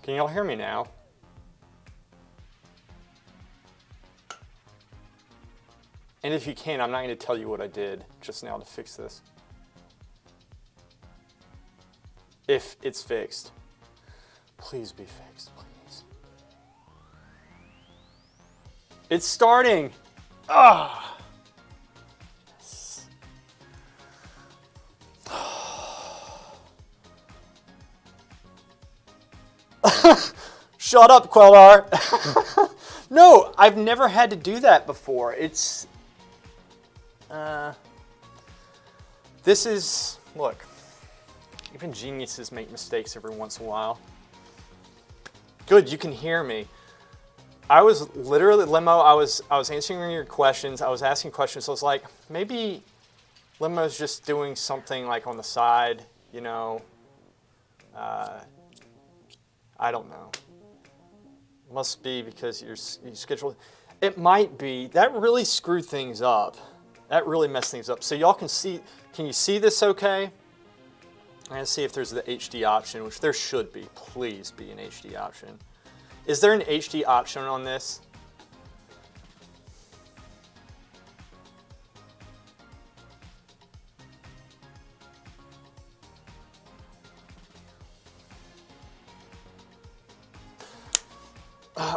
Can y'all hear me now? And if you can, I'm not going to tell you what I did just now to fix this. If it's fixed. Please be fixed, please. It's starting. Ah. Yes. Shut up, Quellar. No, I've never had to do that before. It's this is, look, even geniuses make mistakes every once in a while. Good, you can hear me. I was literally, Limo, I was answering your questions. I was asking questions. I was like, maybe Limo's just doing something like on the side, you know. I don't know. Must be because you're scheduled. It might be. That really screwed things up. That really messed things up. So y'all can see, can you see this okay? I'm going to see if there's the HD option, which there should be. Please be an HD option. Is there an HD option on this?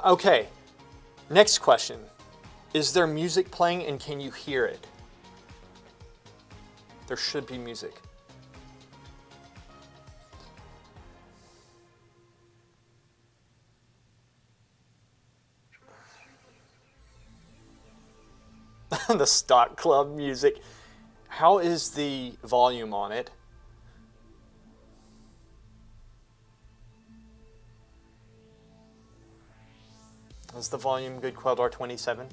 Okay, next question. Is there music playing and can you hear it? There should be music. The stock club music. How is the volume on it? Is the volume good, Queldar 27?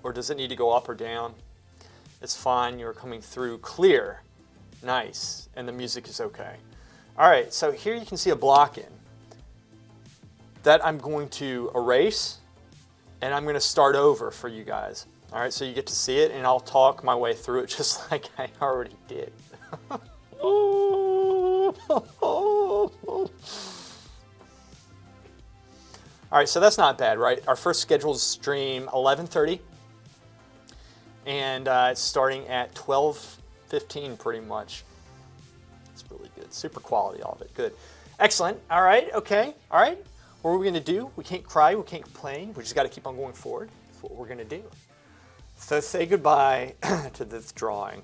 Or does it need to go up or down? It's fine, you're coming through clear. Nice, and the music is okay. All right, so here you can see a block in that I'm going to erase, and I'm going to start over for you guys. All right, so you get to see it, and I'll talk my way through it just like I already did. All right, so that's not bad, right? Our first scheduled stream, 11:30, and it's starting at 12:15 pretty much. It's really good. Super quality, all of it. Good. Excellent. All right, okay. All right. What are we going to do? We can't cry. We can't complain. We just got to keep on going forward. That's what we're going to do. So say goodbye to this drawing.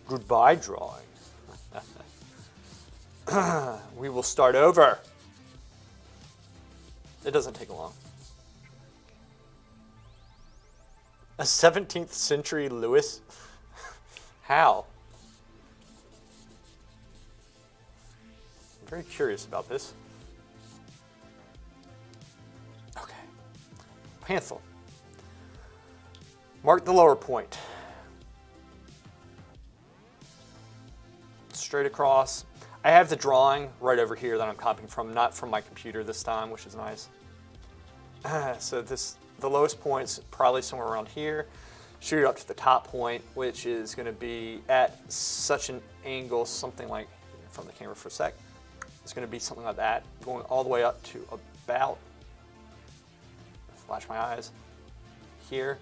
Goodbye, drawing. We will start over. It doesn't take long. A 17th century Lewis? How? I'm very curious about this. Okay. Pencil. Mark the lower point. Straight across. I have the drawing right over here that I'm copying from, not from my computer this time, which is nice. So the lowest point's probably somewhere around here. Shoot it up to the top point, which is going to be at such an angle, something like, from the camera for a sec, it's going to be something like that, going all the way up to about, flash my eyes, here.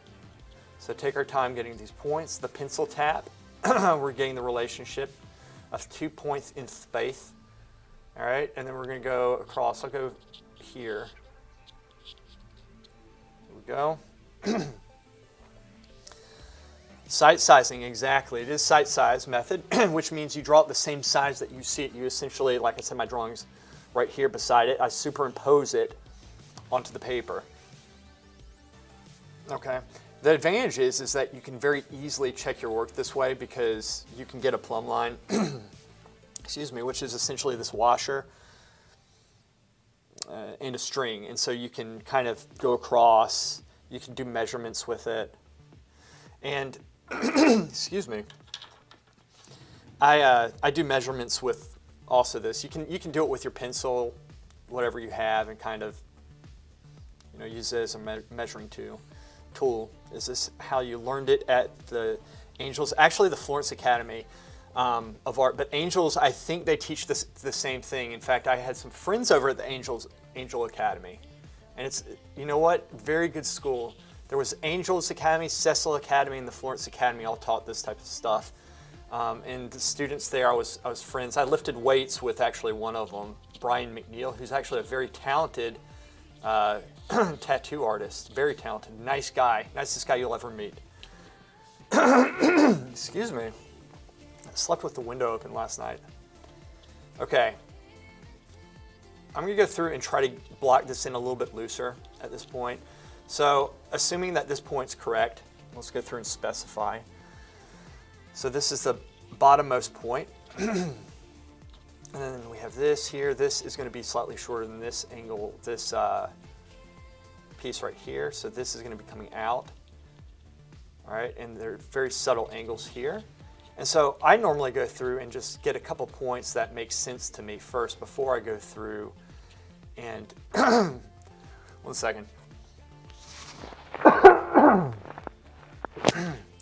So take our time getting these points. The pencil tap, we're getting the relationship of 2 points in space. All right, and then we're going to go across. I'll go here. Here we go. Sight sizing, exactly. It is sight size method, which means you draw it the same size that you see it. You essentially, like I said, my drawing's right here beside it. I superimpose it onto the paper. Okay. The advantage is that you can very easily check your work this way because you can get a plumb line, excuse me, which is essentially this washer and a string. And so you can kind of go across, you can do measurements with it. And, excuse me, I do measurements with also this. You can do it with your pencil, whatever you have, and kind of, you know, use it as a measuring tool. Is this how you learned it at the Angels? Actually, the Florence Academy. of art. But Angels, I think they teach the same thing. In fact, I had some friends over at the Angel Academy. And it's, you know what, very good school. There was Angels Academy, Cecil Academy, and the Florence Academy all taught this type of stuff. And the students there, I was friends. I lifted weights with actually one of them, Brian McNeil, who's actually a very talented tattoo artist. Very talented, nice guy, nicest guy you'll ever meet. Excuse me. I slept with the window open last night. Okay. I'm going to go through and try to block this in a little bit looser at this point. So, assuming that this point's correct, let's go through and specify. So this is the bottommost point. And then we have this here. This is going to be slightly shorter than this angle, this piece right here. So this is going to be coming out. All right, and there are very subtle angles here. And so I normally go through and just get a couple points that make sense to me first before I go through and, 1 second.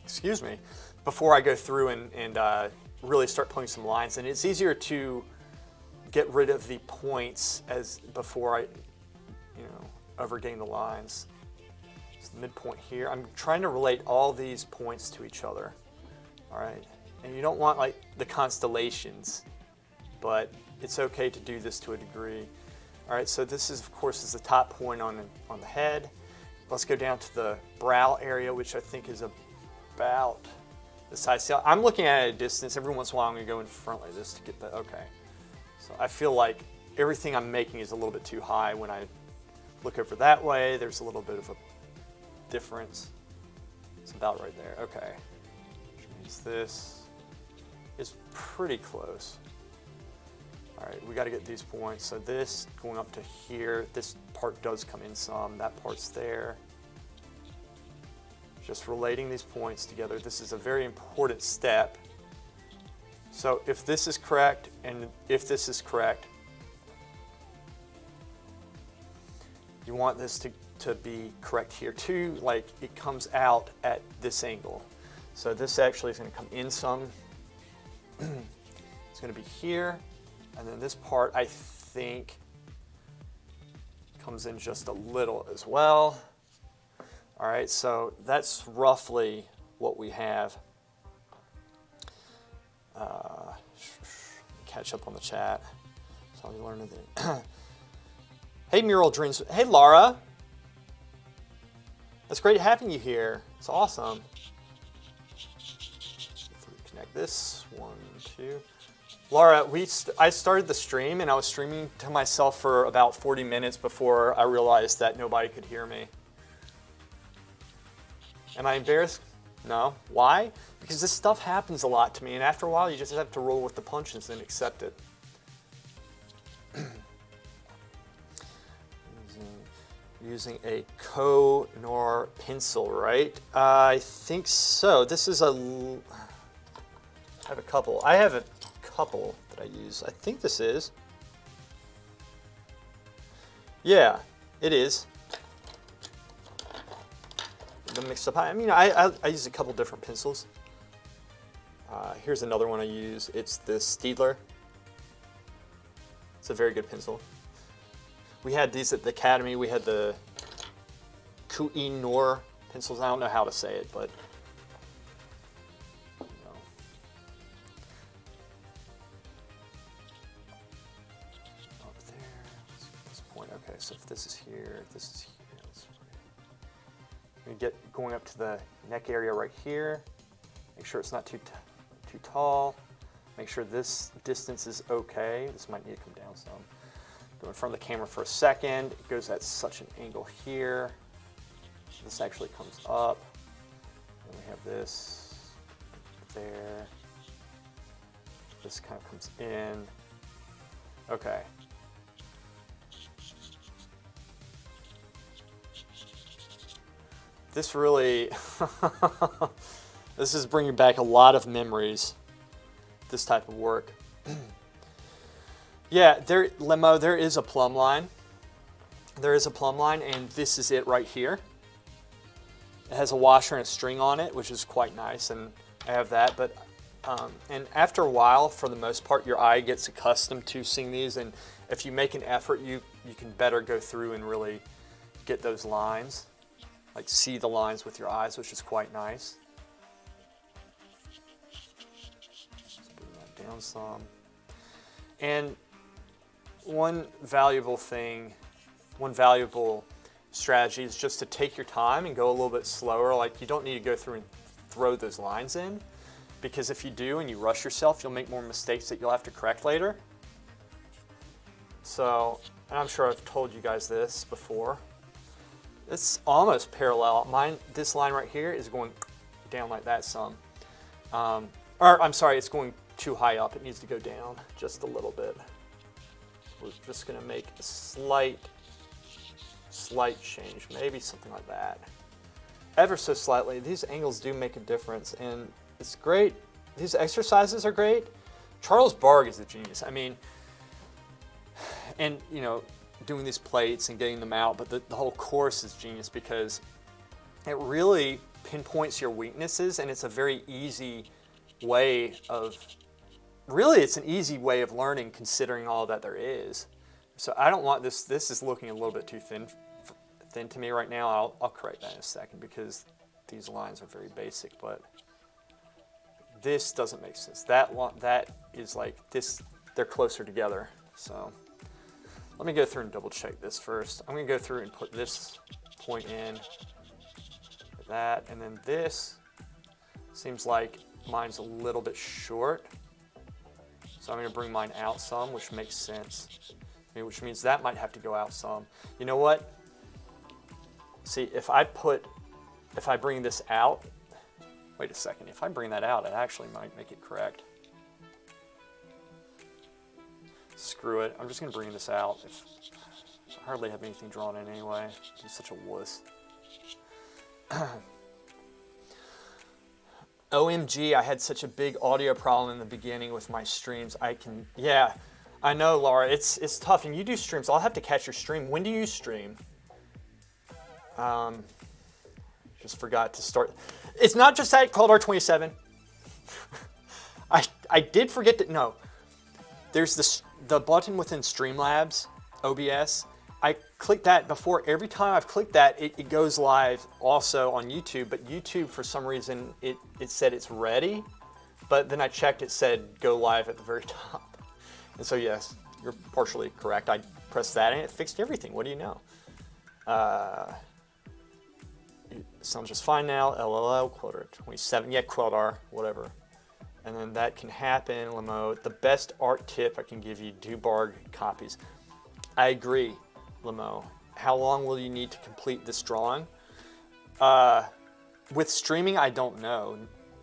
Excuse me. Before I go through and really start pulling some lines. And it's easier to get rid of the points as before I, over getting the lines. It's the midpoint here. I'm trying to relate all these points to each other. All right. And you don't want like the constellations, but it's okay to do this to a degree. All right, so this is, of course, is the top point on the head. Let's go down to the brow area, which I think is about the size. See, I'm looking at it at a distance. Every once in a while, I'm going to go in front like this to get the, okay. So I feel like everything I'm making is a little bit too high. When I look over that way, there's a little bit of a difference. It's about right there, okay. Which means this is pretty close. All right, we got to get these points. So this going up to here, this part does come in some, that part's there. Just relating these points together. This is a very important step. So if this is correct and if this is correct, you want this to be correct here too, like it comes out at this angle. So this actually is going to come in some. It's going to be here. And then this part, I think, comes in just a little as well. All right, so that's roughly what we have. Catch up on the chat. That's how we learn anything. Hey, Mural Dreams. Hey, Laura. It's great having you here. It's awesome. Connect this. 1, 2. Laura, I started the stream and I was streaming to myself for about 40 minutes before I realized that nobody could hear me. Am I embarrassed? No. Why? Because this stuff happens a lot to me, and after a while you just have to roll with the punches and accept it. Using a Koh-Noor pencil, right? I think so. This is I have a couple. I have a couple that I use. I think this is. Yeah, it is. The mixed up. I mean, I use a couple different pencils. Here's another one I use. It's the Staedtler. It's a very good pencil. We had these at the Academy. We had the Koh-Noor pencils. I don't know how to say it, but okay, so if this is here, this is here. We get going up to the neck area right here. Make sure it's not too tall. Make sure this distance is okay. This might need to come down some. Go in front of the camera for a second. It goes at such an angle here. This actually comes up. And we have this there. This kind of comes in. Okay. This really, this is bringing back a lot of memories, this type of work. Yeah, Lemo, there is a plumb line. There is a plumb line, and this is it right here. It has a washer and a string on it, which is quite nice, and I have that, but And after a while, for the most part, your eye gets accustomed to seeing these, and if you make an effort, you can better go through and really get those lines, like see the lines with your eyes, which is quite nice. Let's bring that down some. And one valuable strategy is just to take your time and go a little bit slower. Like, you don't need to go through and throw those lines in, because if you do and you rush yourself, you'll make more mistakes that you'll have to correct later. So, and I'm sure I've told you guys this before, it's almost parallel. This line right here is going down like that some. Or I'm sorry, it's going too high up. It needs to go down just a little bit. We're just going to make a slight change, maybe something like that. Ever so slightly. These angles do make a difference, and it's great. These exercises are great. Charles Bargue is a genius. I mean, and you know, doing these plates and getting them out, but the whole course is genius because it really pinpoints your weaknesses, and it's a very easy way of, really it's an easy way of learning considering all that there is. So I don't want this is looking a little bit too thin to me right now. I'll correct that in a second because these lines are very basic, but this doesn't make sense. That is like this, they're closer together. So let me go through and double check this first. I'm going to go through and put this point in, that, and then this seems like mine's a little bit short. So I'm going to bring mine out some, which makes sense. Which means that might have to go out some. You know what? See, if I bring this out, wait a second, if I bring that out, it actually might make it correct. Screw it, I'm just gonna bring this out. I hardly have anything drawn in anyway. I'm such a wuss. OMG, I had such a big audio problem in the beginning with my streams. Yeah, I know, Laura, it's tough, and you do streams. I'll have to catch your stream. When do you stream? Just forgot to start. It's not just that, Caldar 27. I did forget to, no. There's the button within Streamlabs, OBS. I clicked that before. Every time I've clicked that, it goes live also on YouTube, but YouTube, for some reason, it said it's ready, but then I checked, it said go live at the very top. And so yes, you're partially correct. I pressed that and it fixed everything. What do you know? It sounds just fine now. LLL, Quildar 27. Yeah, Quildar, whatever. And then that can happen, Lamo. The best art tip I can give you, do Bargue copies. I agree, Lamo. How long will you need to complete this drawing? With streaming, I don't know.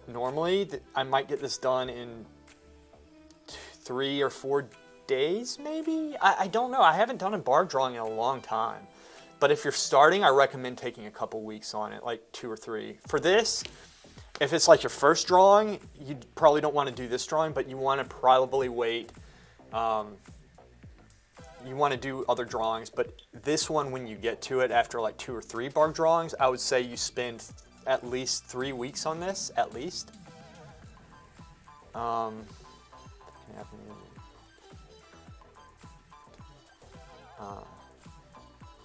Normally, I might get this done in 3 or 4 days, maybe? I don't know. I haven't done a Barge drawing in a long time. But if you're starting, I recommend taking a couple weeks on it, like 2 or 3. For this, if it's like your first drawing, you probably don't want to do this drawing, but you want to probably wait. You want to do other drawings, but this one, when you get to it after like 2 or 3 Bargue drawings, I would say you spend at least 3 weeks on this, at least.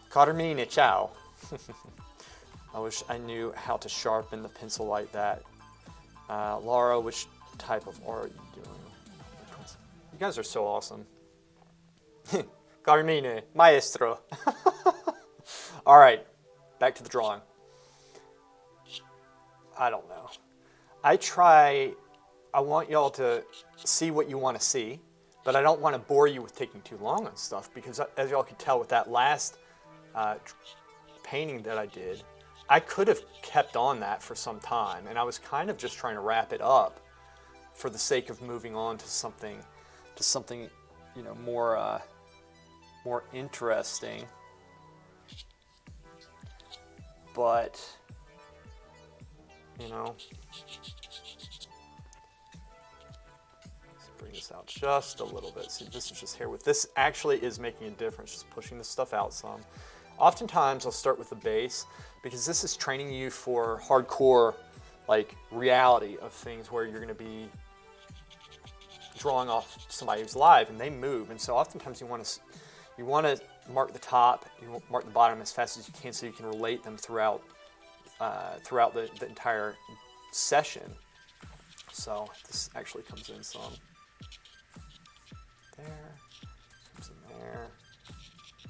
Carmine, ciao. I wish I knew how to sharpen the pencil like that. Laura, which type of art are you doing? You guys are so awesome. Carmine, maestro. All right, back to the drawing. I don't know. I want y'all to see what you want to see, but I don't want to bore you with taking too long on stuff, because as y'all can tell with that last painting that I did, I could have kept on that for some time, and I was kind of just trying to wrap it up for the sake of moving on to something, you know, more interesting. But you know, let's bring this out just a little bit. See, this is just here. With this, actually is making a difference. Just pushing this stuff out some. Oftentimes, I'll start with the base because this is training you for hardcore, like, reality of things where you're going to be drawing off somebody who's live and they move, and so oftentimes you want to mark the top, you mark the bottom as fast as you can so you can relate them throughout the entire session. So this actually comes in some there, comes in there,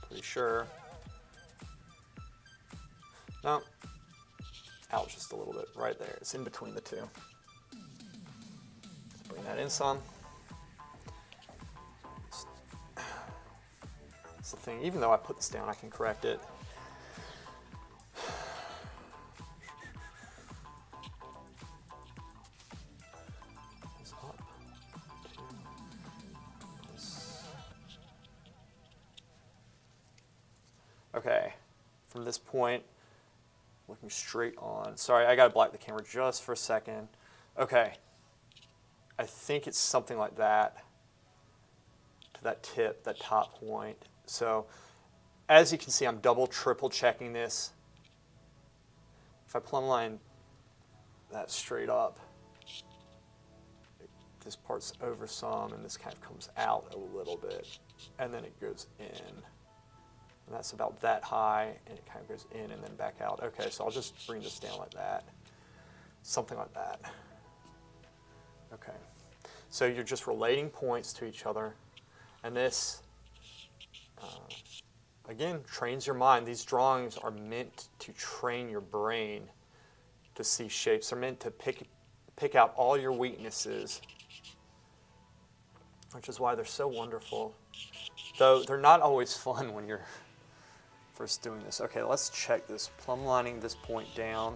pretty sure. No, out just a little bit right there. It's in between the two. Let's bring that in some. That's the thing, even though I put this down, I can correct it. Okay, from this point, looking straight on. Sorry, I gotta block the camera just for a second. Okay, I think it's something like that, to that tip, that top point. So, as you can see, I'm double, triple checking this. If I plumb line that straight up, this part's over some, and this kind of comes out a little bit, and then it goes in. And that's about that high, and it kind of goes in and then back out. Okay, so I'll just bring this down like that. Something like that. Okay. So you're just relating points to each other. And this, again, trains your mind. These drawings are meant to train your brain to see shapes. They're meant to pick out all your weaknesses, which is why they're so wonderful. Though they're not always fun when you're first doing this. Okay, let's check this. Plumb lining this point down.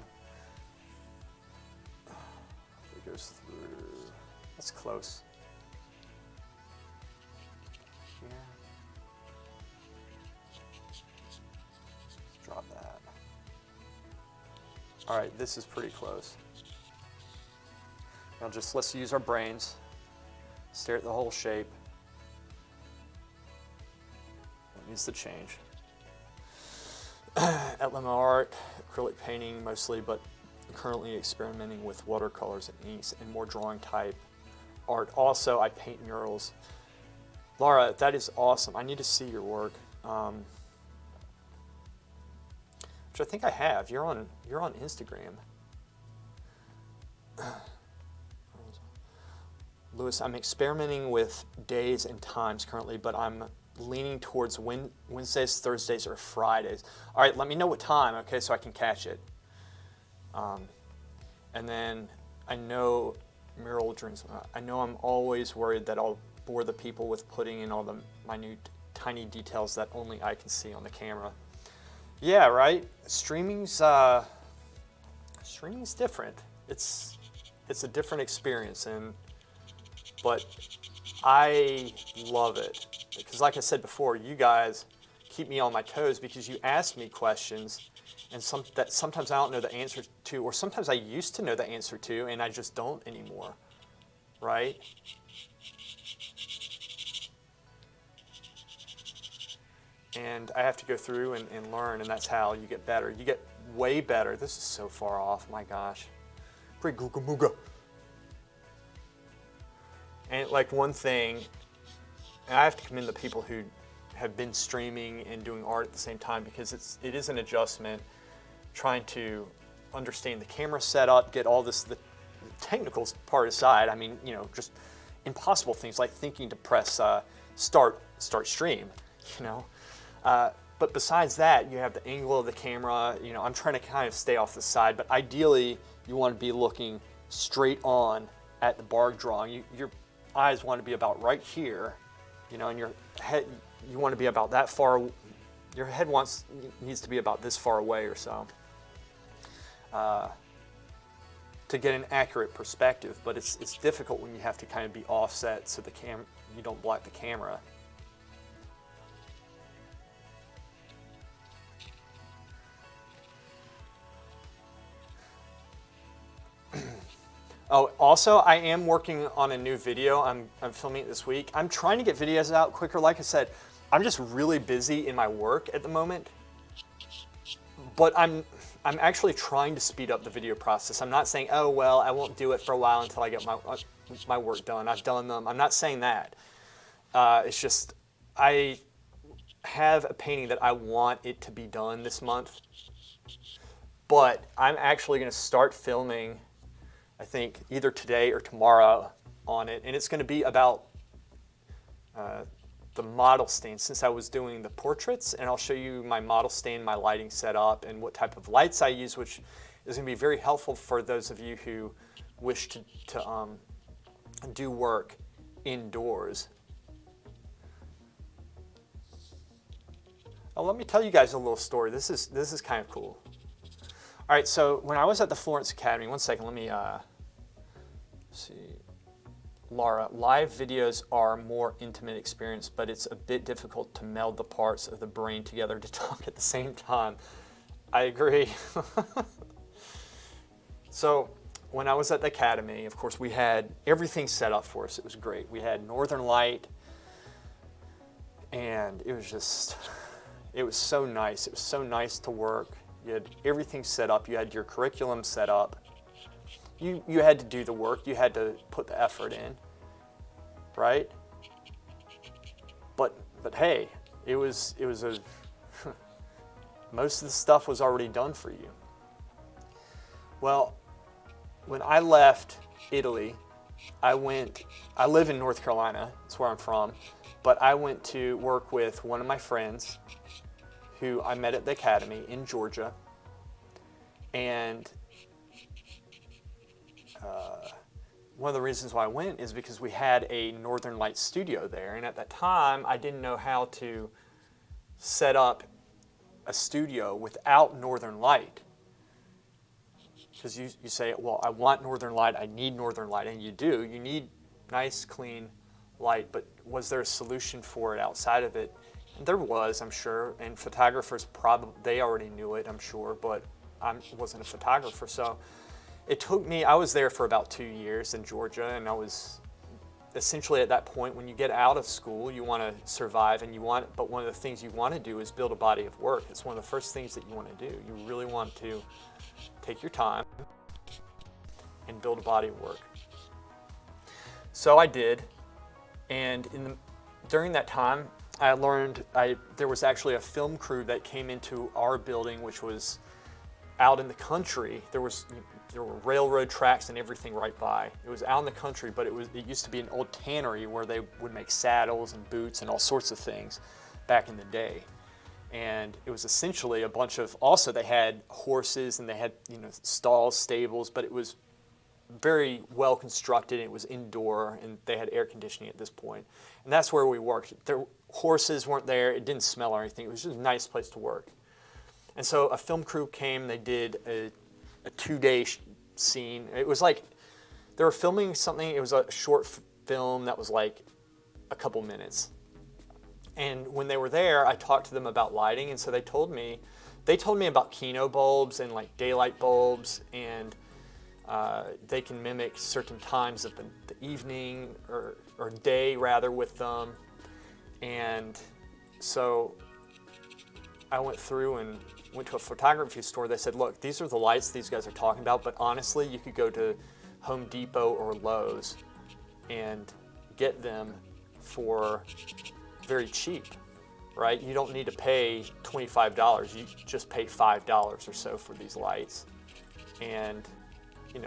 It goes through. That's close. Here. Let's drop that. All right, this is pretty close. Now let's use our brains. Stare at the whole shape. It needs to change. At Lemon Art, acrylic painting mostly, but currently experimenting with watercolors and inks and more drawing type art. Also, I paint murals. Laura, that is awesome. I need to see your work, which I think I have. You're on Instagram. Lewis, I'm experimenting with days and times currently, but I'm leaning towards Wednesdays, Thursdays, or Fridays. All right, let me know what time, okay, so I can catch it. And then I know mural dreams. I know I'm always worried that I'll bore the people with putting in all the minute, tiny details that only I can see on the camera. Yeah, right. Streaming's different. It's a different experience, but I love it because, like I said before, you guys keep me on my toes because you ask me questions and that sometimes I don't know the answer to, or sometimes I used to know the answer to and I just don't anymore, right? And I have to go through and learn, and that's how you get better. You get way better. This is so far off, my gosh. Pretty googa mooga. And like one thing, and I have to commend the people who have been streaming and doing art at the same time, because it is an adjustment trying to understand the camera setup, get all this, the technical part aside. I mean, you know, just impossible things like thinking to press start stream, you know. But besides that, you have the angle of the camera. You know, I'm trying to kind of stay off the side, but ideally you want to be looking straight on at the Barge drawing. Your eyes want to be about right here, you know, and your head, you want to be about that far. Your head needs to be about this far away or so to get an accurate perspective. But it's difficult when you have to kind of be offset so you don't block the camera. Oh, also, I am working on a new video. I'm filming it this week. I'm trying to get videos out quicker. Like I said, I'm just really busy in my work at the moment. But I'm actually trying to speed up the video process. I'm not saying, oh, well, I won't do it for a while until I get my work done. I've done them. I'm not saying that. It's just I have a painting that I want it to be done this month. But I'm actually going to start filming, I think, either today or tomorrow on it. And it's going to be about the model stand, since I was doing the portraits. And I'll show you my model stand, my lighting setup, and what type of lights I use, which is going to be very helpful for those of you who wish to do work indoors. Now, let me tell you guys a little story. This is kind of cool. All right, so when I was at the Florence Academy, one second, let me see. Laura, live videos are a more intimate experience, but it's a bit difficult to meld the parts of the brain together to talk at the same time. I agree. So when I was at the Academy, of course, we had everything set up for us. It was great. We had Northern Light, and it was so nice. It was so nice to work. You had everything set up. You had your curriculum set up. You had to do the work. You had to put the effort in, right? But hey, it was a most of the stuff was already done for you. Well, when I left Italy, I live in North Carolina. That's where I'm from. But I went to work with one of my friends who I met at the Academy in Georgia. And one of the reasons why I went is because we had a Northern Light studio there. And at that time, I didn't know how to set up a studio without Northern Light. Because you say, well, I want Northern Light, I need Northern Light, and you do. You need nice, clean light, but was there a solution for it outside of it? And there was, I'm sure, and photographers they already knew it, I'm sure, but I wasn't a photographer, so it took me, I was there for about 2 years in Georgia, and I was essentially at that point, when you get out of school, you want to survive, but one of the things you want to do is build a body of work. It's one of the first things that you want to do. You really want to take your time and build a body of work. So I did, and during that time, I learned there was actually a film crew that came into our building, which was out in the country. There were railroad tracks and everything right by. It was out in the country, but it used to be an old tannery where they would make saddles and boots and all sorts of things back in the day. And it was essentially a bunch of, also they had horses and they had, stalls, stables, but it was very well constructed. It was indoor and they had air conditioning at this point. And that's where we worked. Horses weren't there. It didn't smell or anything. It was just a nice place to work. And so a film crew came. They did a 2-day scene. It was like they were filming something. It was a short film that was like a couple minutes. And when they were there, I talked to them about lighting, and so they told me about Kino bulbs and like daylight bulbs, and they can mimic certain times of the evening or day rather with them. And so I went through and went to a photography store. They said, look, these are the lights these guys are talking about, but honestly, you could go to Home Depot or Lowe's and get them for very cheap, right? You don't need to pay $25. You just pay $5 or so for these lights. And,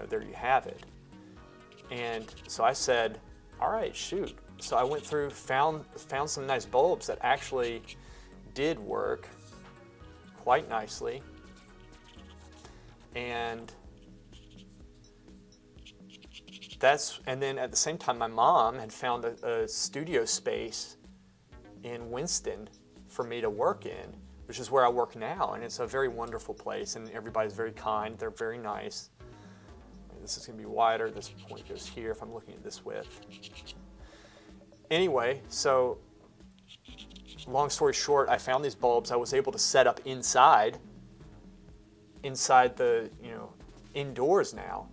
there you have it. And so I said, all right, shoot. So I went through, found some nice bulbs that actually did work quite nicely. And then at the same time, my mom had found a studio space in Winston for me to work in, which is where I work now. And it's a very wonderful place, and everybody's very kind. They're very nice. This is going to be wider. This point goes here if I'm looking at this width. Anyway, so long story short, I found these bulbs. I was able to set up inside the, indoors now.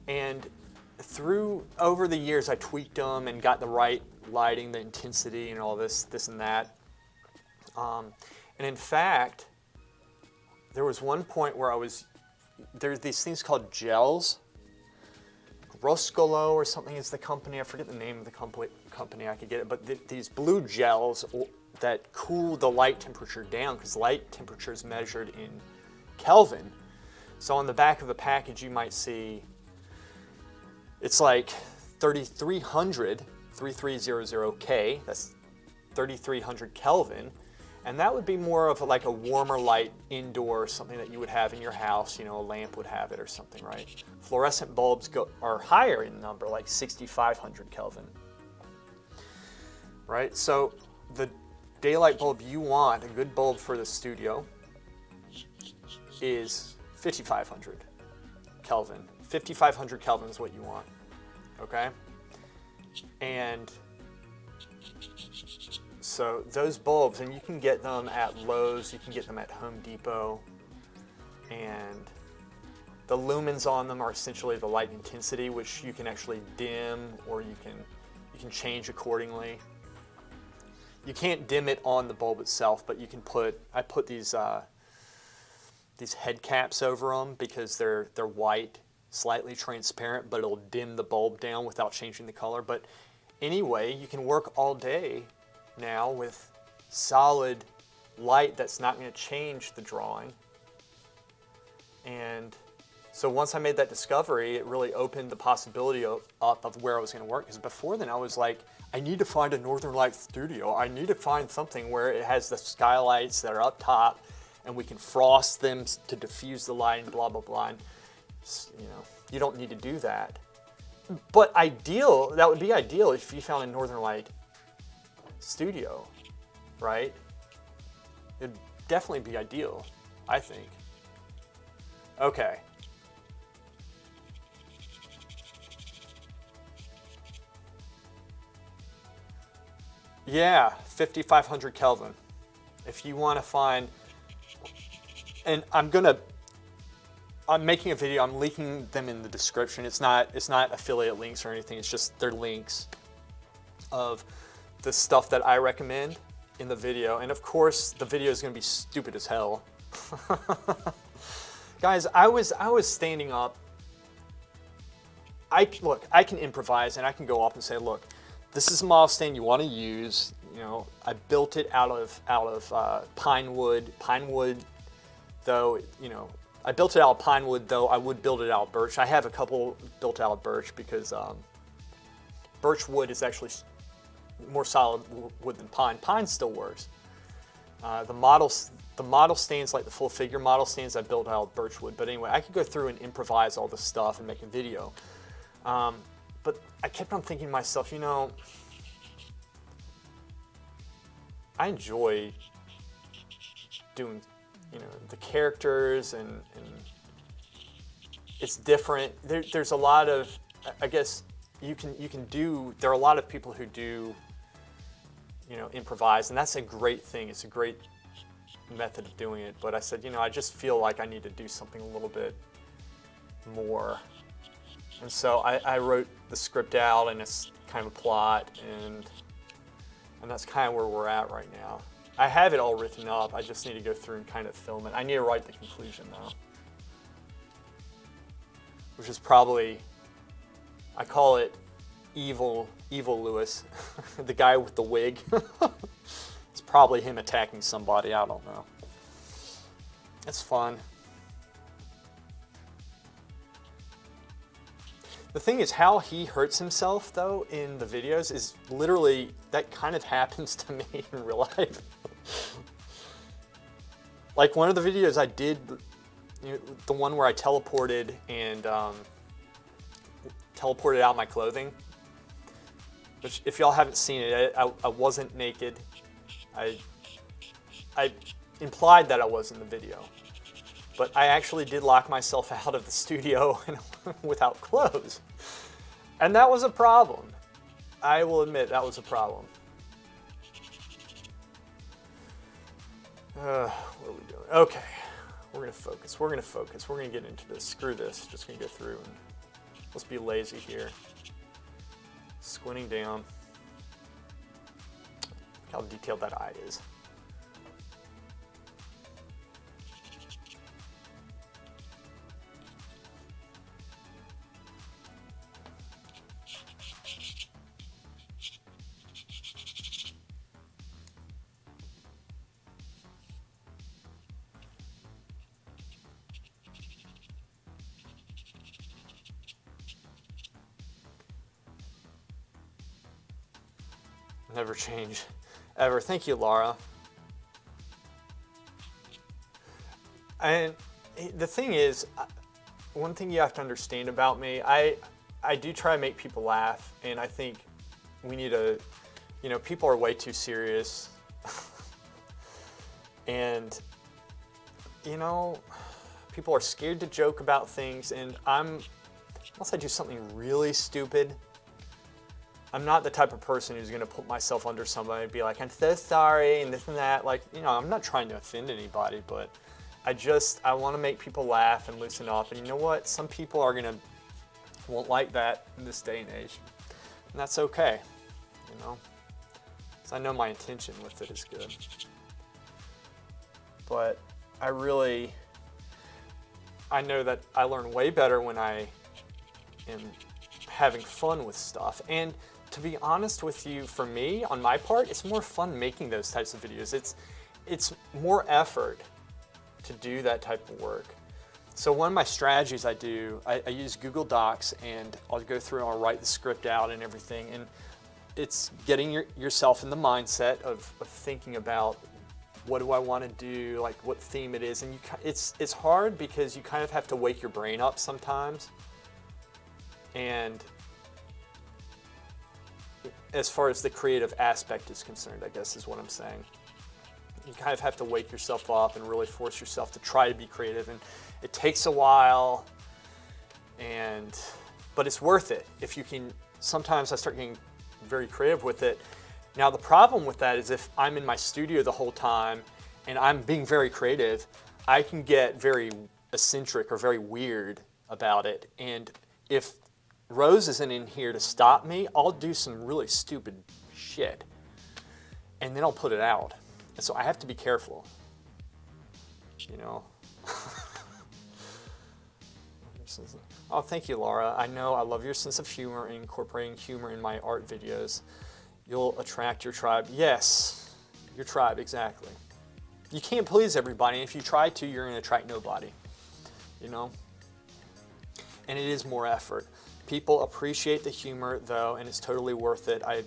And over the years, I tweaked them and got the right lighting, the intensity, and all this and that. And in fact, there was one point where there's these things called gels, Roscolo or something is the company. I forget the name of the company. I could get it. But these blue gels that cool the light temperature down, because light temperature is measured in Kelvin. So on the back of the package, you might see it's like 3300, 3300K. That's 3300 Kelvin. And that would be more of like a warmer light indoor, something that you would have in your house, you know, a lamp would have it or something, right? Fluorescent bulbs are higher in number, like 6500 Kelvin, right? So the daylight bulb you want, a good bulb for the studio, is 5500 Kelvin. 5500 Kelvin is what you want, okay? And so those bulbs, and you can get them at Lowe's, you can get them at Home Depot, and the lumens on them are essentially the light intensity, which you can actually dim or you can change accordingly. You can't dim it on the bulb itself, but you can I put these head caps over them because they're white, slightly transparent, but it'll dim the bulb down without changing the color. But anyway, you can work all day now with solid light that's not going to change the drawing. And so once I made that discovery, it really opened the possibility of where I was going to work. Because before then I was like, I need to find a Northern Lights studio. I need to find something where it has the skylights that are up top and we can frost them to diffuse the light and blah, blah, blah. And, you know, you don't need to do that. But that would be ideal if you found a Northern Light studio, right? It'd definitely be ideal, I think. Okay. Yeah, 5500 Kelvin. If you want to find, and I'm making a video, I'm linking them in the description. It's not affiliate links or anything, it's just they're links of the stuff that I recommend in the video. And of course, the video is going to be stupid as hell. Guys, I was standing up. Look, I can improvise and I can go up and say, look, this is a model stand you want to use. You know, I built it out of pine wood. Pine wood, though, you know, I built it out of pine wood, though I would build it out of birch. I have a couple built out of birch because birch wood is actually more solid wood than pine. Pine still works. The model stands, like the full figure model stands, I built out of birch wood. But anyway, I could go through and improvise all this stuff and make a video. But I kept on thinking to myself, you know, I enjoy doing, you know, the characters and it's different. There's a lot of, I guess you can do, there are a lot of people who do, you know, improvise, and that's a great thing. It's a great method of doing it. But I said, you know, I just feel like I need to do something a little bit more. And so I wrote the script out and it's kind of a plot, and that's kind of where we're at right now. I have it all written up. I just need to go through and kind of film it. I need to write the conclusion though, which is probably, I call it Evil Lewis, the guy with the wig. It's probably him attacking somebody. I don't know. It's fun. The thing is, how he hurts himself, though, in the videos is literally, that kind of happens to me in real life. Like one of the videos I did, you know, the one where I teleported and teleported out my clothing, which if y'all haven't seen it, I wasn't naked. I implied that I was in the video. But I actually did lock myself out of the studio without clothes. And that was a problem. I will admit that was a problem. What are we doing? Okay, we're gonna focus. We're gonna get into this. Screw this, just gonna go through and let's be lazy here. Squinting down. Look how detailed that eye is. never change, ever. Thank you, Laura. And the thing is, one thing you have to understand about me, I do try to make people laugh, and I think we need to, you know, people are way too serious. And, you know, people are scared to joke about things, and unless I do something really stupid, I'm not the type of person who's going to put myself under somebody and be like, I'm so sorry, and this and that. Like, you know, I'm not trying to offend anybody, but I want to make people laugh and loosen up. And you know what? Some people won't like that in this day and age. And that's okay, you know? Because I know my intention with it is good. But I know that I learn way better when I am having fun with stuff. And to be honest with you, for me, on my part, it's more fun making those types of videos. It's more effort to do that type of work. So one of my strategies I use Google Docs, and I'll go through and I'll write the script out and everything. And it's getting yourself in the mindset of thinking about, what do I want to do, like what theme it is. And it's hard because you kind of have to wake your brain up sometimes. And as far as the creative aspect is concerned, I guess is what I'm saying. You kind of have to wake yourself up and really force yourself to try to be creative. And it takes a while, but it's worth it. If you can, sometimes I start getting very creative with it. Now the problem with that is if I'm in my studio the whole time and I'm being very creative, I can get very eccentric or very weird about it. And if Rose isn't in here to stop me, I'll do some really stupid shit. And then I'll put it out. And so I have to be careful, you know. Oh, thank you, Laura. I know I love your sense of humor and incorporating humor in my art videos. You'll attract your tribe. Yes, your tribe, exactly. You can't please everybody. If you try to, you're going to attract nobody, you know. And it is more effort. People appreciate the humor, though, and it's totally worth it. I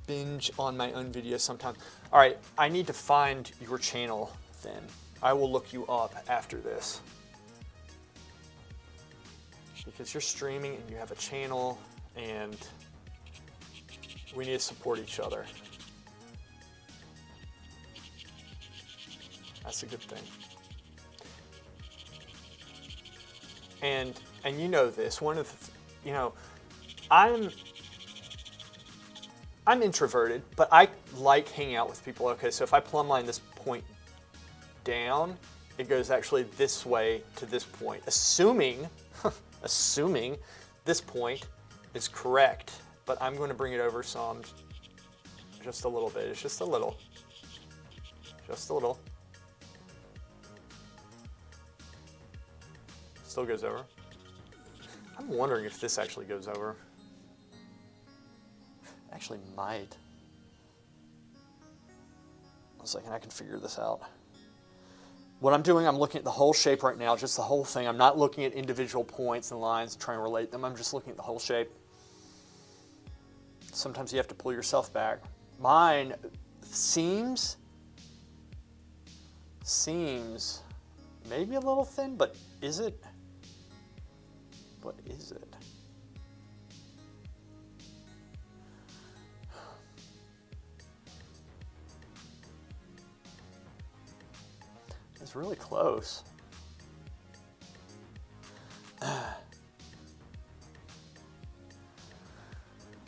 binge on my own videos sometimes. All right, I need to find your channel then. I will look you up after this. Because you're streaming and you have a channel, and we need to support each other. That's a good thing. And you know this, one of the, you know, I'm introverted, but I like hanging out with people. Okay, so if I plumb line this point down, it goes actually this way to this point, assuming this point is correct, but I'm going to bring it over some, just a little bit. It's just a little. Still goes over. I'm wondering if this actually goes over. Actually might. 1 second, I can figure this out. What I'm doing, I'm looking at the whole shape right now, just the whole thing. I'm not looking at individual points and lines and trying to relate them. I'm just looking at the whole shape. Sometimes you have to pull yourself back. Mine seems maybe a little thin, but is it? What is it? It's really close.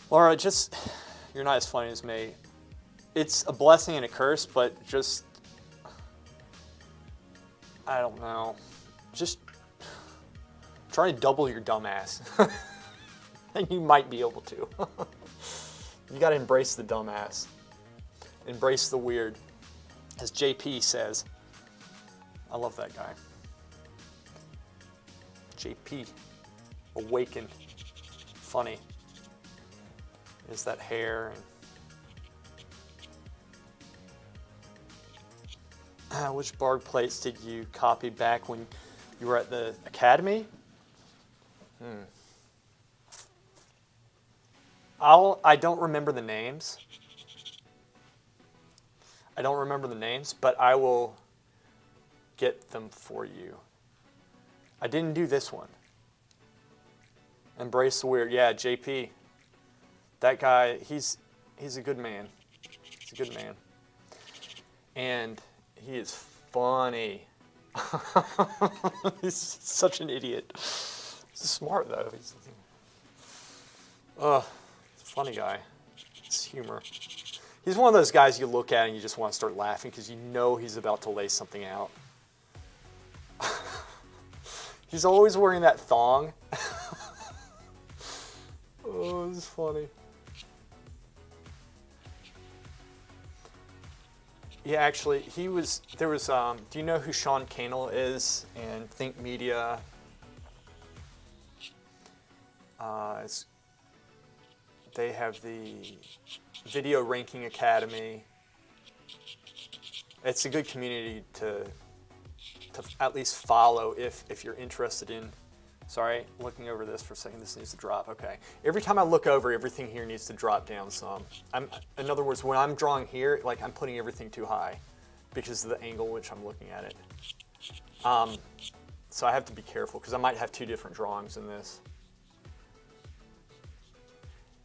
Laura, you're not as funny as me. It's a blessing and a curse, but just, I don't know. Just try to double your dumbass. And you might be able to. You got to embrace the dumbass. Embrace the weird. As JP says. I love that guy. JP. Awakened. Funny. Is that hair. And which Bargue plates did you copy back when you were at the academy? I don't remember the names. I don't remember the names, but I will get them for you. I didn't do this one. Embrace the Weird. Yeah, JP. That guy, he's a good man. He's a good man. And he is funny. He's such an idiot. He's smart, though. He's a funny guy. His humor. He's one of those guys you look at and you just want to start laughing because you know he's about to lay something out. He's always wearing that thong. Oh, this is funny. Yeah, actually, do you know who Sean Cannell is and Think Media? They have the Video Ranking Academy. It's a good community to at least follow if you're interested in. Sorry, looking over this for a second. This needs to drop. Okay. Every time I look over, everything here needs to drop down some. In other words, when I'm drawing here, like I'm putting everything too high because of the angle which I'm looking at it. So I have to be careful because I might have two different drawings in this.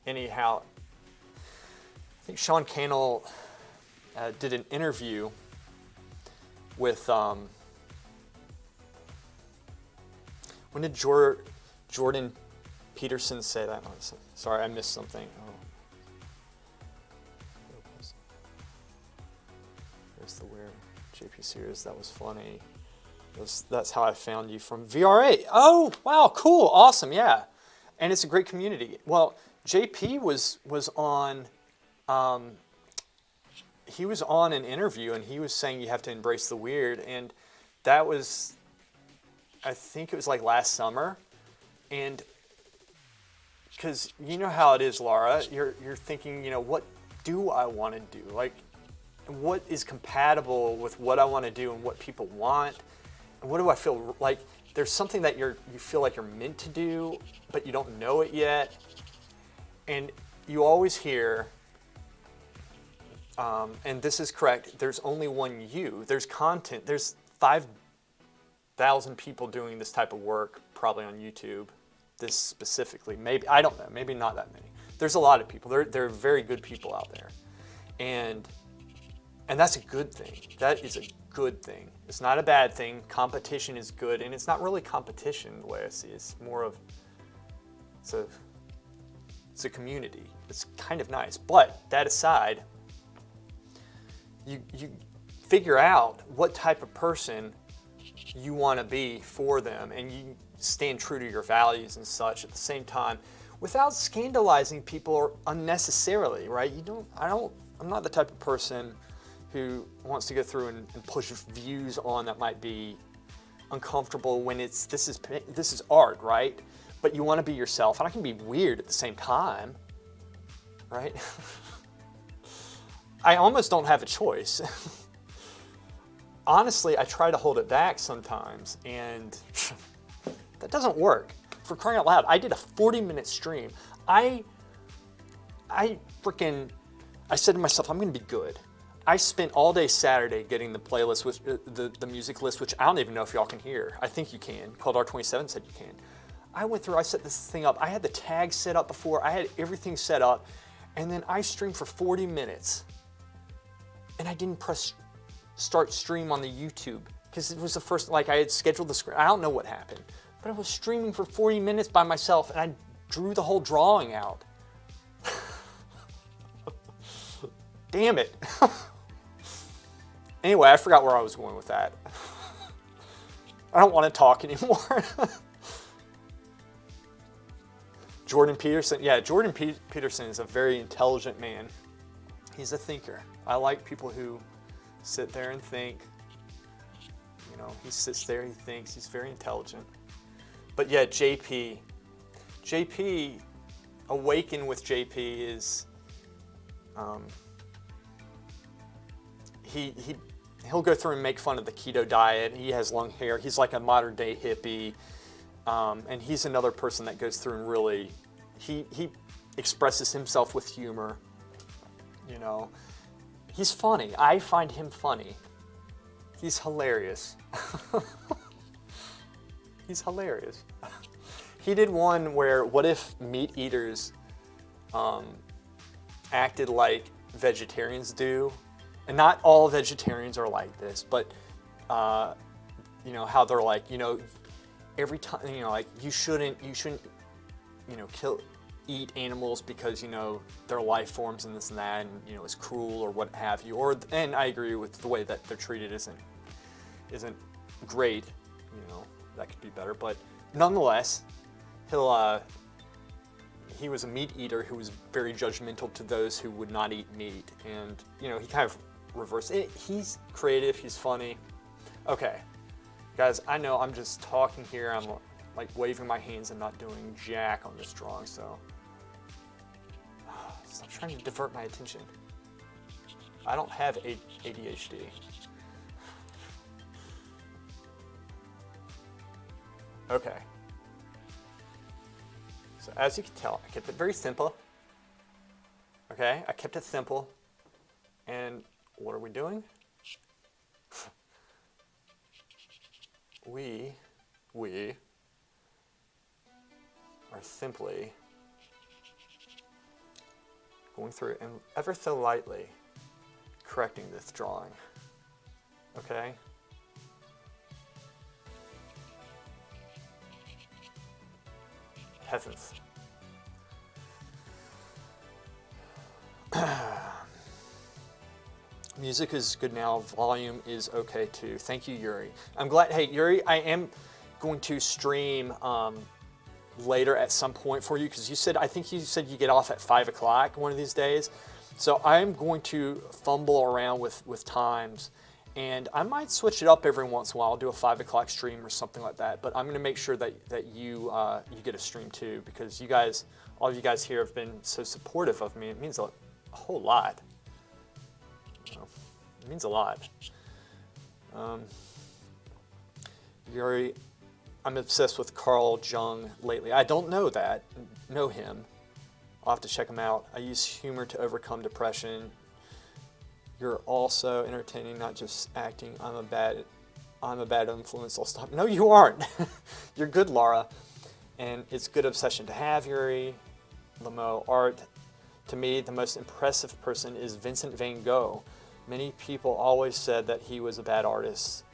Anyhow, I think Sean Cannell did an interview with, when did Jordan Peterson say that? Oh, sorry, I missed something. Oh. There's the Weird JP series. That was funny. That's how I found you from VRA. Oh, wow, cool, awesome, yeah. And it's a great community. Well, JP was on, he was on an interview and he was saying you have to embrace the weird, and that was, I think it was like last summer, and because you know how it is, Laura, you're thinking, what do I want to do? Like, what is compatible with what I want to do and what people want, and what do I feel like? There's something that you feel like you're meant to do, but you don't know it yet. And you always hear, and this is correct, there's only one you. There's content. There's 5,000 people doing this type of work, probably on YouTube, this specifically. Maybe, I don't know, maybe not that many. There's a lot of people. There are very good people out there. And that's a good thing. That is a good thing. It's not a bad thing. Competition is good, and it's not really competition the way I see it. It's more of, it's a community. It's kind of nice. But that aside, you figure out what type of person you want to be for them, and you stand true to your values and such at the same time without scandalizing people unnecessarily, right? I'm not the type of person who wants to go through and push views on that might be uncomfortable when this is art, right? But you want to be yourself, and I can be weird at the same time, right? I almost don't have a choice. Honestly, I try to hold it back sometimes, and that doesn't work. For crying out loud, I did a 40-minute stream. I said to myself, I'm going to be good. I spent all day Saturday getting the playlist, with the music list, which I don't even know if y'all can hear. I think you can. Called R27 said you can. I went through, I set this thing up. I had the tags set up before. I had everything set up. And then I streamed for 40 minutes. And I didn't press start stream on the YouTube because it was the first, I had scheduled the screen. I don't know what happened. But I was streaming for 40 minutes by myself, and I drew the whole drawing out. Damn it. Anyway, I forgot where I was going with that. I don't want to talk anymore. Jordan Peterson. Yeah, Jordan Peterson is a very intelligent man. He's a thinker. I like people who sit there and think. He sits there, he thinks. He's very intelligent. But yeah, JP, Awaken with JP is, he'll go through and make fun of the keto diet. He has long hair. He's like a modern day hippie. And he's another person that goes through and really, he expresses himself with humor. You know, he's funny. I find him funny. He's hilarious. He's hilarious. He did one where, what if meat eaters acted like vegetarians do? And not all vegetarians are like this, but you know, how they're like, you know, every time, you know, like you shouldn't, you know, eat animals because, you know, they're life forms and this and that, and, you know, it's cruel or what have you. Or, and I agree with the way that they're treated isn't great, you know, that could be better. But nonetheless, he was a meat eater who was very judgmental to those who would not eat meat. And, you know, he kind of reversed it. He's creative, he's funny. Okay, guys, I know I'm just talking here. I'm like waving my hands and not doing jack on this drawing, so stop trying to divert my attention. I don't have ADHD. Okay. So as you can tell, I kept it very simple. Okay, I kept it simple. And what are we doing? We are simply going through and ever so lightly correcting this drawing. Okay? Heavens. Music is good now. Volume is okay too. Thank you, Yuri. I'm glad. Hey, Yuri, I am going to stream later at some point for you because you said, I think you said you get off at 5 o'clock one of these days. So I'm going to fumble around with times, and I might switch it up every once in a while. I'll do a 5 o'clock stream or something like that. But I'm going to make sure that you get a stream too, because you guys, all of you guys here have been so supportive of me. It means a whole lot. You know, it means a lot. Yuri, I'm obsessed with Carl Jung lately. I don't know him. I'll have to check him out. I use humor to overcome depression. You're also entertaining, not just acting. I'm a bad influence. I'll stop. No, you aren't. You're good, Laura. And it's good obsession to have, Yuri. Lamo, art. To me, the most impressive person is Vincent van Gogh. Many people always said that he was a bad artist.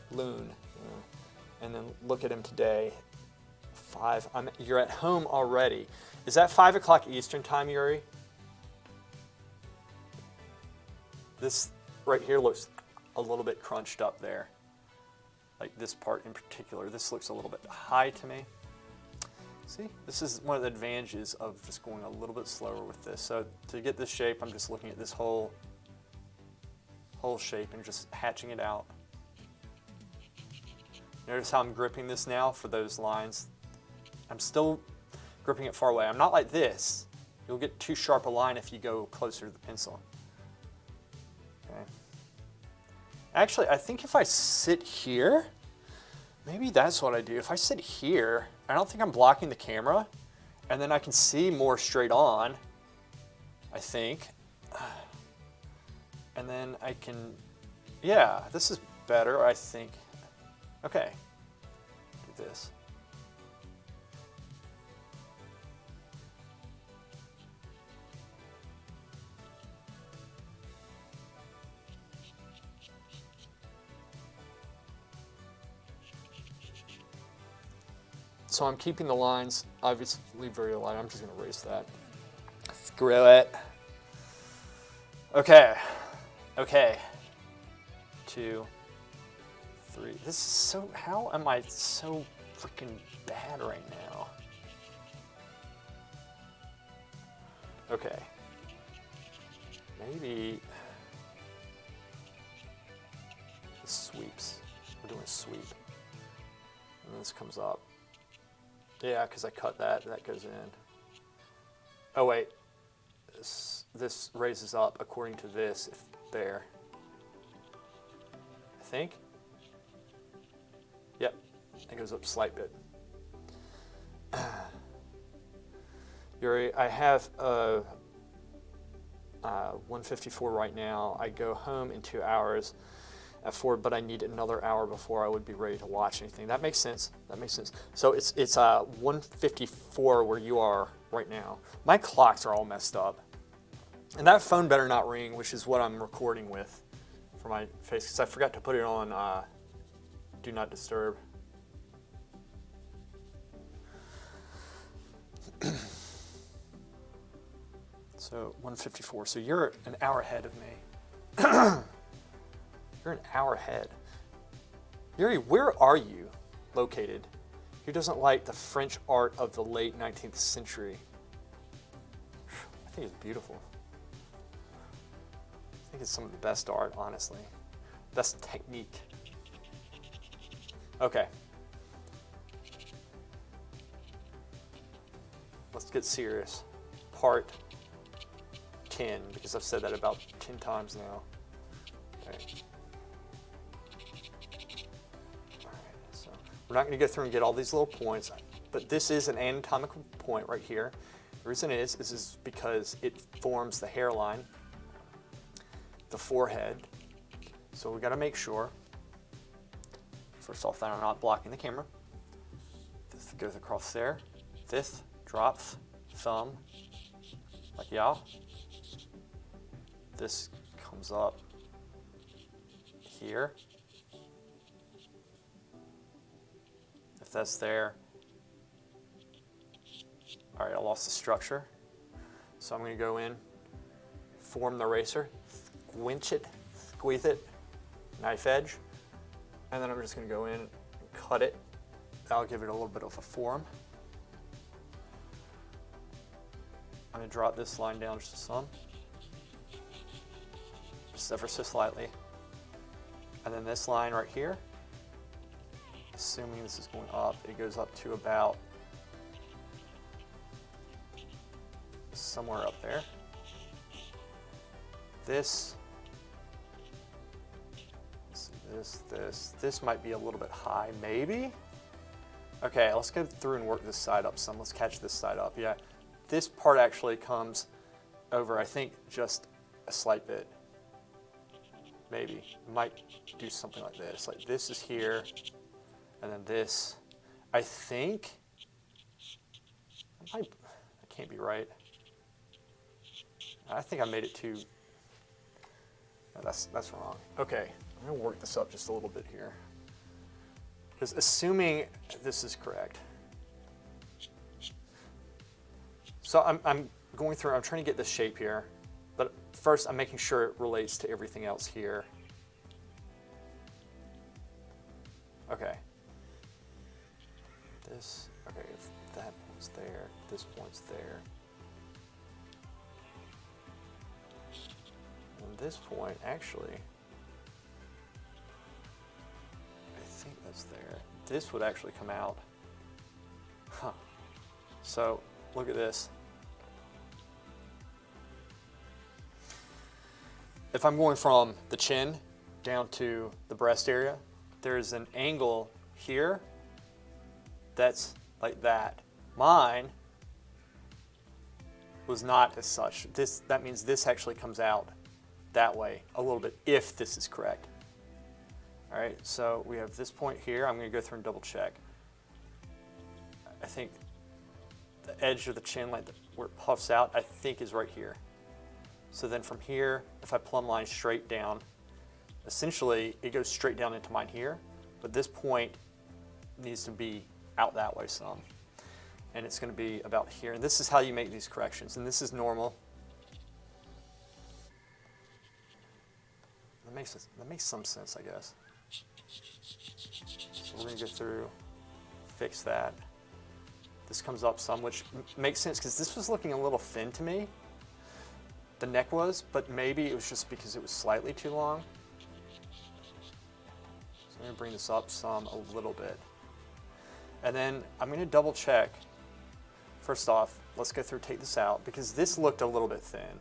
Loon. And then look at him today. 5. You're at home already. Is that 5 o'clock Eastern time, Yuri? This right here looks a little bit crunched up there. Like this part in particular. This looks a little bit high to me. See, this is one of the advantages of just going a little bit slower with this. So to get this shape, I'm just looking at this whole shape and just hatching it out. Notice how I'm gripping this now for those lines. I'm still gripping it far away. I'm not like this. You'll get too sharp a line if you go closer to the pencil. Okay. Actually, I think if I sit here, maybe that's what I do. If I sit here, I don't think I'm blocking the camera, and then I can see more straight on, I think. And then I can, yeah, this is better, I think. Okay, do this. So I'm keeping the lines obviously very light. I'm just going to erase that. Screw it. Okay. Okay. 2, 3. This is so, how am I so freaking bad right now? Okay. Maybe the sweeps. We're doing a sweep. And this comes up. Yeah, because I cut that. That goes in. Oh, wait. This raises up according to this, if there. I think. Yep. It goes up a slight bit. Yuri, I have 1:54 right now. I go home in 2 hours at 4, but I need another hour before I would be ready to watch anything. That makes sense. That makes sense. So it's 1:54 where you are right now. My clocks are all messed up. And that phone better not ring, which is what I'm recording with for my face, because I forgot to put it on Do Not Disturb. So 1:54. So you're an hour ahead of me. You're an hour ahead. Yuri, where are you located? Who doesn't like the French art of the late 19th century? I think it's beautiful. I think it's some of the best art, honestly. Best technique. Okay. Let's get serious. Part 10, because I've said that about 10 times now. Okay. So we're not going to go through and get all these little points, but this is an anatomical point right here. The reason is because it forms the hairline, the forehead. So we got to make sure, first off, that I'm not blocking the camera. This goes across there. This drops thumb, like y'all. This comes up here. If that's there. All right, I lost the structure. So I'm going to go in, form the eraser, squinch it, squeeze it, knife edge, and then I'm just going to go in and cut it. That'll give it a little bit of a form. I'm going to drop this line down just some, just ever so slightly. And then this line right here, assuming this is going up, it goes up to about somewhere up there. This might be a little bit high, maybe? Okay, let's go through and work this side up some. Let's catch this side up. Yeah, this part actually comes over, I think, just a slight bit. Maybe. Might do something like this. Like this is here, and then this. I think, I can't be right. I think I made it too, no, that's wrong. Okay, I'm gonna work this up just a little bit here. Because assuming this is correct. So I'm going through, I'm trying to get this shape here, but first I'm making sure it relates to everything else here. Okay. This, okay, if that point's there, this point's there. And this point, actually, I think that's there. This would actually come out. Huh. So, look at this. If I'm going from the chin down to the breast area, there's an angle here that's like that. Mine was not as such. That means this actually comes out that way a little bit, if this is correct. All right, so we have this point here. I'm going to go through and double check. I think the edge of the chin, like where it puffs out, I think is right here. So then from here, if I plumb line straight down, essentially it goes straight down into mine here, but this point needs to be out that way some. And it's going to be about here. And this is how you make these corrections. And this is normal. That makes some sense, I guess. So we're going to go through, fix that. This comes up some, which makes sense because this was looking a little thin to me. The neck was, but maybe it was just because it was slightly too long. So I'm going to bring this up some a little bit. And then I'm going to double check. First off, let's go through, take this out, because this looked a little bit thin.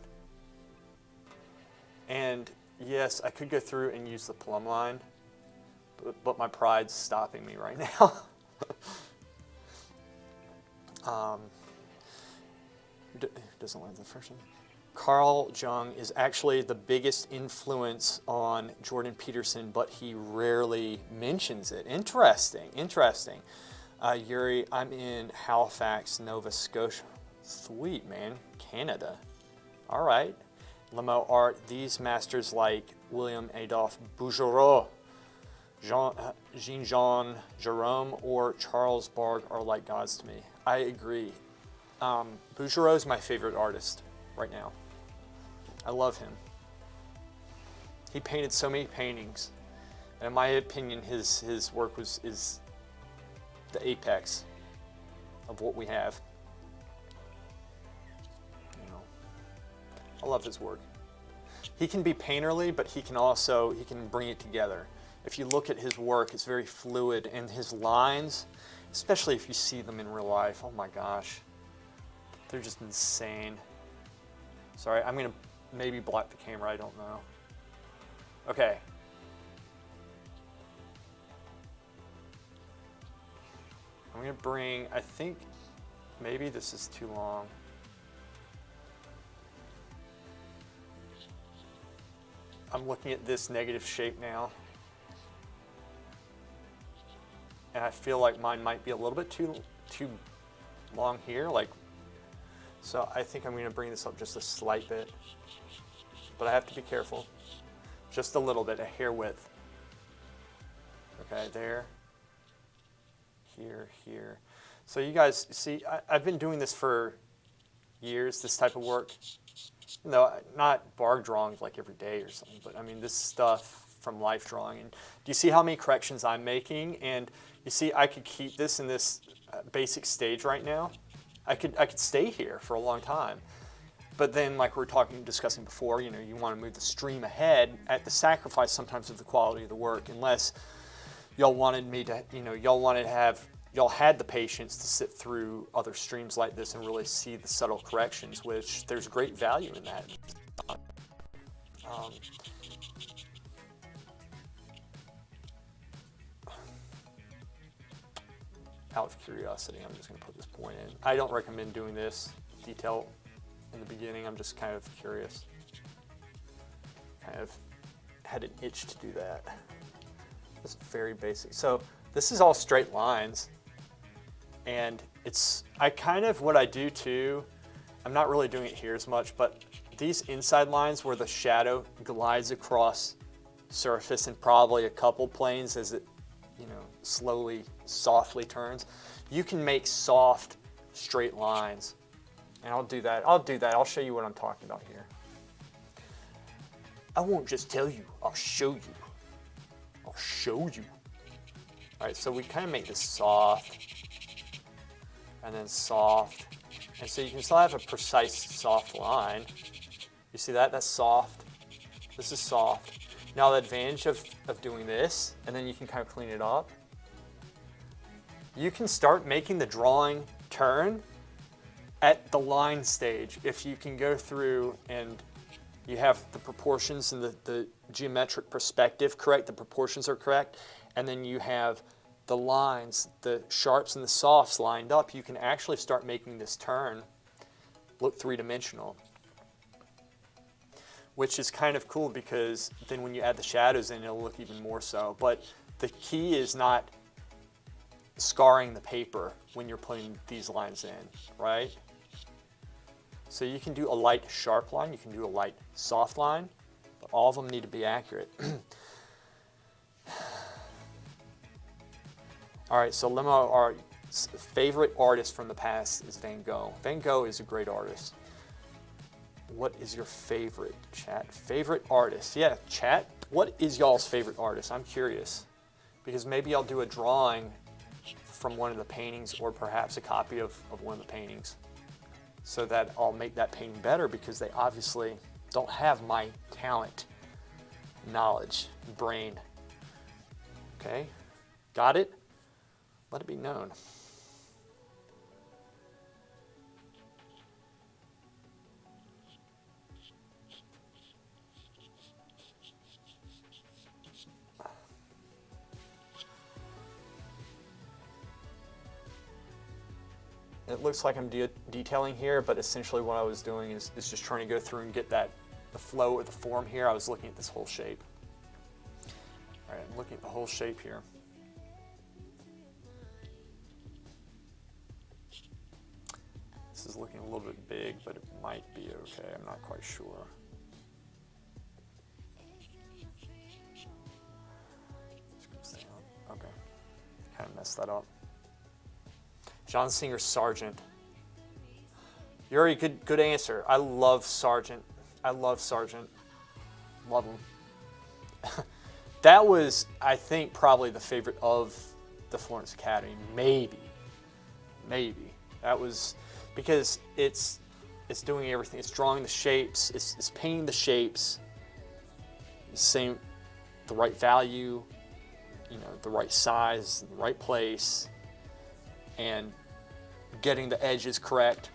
And yes, I could go through and use the plumb line, but my pride's stopping me right now. Who doesn't like the first one? Carl Jung is actually the biggest influence on Jordan Peterson, but he rarely mentions it. Interesting, interesting. Yuri, I'm in Halifax, Nova Scotia. Sweet, man. Canada. All right. Limo art, these masters like William Adolphe Bouguereau, Jean Jerome, or Charles Bargue are like gods to me. I agree. Bouguereau is my favorite artist right now. I love him. He painted so many paintings, and in my opinion, his work is the apex of what we have. You know, I love his work. He can be painterly, but he can bring it together. If you look at his work, it's very fluid, and his lines, especially if you see them in real life, oh my gosh, they're just insane. Sorry, I'm gonna maybe block the camera, I don't know. Okay. I'm gonna bring, I think maybe this is too long. I'm looking at this negative shape now. And I feel like mine might be a little bit too long here. So I think I'm gonna bring this up just a slight bit. But I have to be careful. Just a little bit, a hair width. Okay, there. Here, here. So you guys see, I've been doing this for years, this type of work. No, not barge drawings like every day or something, but I mean this stuff from life drawing. And do you see how many corrections I'm making? And you see, I could keep this in this basic stage right now. I could stay here for a long time. But then, like we were discussing before, you know, you want to move the stream ahead at the sacrifice sometimes of the quality of the work, unless y'all wanted me to, you know, y'all had the patience to sit through other streams like this and really see the subtle corrections, which there's great value in that. Out of curiosity, I'm just going to put this point in. I don't recommend doing this detail in the beginning. I'm just kind of curious. Kind of had an itch to do that. It's very basic. So this is all straight lines. And what I do too, I'm not really doing it here as much, but these inside lines where the shadow glides across surface and probably a couple planes as it, you know, slowly, softly turns, you can make soft, straight lines. And I'll do that. I'll show you what I'm talking about here. I won't just tell you, I'll show you. I'll show you. All right, so we kind of make this soft, and then soft. And so you can still have a precise soft line. You see that? That's soft. This is soft. Now the advantage of doing this, and then you can kind of clean it up, you can start making the drawing turn at the line stage. If you can go through and you have the proportions and the geometric perspective correct, the proportions are correct, and then you have the lines, the sharps and the softs lined up, you can actually start making this turn look three-dimensional. Which is kind of cool because then when you add the shadows in, it'll look even more so. But the key is not scarring the paper when you're putting these lines in, right? So you can do a light sharp line, you can do a light soft line, but all of them need to be accurate. All right, so Limo, our favorite artist from the past is Van Gogh. Van Gogh is a great artist. What is your favorite, chat? Favorite artist? Yeah, chat, what is y'all's favorite artist? I'm curious. Because maybe I'll do a drawing from one of the paintings or perhaps a copy of one of the paintings so that I'll make that painting better because they obviously don't have my talent, knowledge, brain. Okay, got it? Let it be known. it looks like I'm detailing here, but essentially what I was doing is just trying to go through and get the flow or the form here. I was looking at this whole shape. All right, I'm looking at the whole shape here. This is looking a little bit big, but it might be okay. I'm not quite sure. Okay, kind of messed that up. John Singer Sargent. Yuri, good answer. I love Sargent. I love Sargent. Love him. That was, I think, probably the favorite of the Florence Academy. Maybe. That was because it's doing everything. It's drawing the shapes. It's painting the shapes. The right value, the right size, the right place, and getting the edges correct.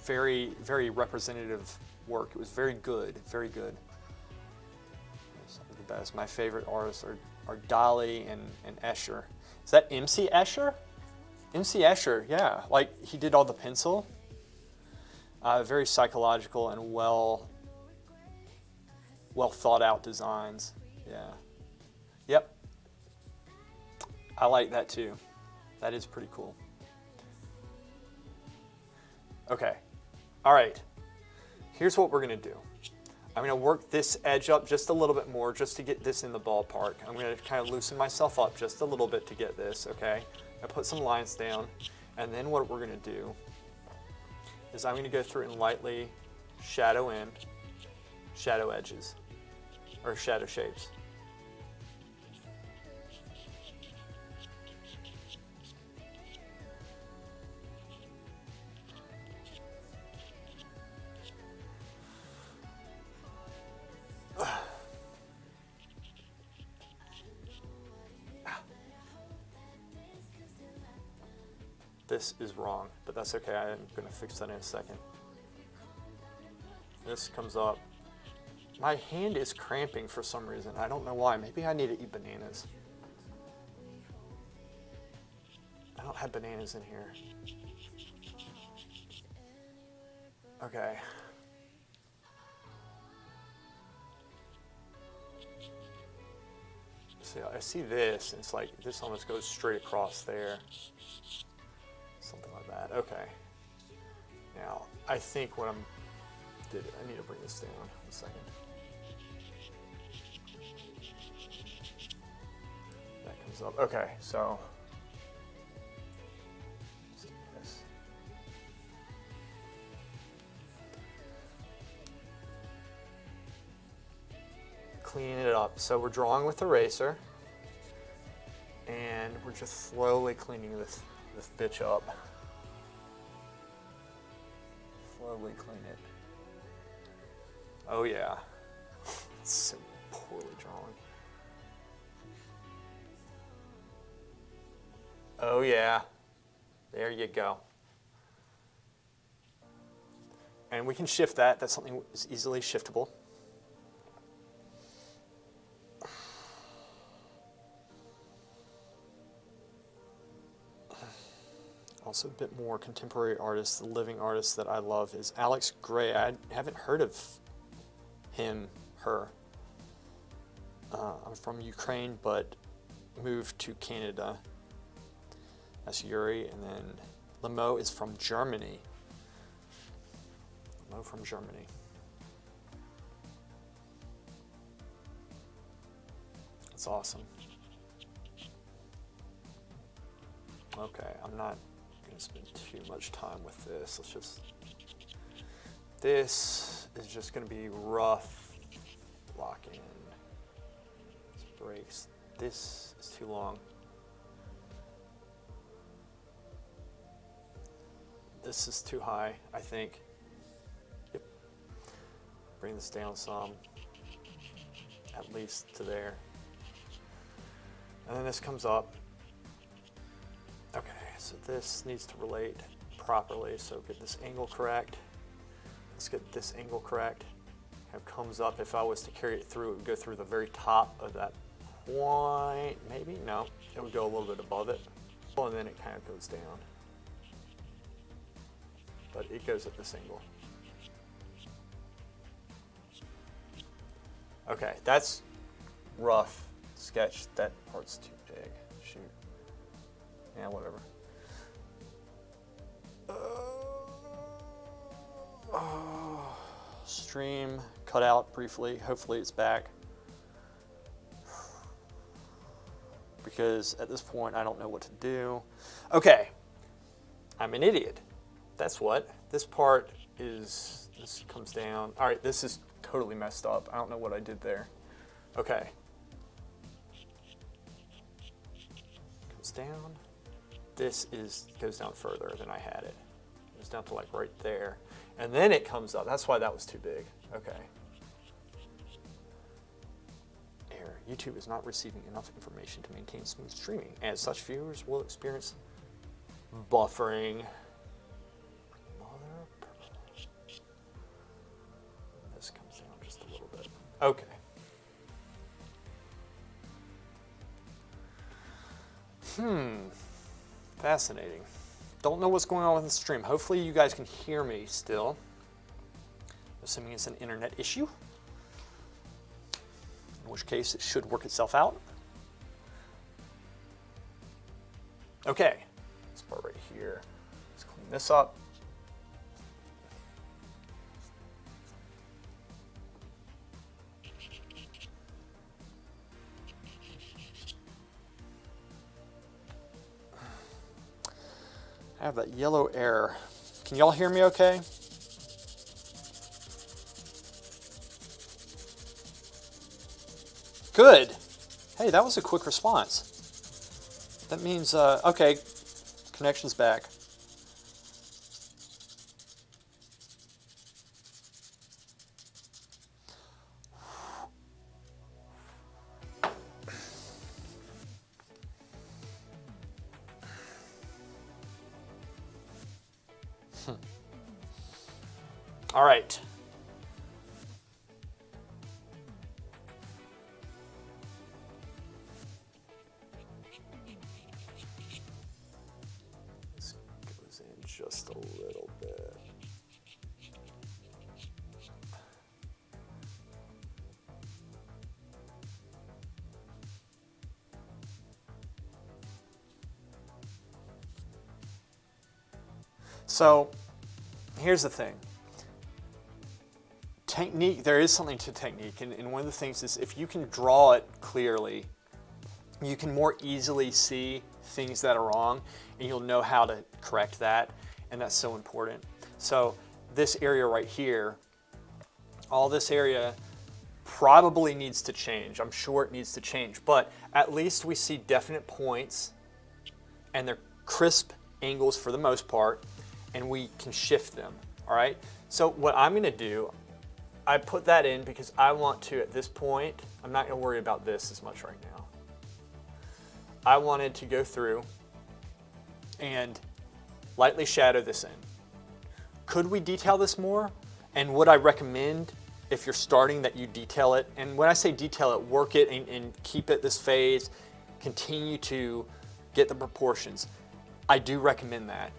Very, very representative work. It was very good, very good. Some of the best. My favorite artists are Dali and Escher. Is that MC Escher? MC Escher, yeah. Like, he did all the pencil. Very psychological and well thought out designs. Yeah. Yep. I like that too. That is pretty cool. Okay. All right. Here's what we're going to do. I'm going to work this edge up just a little bit more just to get this in the ballpark. I'm going to kind of loosen myself up just a little bit to get this, okay? I put some lines down, and then what we're going to do is I'm going to go through and lightly shadow in shadow edges, or shadow shapes. This is wrong, but that's okay. I'm going to fix that in a second. This comes up. My hand is cramping for some reason. I don't know why. Maybe I need to eat bananas. I don't have bananas in here. Okay. See, I see this, and it's like this almost goes straight across there. Something like that. Okay. Now, I think what I need to bring this down a second. That comes up. Okay, so let's do this. Cleaning it up. So we're drawing with eraser, and we're just slowly cleaning this bitch up. Slowly clean it. Oh yeah. It's so poorly drawn. Oh yeah. There you go. And we can shift that. That's something that's easily shiftable. Also a bit more contemporary artists, the living artist that I love is Alex Gray. I haven't heard of him, her. I'm from Ukraine, but moved to Canada. That's Yuri, and then Lemo is from Germany. Lemo from Germany. That's awesome. Okay, I'm not spend too much time with this. This is just going to be rough blocking. This breaks. This is too long. This is too high, I think. Yep. Bring this down some, at least to there. And then this comes up. Okay. So this needs to relate properly, so get this angle correct. Let's get this angle correct. It comes up. If I was to carry it through, it would go through the very top of that point, maybe? No, it would go a little bit above it. and then it kind of goes down. But it goes at this angle. Okay, that's rough sketch. That part's too big. Shoot. Yeah, whatever. Stream cut out briefly. Hopefully it's back. Because at this point I don't know what to do. Okay, I'm an idiot. That's what. This part is, this comes down. All right, this is totally messed up. I don't know what I did there. Okay. Goes down. This goes down further than I had it. It goes down to like right there. And then it comes up. That's why that was too big. Okay. Error. YouTube is not receiving enough information to maintain smooth streaming. As such, viewers will experience buffering. This comes down just a little bit. Okay. Fascinating. Don't know what's going on with the stream. Hopefully you guys can hear me still. Assuming it's an internet issue. In which case it should work itself out. Okay. This part right here. Let's clean this up. I have that yellow error. Can y'all hear me okay? Good. Hey, that was a quick response. That means, okay, connection's back. All right. This goes in just a little bit. So, here's the thing. Technique, there is something to technique, and one of the things is if you can draw it clearly, you can more easily see things that are wrong, and you'll know how to correct that, and that's so important. So this area right here, all this area probably needs to change. I'm sure it needs to change, but at least we see definite points, and they're crisp angles for the most part, and we can shift them, all right? So what I'm gonna do, I put that in because I want to, at this point, I'm not gonna worry about this as much right now. I wanted to go through and lightly shadow this in. Could we detail this more? And would I recommend, if you're starting, that you detail it? And when I say detail it, work it and keep it this phase, continue to get the proportions. I do recommend that.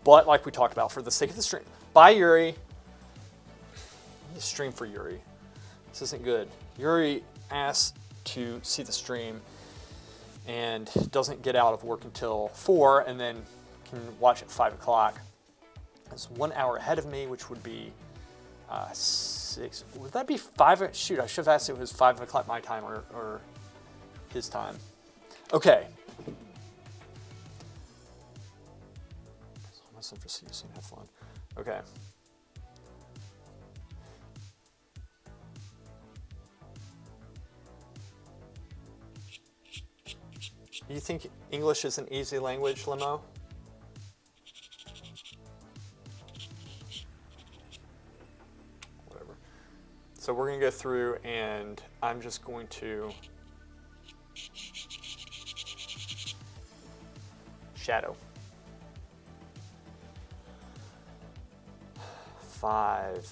But like we talked about, for the sake of the stream, bye Yuri. Stream for Yuri. This isn't good. Yuri asked to see the stream and doesn't get out of work until 4 and then can watch at 5 o'clock. It's 1 hour ahead of me, which would be 6. Would that be 5? Shoot, I should have asked if it was 5 o'clock my time or his time. Okay. I'm just using have fun. Okay. You think English is an easy language, Limo? Whatever. So we're going to go through and I'm just going to shadow. 5.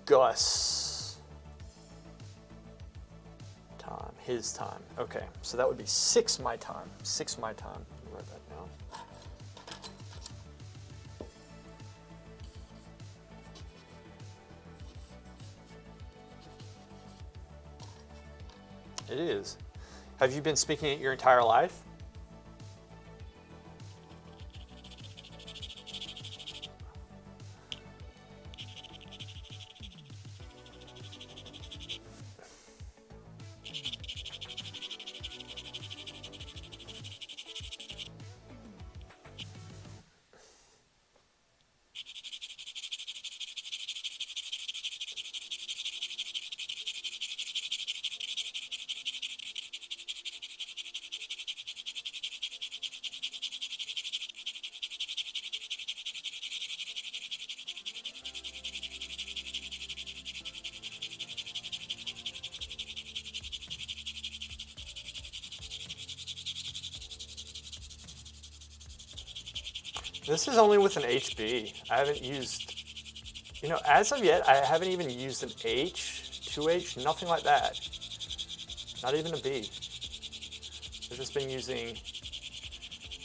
Gus. Time. his time. Okay, so that would be 6 my time. 6 my time. Let me write that down. It is. Have you been speaking it your entire life? This is only with an HB. I haven't used, as of yet, I haven't even used an H, 2H, nothing like that. Not even a B. I've just been using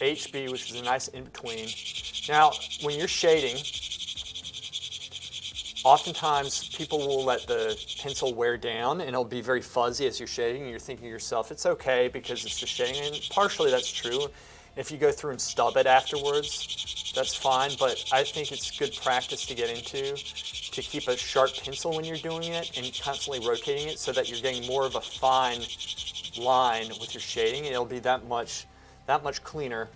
HB, which is a nice in-between. Now, when you're shading, oftentimes people will let the pencil wear down and it'll be very fuzzy as you're shading and you're thinking to yourself, it's okay because it's just shading, and partially that's true. If you go through and stub it afterwards, that's fine, but I think it's good practice to get into, to keep a sharp pencil when you're doing it and constantly rotating it so that you're getting more of a fine line with your shading, and it'll be that much cleaner.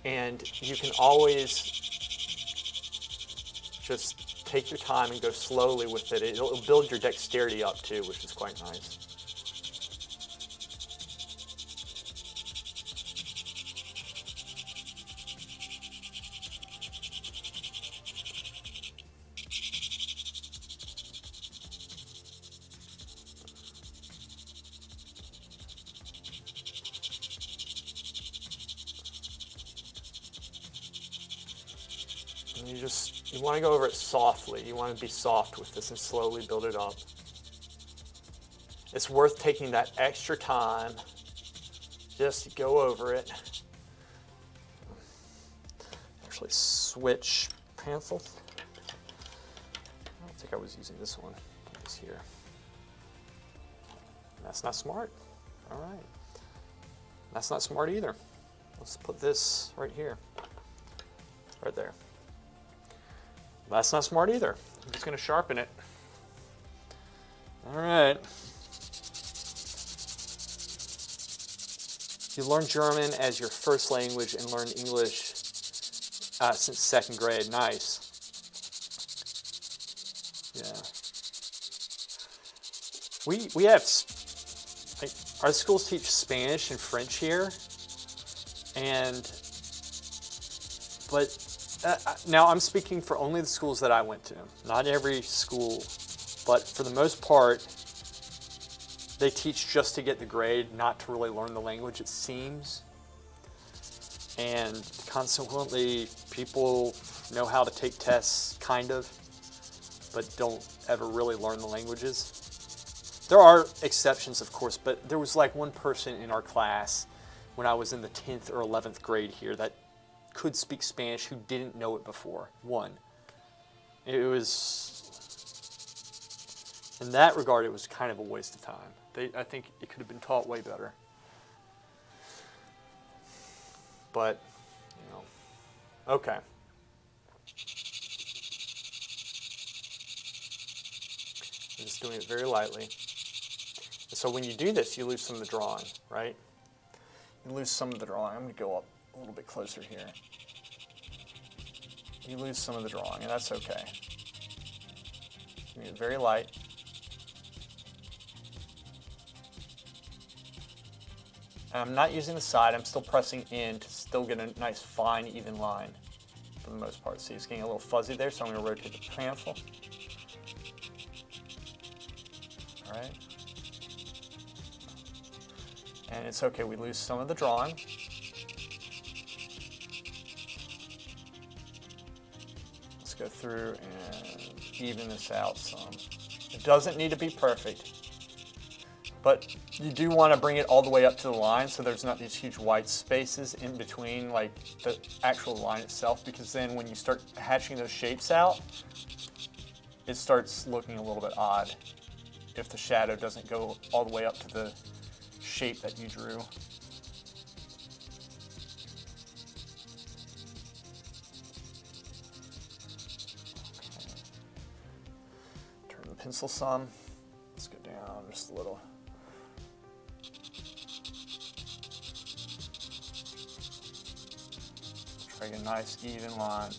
And you can always just take your time and go slowly with it. It'll build your dexterity up too, which is quite nice. You want to go over it softly. You want to be soft with this and slowly build it up. It's worth taking that extra time just to go over it. Actually switch pencil. I don't think I was using this one. Put this here. That's not smart. All right. That's not smart either. Let's put this right here. Right there. That's not smart either. I'm just going to sharpen it. All right. You learn German as your first language and learn English since 2nd grade. Nice. Yeah. We have, our schools teach Spanish and French here, but now I'm speaking for only the schools that I went to. Not every school, but for the most part, they teach just to get the grade, not to really learn the language, it seems. And consequently, people know how to take tests, kind of, but don't ever really learn the languages. There are exceptions, of course, but there was like one person in our class when I was in the 10th or 11th grade here that could speak Spanish who didn't know it before. One. It was, in that regard, it was kind of a waste of time. I think it could have been taught way better. But, okay. I'm just doing it very lightly. So when you do this, you lose some of the drawing, right? You lose some of the drawing. I'm going to go up a little bit closer here. You lose some of the drawing, and that's okay. Make it very light. And I'm not using the side. I'm still pressing in to still get a nice, fine, even line for the most part. See, it's getting a little fuzzy there, so I'm going to rotate the pencil. All right. And it's okay. We lose some of the drawing. Go through and even this out some. It doesn't need to be perfect. But you do want to bring it all the way up to the line so there's not these huge white spaces in between like the actual line itself, because then when you start hatching those shapes out, it starts looking a little bit odd if the shadow doesn't go all the way up to the shape that you drew. Turn the pencil some. Let's go down just a little. Try a nice even line.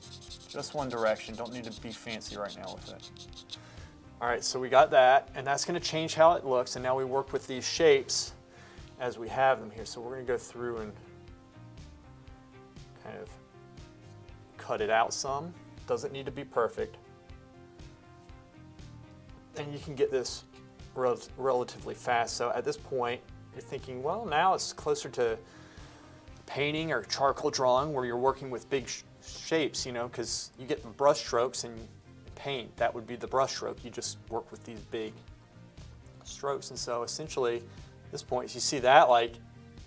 Just one direction. Don't need to be fancy right now with it. All right, so we got that, and that's going to change how it looks. And now we work with these shapes as we have them here. So we're going to go through and kind of cut it out some. Doesn't need to be perfect. And you can get this relatively fast. So at this point, you're thinking, well, now it's closer to painting or charcoal drawing where you're working with big shapes, you know, because you get brush strokes and paint, that would be the brush stroke. You just work with these big strokes. And so essentially, at this point, you see that, like,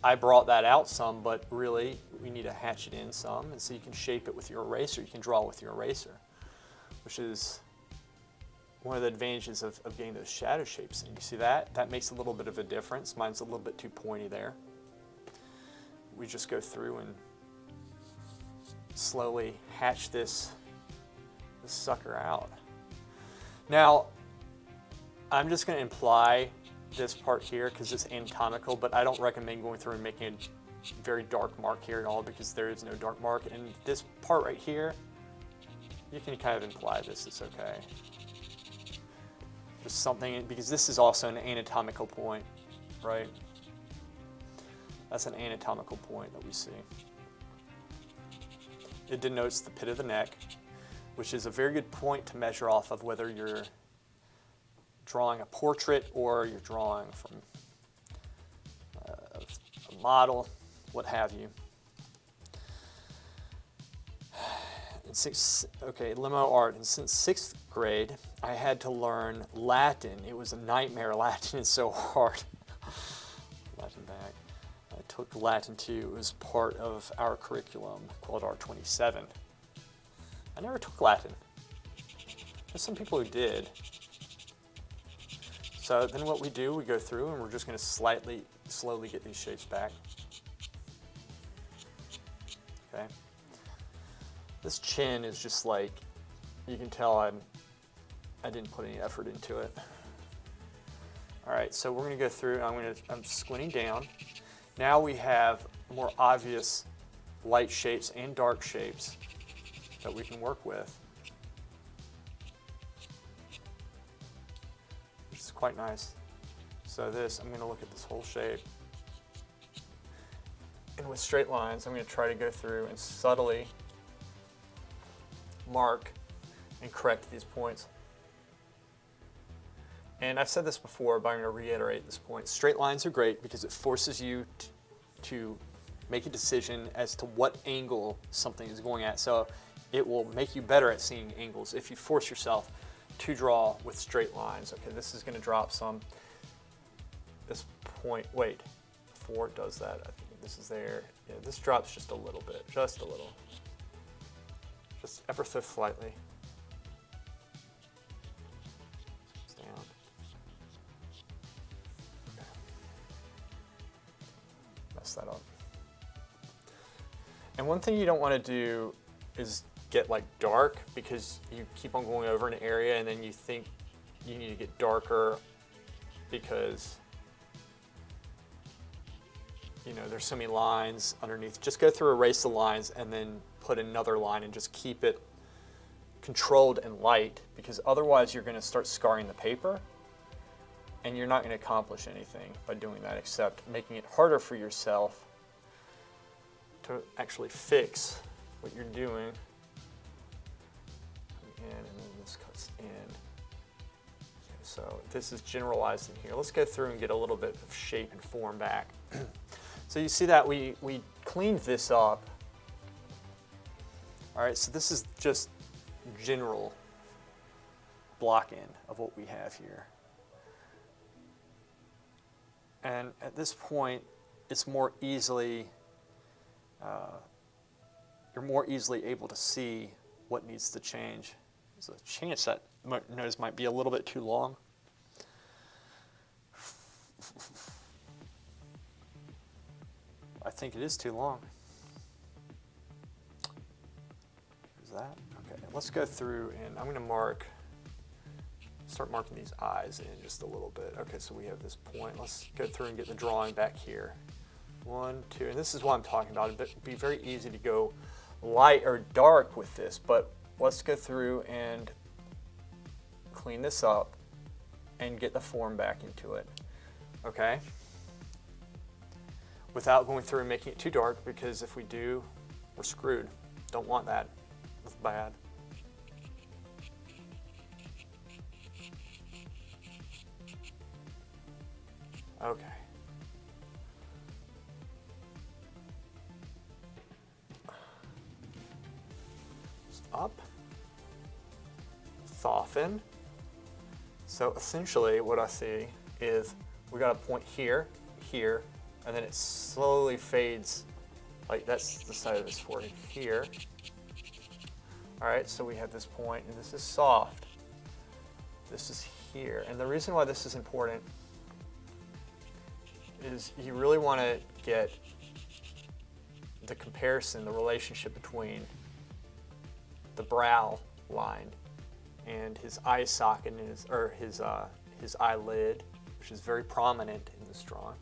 I brought that out some, but really, we need to hatch it in some. And so you can shape it with your eraser. You can draw with your eraser, which is one of the advantages of getting those shadow shapes in. You see that? That makes a little bit of a difference. Mine's a little bit too pointy there. We just go through and slowly hatch this sucker out. Now, I'm just going to imply this part here because it's anatomical, but I don't recommend going through and making a very dark mark here at all because there is no dark mark. And this part right here, you can kind of imply this, it's okay. Just something, because this is also an anatomical point, right? That's an anatomical point that we see. It denotes the pit of the neck, which is a very good point to measure off of whether you're drawing a portrait or you're drawing from a model, what have you. Limo art. And since 6th grade, I had to learn Latin. It was a nightmare. Latin is so hard. Latin back. I took Latin too. It was part of our curriculum called R27. I never took Latin. There's some people who did. So then what we do, we go through and we're just going to slowly get these shapes back. Okay. This chin is just like, you can tell I didn't put any effort into it. All right, so we're going to go through, I'm squinting down. Now we have more obvious light shapes and dark shapes that we can work with. Which is quite nice. So this, I'm going to look at this whole shape. And with straight lines, I'm going to try to go through and subtly mark and correct these points. And I've said this before, but I'm going to reiterate this point. Straight lines are great because it forces you to make a decision as to what angle something is going at. So it will make you better at seeing angles if you force yourself to draw with straight lines. Okay, this is going to drop some. This point, wait, before it does that, I think this is there. Yeah, this drops just a little bit, just a little. Just ever so slightly. Down. Okay. Mess that up. And one thing you don't want to do is get like dark, because you keep on going over an area and then you think you need to get darker because there's so many lines underneath. Just go through, erase the lines, and then put another line and just keep it controlled and light, because otherwise you're going to start scarring the paper and you're not going to accomplish anything by doing that except making it harder for yourself to actually fix what you're doing. And then this cuts in. Okay, so this is generalized in here. Let's go through and get a little bit of shape and form back. So you see that we cleaned this up. All right, so this is just general block in of what we have here. And at this point, it's more easily, you're more easily able to see what needs to change. There's a chance that my nose might be a little bit too long. I think it is too long. Is that? Okay, let's go through and I'm going to start marking these eyes in just a little bit. Okay, so we have this point. Let's go through and get the drawing back here. 1, 2, and this is what I'm talking about. It'd be very easy to go light or dark with this, but let's go through and clean this up and get the form back into it. Okay? Without going through and making it too dark, because if we do, we're screwed. Don't want that. That's bad. Okay. Up, soften. So essentially what I see is we got a point here, here, and then it slowly fades, like that's the side of this forehead here. All right, so we have this point, and this is soft. This is here, and the reason why this is important is you really want to get the comparison, the relationship between the brow line and his eye socket and his eyelid, which is very prominent in this drawing.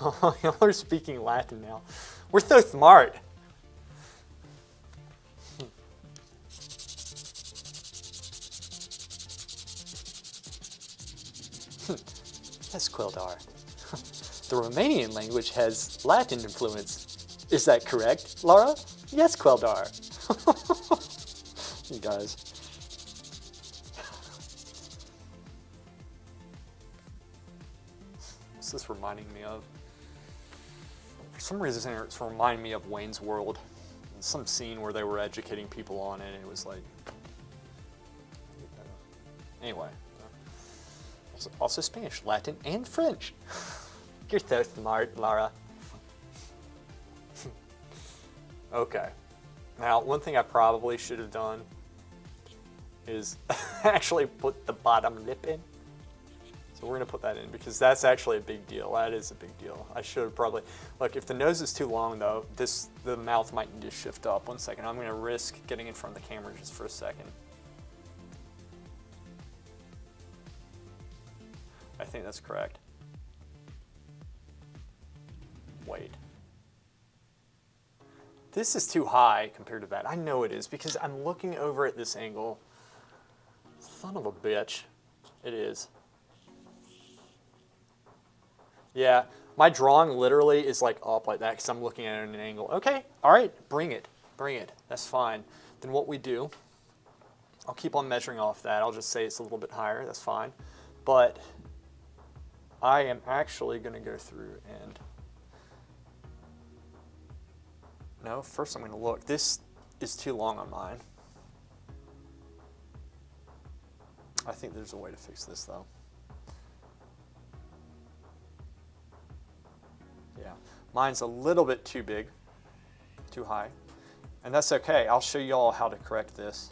All right. Y'all are speaking Latin now. We're so smart. Yes, Quildar. The Romanian language has Latin influence. Is that correct, Laura? Yes, Quildar. You guys. What's this reminding me of? For some reason, it's reminding me of Wayne's World. Some scene where they were educating people on it, and it was like... Anyway. Also Spanish, Latin, and French. You're so smart, Laura. Okay. Now, one thing I probably should have done is actually put the bottom lip in. So we're going to put that in because that's actually a big deal. That is a big deal. I should have probably... Look, if the nose is too long, though, the mouth might need to shift up. 1 second. I'm going to risk getting in front of the camera just for a second. I think that's correct. Wait. This is too high compared to that. I know it is because I'm looking over at this angle. Son of a bitch. It is. Yeah, my drawing literally is like up like that because I'm looking at it at an angle. Okay, all right, bring it. Bring it. That's fine. Then what we do, I'll keep on measuring off that. I'll just say it's a little bit higher. That's fine. But I am actually going to go through and... No, first I'm going to look. This is too long on mine. I think there's a way to fix this, though. Yeah, mine's a little bit too big, too high. And that's okay. I'll show you all how to correct this.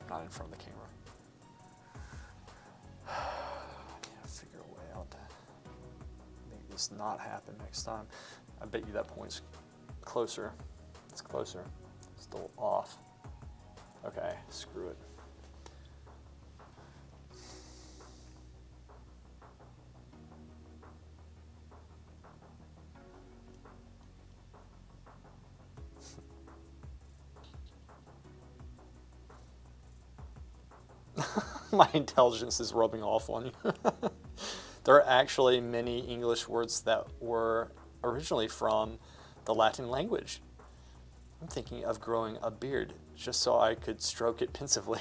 Not in front of the camera. Figure a way out to make this not happen next time. I bet you that point's closer. It's closer. It's still off. Okay, screw it. My intelligence is rubbing off on you. There are actually many English words that were originally from the Latin language. I'm thinking of growing a beard just so I could stroke it pensively.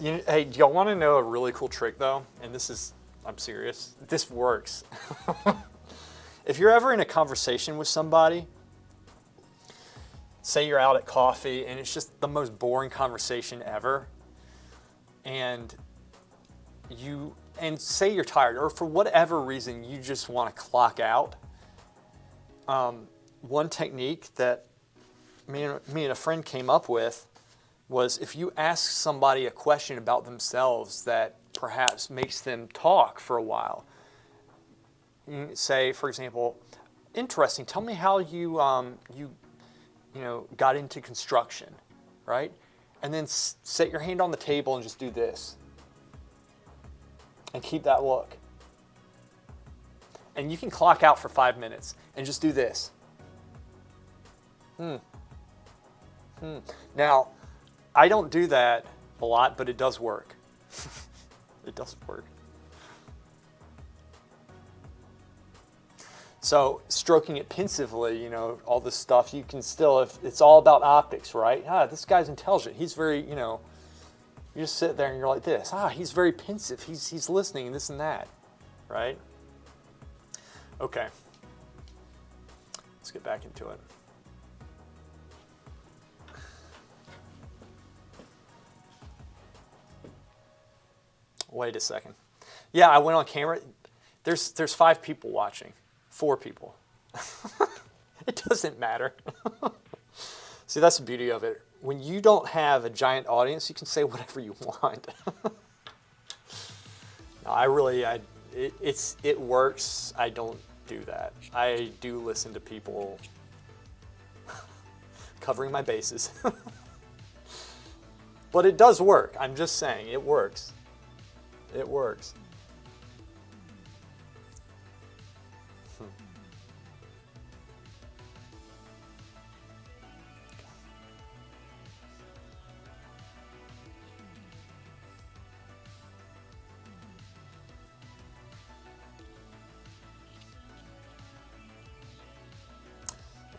Hey, do y'all want to know a really cool trick though? And this is, I'm serious, this works. If you're ever in a conversation with somebody, say you're out at coffee and it's just the most boring conversation ever, and say you're tired, or for whatever reason you just want to clock out, one technique that me and a friend came up with was if you ask somebody a question about themselves that perhaps makes them talk for a while. You say, for example, interesting, tell me how you got into construction, right? And then set your hand on the table and just do this. And keep that look. And you can clock out for 5 minutes and just do this. Now, I don't do that a lot, but it does work. It does work. So stroking it pensively, all this stuff, you can still, if it's all about optics, right? This guy's intelligent. He's very, you just sit there and you're like this. He's very pensive. He's listening and this and that, right? Okay. Let's get back into it. Wait a second. Yeah, I went on camera. There's 5 people watching. 4 people. It doesn't matter. See, that's the beauty of it. When you don't have a giant audience, you can say whatever you want. No, it works. I don't do that. I do listen to people covering my bases. But it does work. I'm just saying, it works. It works.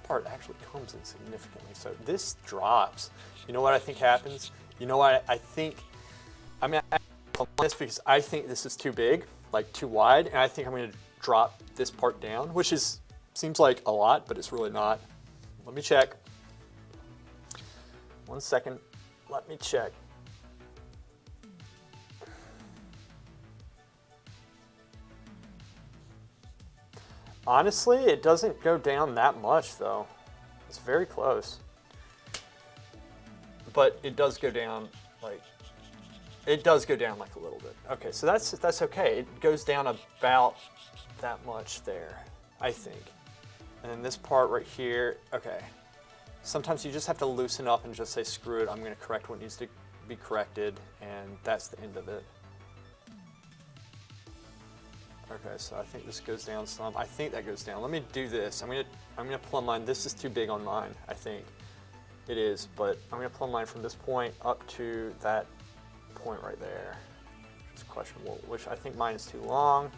Part actually comes in significantly. So this drops. You know what I think happens? You know what I think? I this because I think this is too big, like too wide, and I think I'm going to drop this part down, which seems like a lot, but it's really not. Let me check. 1 second. Let me check. Honestly, it doesn't go down that much though. It's very close. But it does go down like a little bit. Okay, so that's okay. It goes down about that much there, I think. And then this part right here, okay. Sometimes you just have to loosen up and just say, screw it, I'm gonna correct what needs to be corrected, and that's the end of it. Okay, so I think this goes down some. I think that goes down. Let me do this. I'm gonna plumb line. This is too big on mine, I think. It is, but I'm gonna plumb line from this point up to that point right there. It's questionable, which I think mine is too long,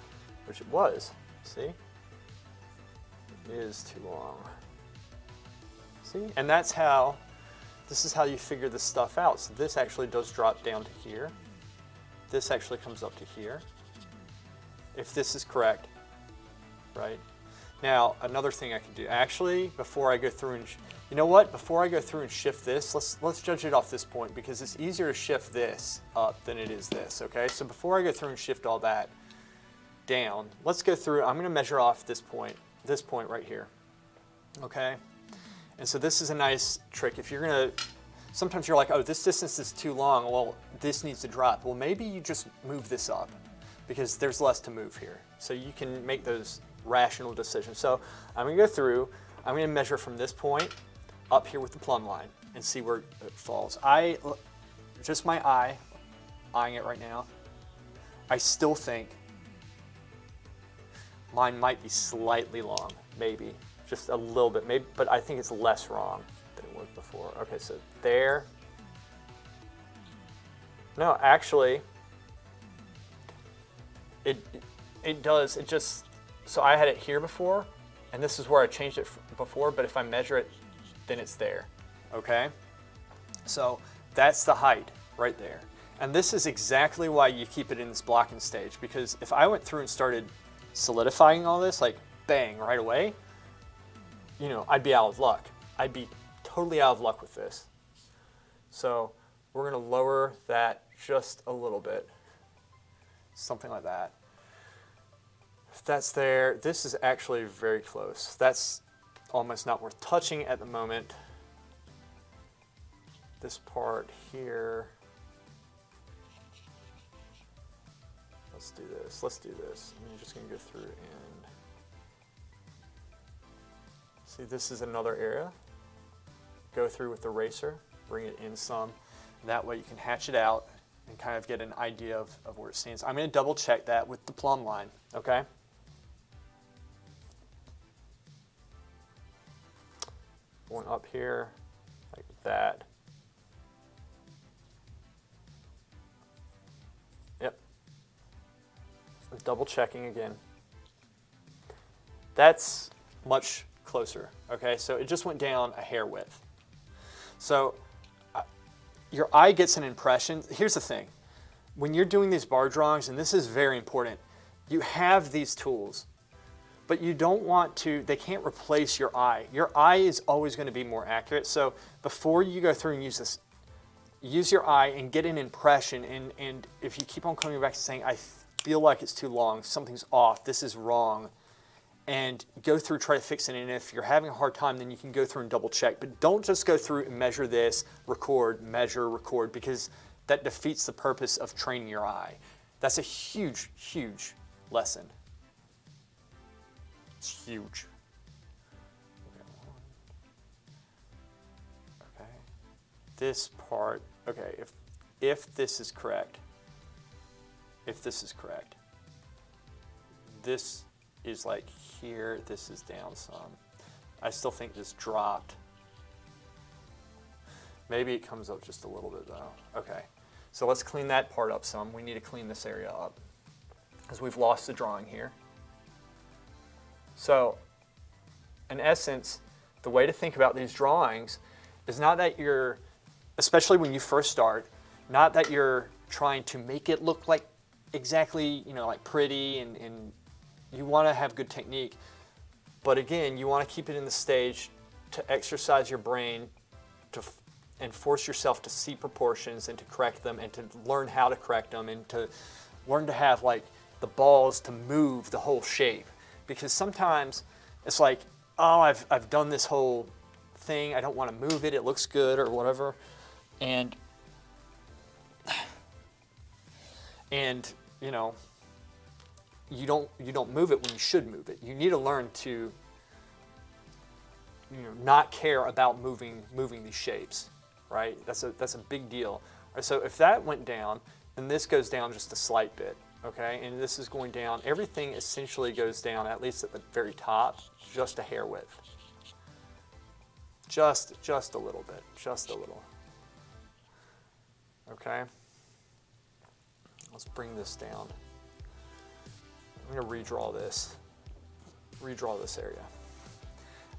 which it was. See? It is too long. See? And this is how you figure this stuff out. So this actually does drop down to here. This actually comes up to here. If this is correct, right? Now, another thing I can do, actually, before I go through and, you know what? Before I go through and shift this, let's judge it off this point, because it's easier to shift this up than it is this, okay? So before I go through and shift all that down, let's go through, I'm gonna measure off this point right here, okay? And so this is a nice trick. If you're gonna, sometimes you're like, oh, this distance is too long, well, this needs to drop. Well, maybe you just move this up, because there's less to move here. So you can make those rational decisions. So I'm gonna go through, I'm gonna measure from this point up here with the plumb line and see where it falls. Just my eyeing it right now, I still think mine might be slightly long, maybe, just a little bit, maybe, but I think it's less wrong than it was before. Okay, so there. No, actually, it does, it just, so I had it here before, and this is where I changed it before, but if I measure it, then it's there, okay? So that's the height right there. And this is exactly why you keep it in this blocking stage, because if I went through and started solidifying all this, like bang, right away, you know, I'd be out of luck. I'd be totally out of luck with this. So we're going to lower that just a little bit, something like that. If that's there, this is actually very close. That's almost not worth touching at the moment. This part here, let's do this. Let's do this. I'm just going to go through and see, this is another area. Go through with the eraser, bring it in some. That way you can hatch it out and kind of get an idea of where it stands. I'm going to double check that with the plumb line, okay? Going up here like that. Yep. Double checking again. That's much closer, okay? So it just went down a hair width. So your eye gets an impression. Here's the thing. When you're doing these bar drawings, and this is very important, you have these tools, but you don't want to, they can't replace your eye. Your eye is always going to be more accurate. So before you go through and use this, use your eye and get an impression. And if you keep on coming back to saying, I feel like it's too long, something's off, this is wrong, and go through, try to fix it. And if you're having a hard time, then you can go through and double check. But don't just go through and measure this, record, measure, record, because that defeats the purpose of training your eye. That's a huge, huge lesson. It's huge. Okay. This part, okay, if this is correct, this is like here, this is down some. I still think this dropped. Maybe it comes up just a little bit though. Okay, so let's clean that part up some. We need to clean this area up because we've lost the drawing here. So, in essence, the way to think about these drawings is not that you're, especially when you first start, not that you're trying to make it look like exactly, you know, like pretty and you want to have good technique, but again, you want to keep it in the stage to exercise your brain and force yourself to see proportions and to correct them and to learn how to correct them and to learn to have like the balls to move the whole shape. Because sometimes it's like, oh, I've done this whole thing, I don't want to move it, it looks good or whatever, and you know, you don't move it when you should move it. You need to learn to, you know, not care about moving these shapes, right? That's a big deal. All right, so if that went down, then this goes down just a slight bit, okay? And this is going down. Everything essentially goes down, at least at the very top, just a hair width. Just a little bit, just a little. Okay. Let's bring this down. I'm going to redraw this area.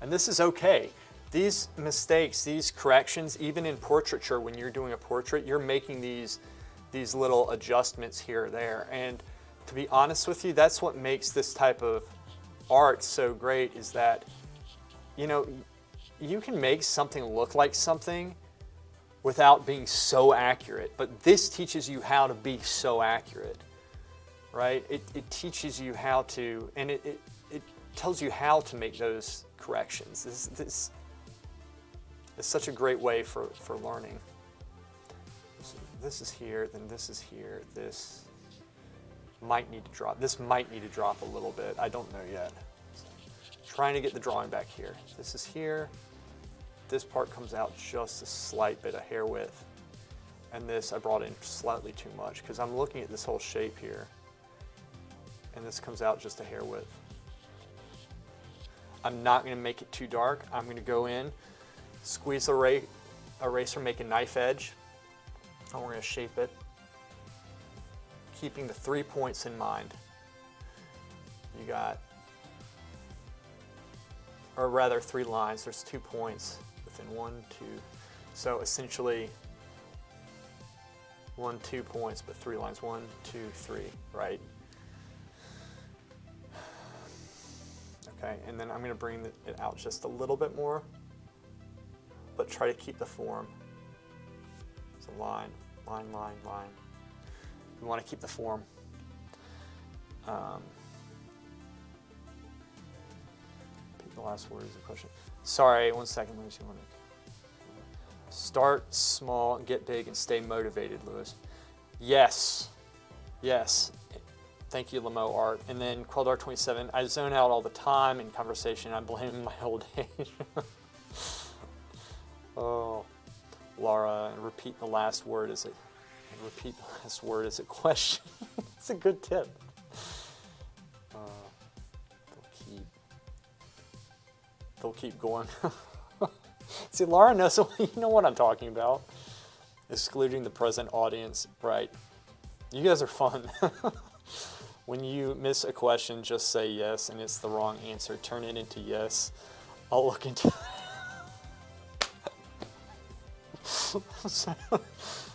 And this is okay. These mistakes, these corrections, even in portraiture, when you're doing a portrait, you're making these little adjustments here or there. And to be honest with you, that's what makes this type of art so great, is that, you know, you can make something look like something without being so accurate, but this teaches you how to be so accurate, right? It teaches you how to, and it tells you how to make those corrections. This is such a great way for learning. So this is here, then this is here, this might need to drop. This might need to drop a little bit. I don't know yet. So, trying to get the drawing back here. This is here. This part comes out just a slight bit of hair width. And this I brought in slightly too much because I'm looking at this whole shape here. And this comes out just a hair width. I'm not going to make it too dark. I'm going to go in, squeeze the eraser, make a knife edge, and we're going to shape it, keeping the 3 points in mind. You got, or rather 3 lines, there's 2 points within 1, 2. So essentially, 1, 2 points, but 3 lines. 1, 2, 3, right? Okay, and then I'm going to bring it out just a little bit more, but try to keep the form. So line, line, line, line. You want to keep the form. Repeat the last word is a question. Sorry, 1 second, Lewis. You want to start small, get big, and stay motivated, Lewis. Yes, yes. Thank you, Lamo Art. And then Queldar 27. I zone out all the time in conversation. I blame my old age. Oh, Laura, and repeat the last word as it. Repeat the last word as a question. It's a good tip. They'll keep going. See, Laura knows, you know what I'm talking about. Excluding the present audience, right? You guys are fun. When you miss a question, just say yes, and it's the wrong answer. Turn it into yes. I'll look into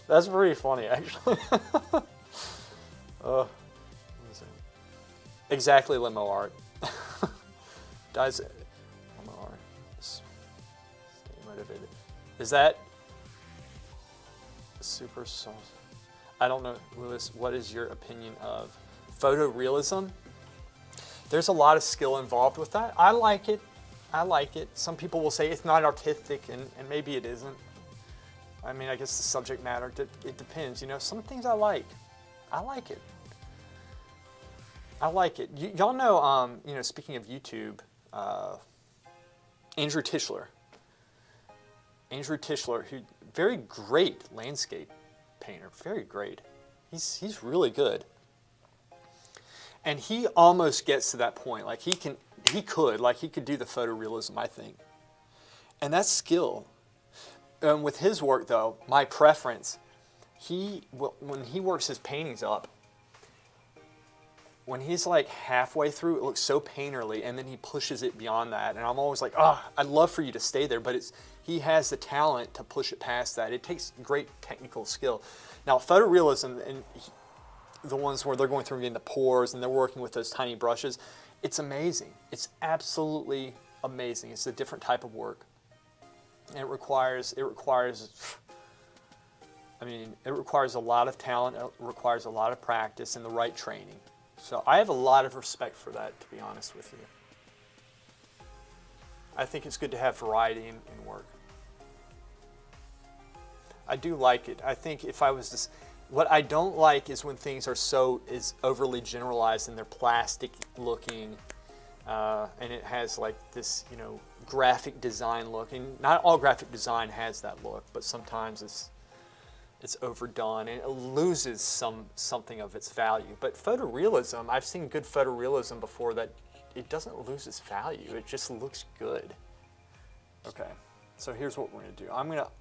That's pretty funny, actually. Exactly, Limo Art. Dies. Limo Art. Stay motivated. Is that super sauce? I don't know, Lewis. What is your opinion of photorealism? There's a lot of skill involved with that. I like it. I like it. Some people will say it's not artistic, and maybe it isn't. I mean, I guess the subject matter, it depends. You know, some things I like. I like it. I like it. Y'all know, you know, speaking of YouTube, Andrew Tischler. Andrew Tischler, who very great landscape painter, very great. He's really good. And he almost gets to that point. Like he could do the photorealism, I think. And that's skill. With his work, though, my preference, when he works his paintings up, when he's like halfway through, it looks so painterly, and then he pushes it beyond that. And I'm always like, I'd love for you to stay there, but he has the talent to push it past that. It takes great technical skill. Now, photorealism, and the ones where they're going through and getting the pores, and they're working with those tiny brushes, it's amazing. It's absolutely amazing. It's a different type of work. And it requires a lot of talent, it requires a lot of practice and the right training. So I have a lot of respect for that, to be honest with you. I think it's good to have variety in work. I do like it. I think if I was this, what I don't like is when things are is overly generalized and they're plastic looking, and it has like this, you know, graphic design look. And not all graphic design has that look, but sometimes it's overdone and it loses something of its value. But photorealism, I've seen good photorealism before that it doesn't lose its value. It just looks good. Okay, so here's what we're going to do.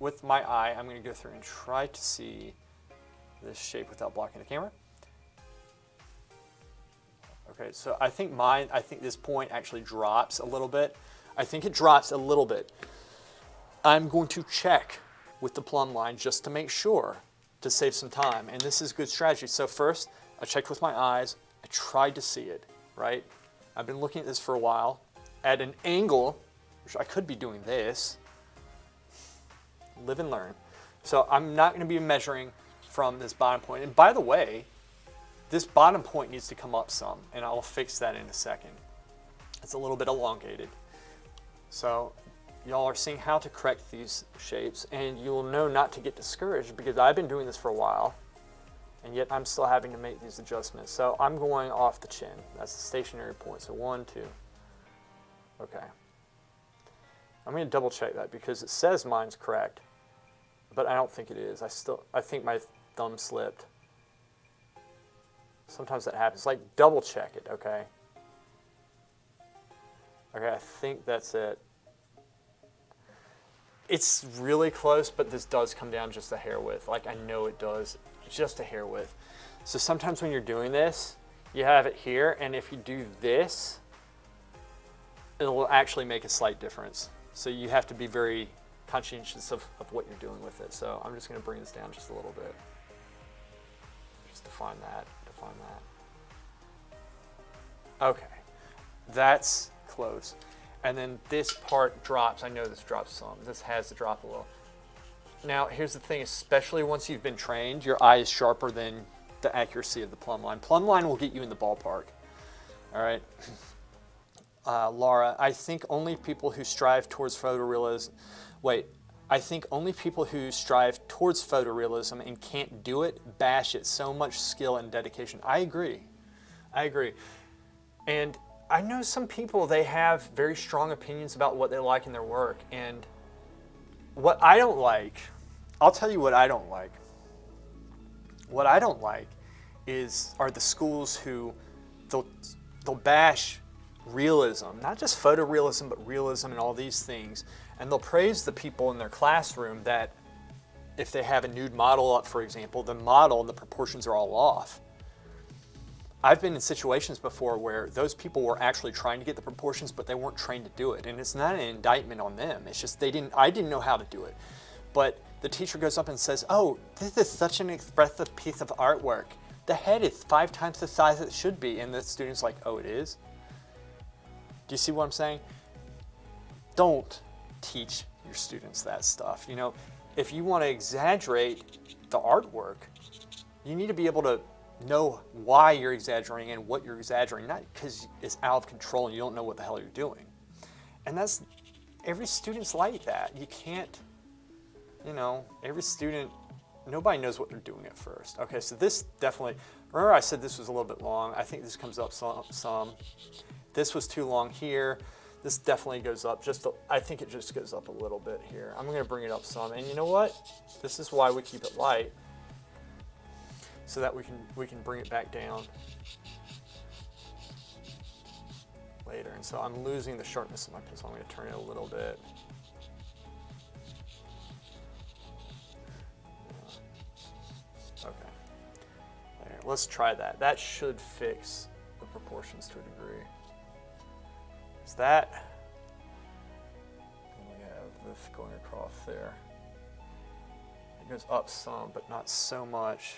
With my eye, I'm going to go through and try to see this shape without blocking the camera. Okay, so I think this point actually drops a little bit. I think it drops a little bit. I'm going to check with the plumb line just to make sure, to save some time. And this is good strategy. So first, I checked with my eyes. I tried to see it, right? I've been looking at this for a while at an angle, which I could be doing this. Live and learn. So I'm not going to be measuring from this bottom point. And by the way, this bottom point needs to come up some, and I'll fix that in a second. It's a little bit elongated. So y'all are seeing how to correct these shapes, and you will know not to get discouraged because I've been doing this for a while, and yet I'm still having to make these adjustments. So I'm going off the chin. That's the stationary point. So 1, 2. Okay. I'm going to double check that because it says mine's correct, but I don't think it is. I think my thumb slipped. Sometimes that happens. Like, double check it, okay? Okay, I think that's it. It's really close, but this does come down just a hair width. Like, I know it does, just a hair width. So sometimes when you're doing this, you have it here, and if you do this, it will actually make a slight difference. So you have to be very conscientious of what you're doing with it. So I'm just going to bring this down just a little bit. Just define that, Okay, that's close. And then this part drops. I know this drops some. This has to drop a little. Now, here's the thing, especially once you've been trained, your eye is sharper than the accuracy of the plumb line. Plumb line will get you in the ballpark. All right. Laura, I think only people who strive towards photorealism, I think only people who strive towards photorealism and can't do it bash it. So much skill and dedication. I agree. And I know some people, they have very strong opinions about what they like in their work. And what I don't like, I'll tell you what I don't like. What I don't like are the schools who they'll bash realism, not just photorealism, but realism and all these things. And they'll praise the people in their classroom that if they have a nude model up, for example, the model and the proportions are all off. I've been in situations before where those people were actually trying to get the proportions, but they weren't trained to do it. And it's not an indictment on them. It's just I didn't know how to do it. But the teacher goes up and says, oh, this is such an expressive piece of artwork. The head is 5 times the size it should be. And the student's like, oh, it is? Do you see what I'm saying? Don't teach your students that stuff. You know, if you want to exaggerate the artwork, you need to be able to know why you're exaggerating and what you're exaggerating, not because it's out of control and you don't know what the hell you're doing. And that's, every student's like that. You can't, you know, every student, nobody knows what they're doing at first. Okay, so this definitely, remember I said this was a little bit long. I think this comes up some. This was too long here. This definitely goes up I think it just goes up a little bit here. I'm gonna bring it up some, and you know what? This is why we keep it light, so that we can bring it back down later. And so I'm losing the sharpness of my pencil. I'm going to turn it a little bit. Okay. There. Let's try that. That should fix the proportions to a degree. Is that? And we have this going across there. It goes up some, but not so much.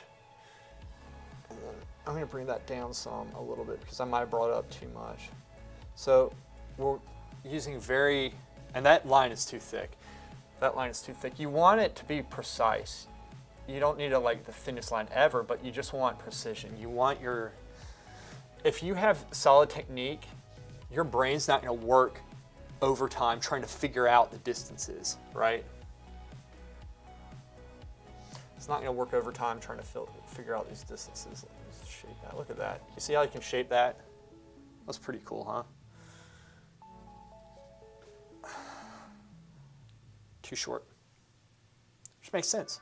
And then I'm going to bring that down some a little bit because I might have brought it up too much. So we're using and that line is too thick. That line is too thick. You want it to be precise. You don't need like the thinnest line ever, but you just want precision. You want if you have solid technique, your brain's not going to work overtime trying to figure out the distances, right? It's not going to work overtime trying to figure out these distances. Let me just shape that. Look at that. You see how you can shape that? That's pretty cool, huh? Too short. Which makes sense.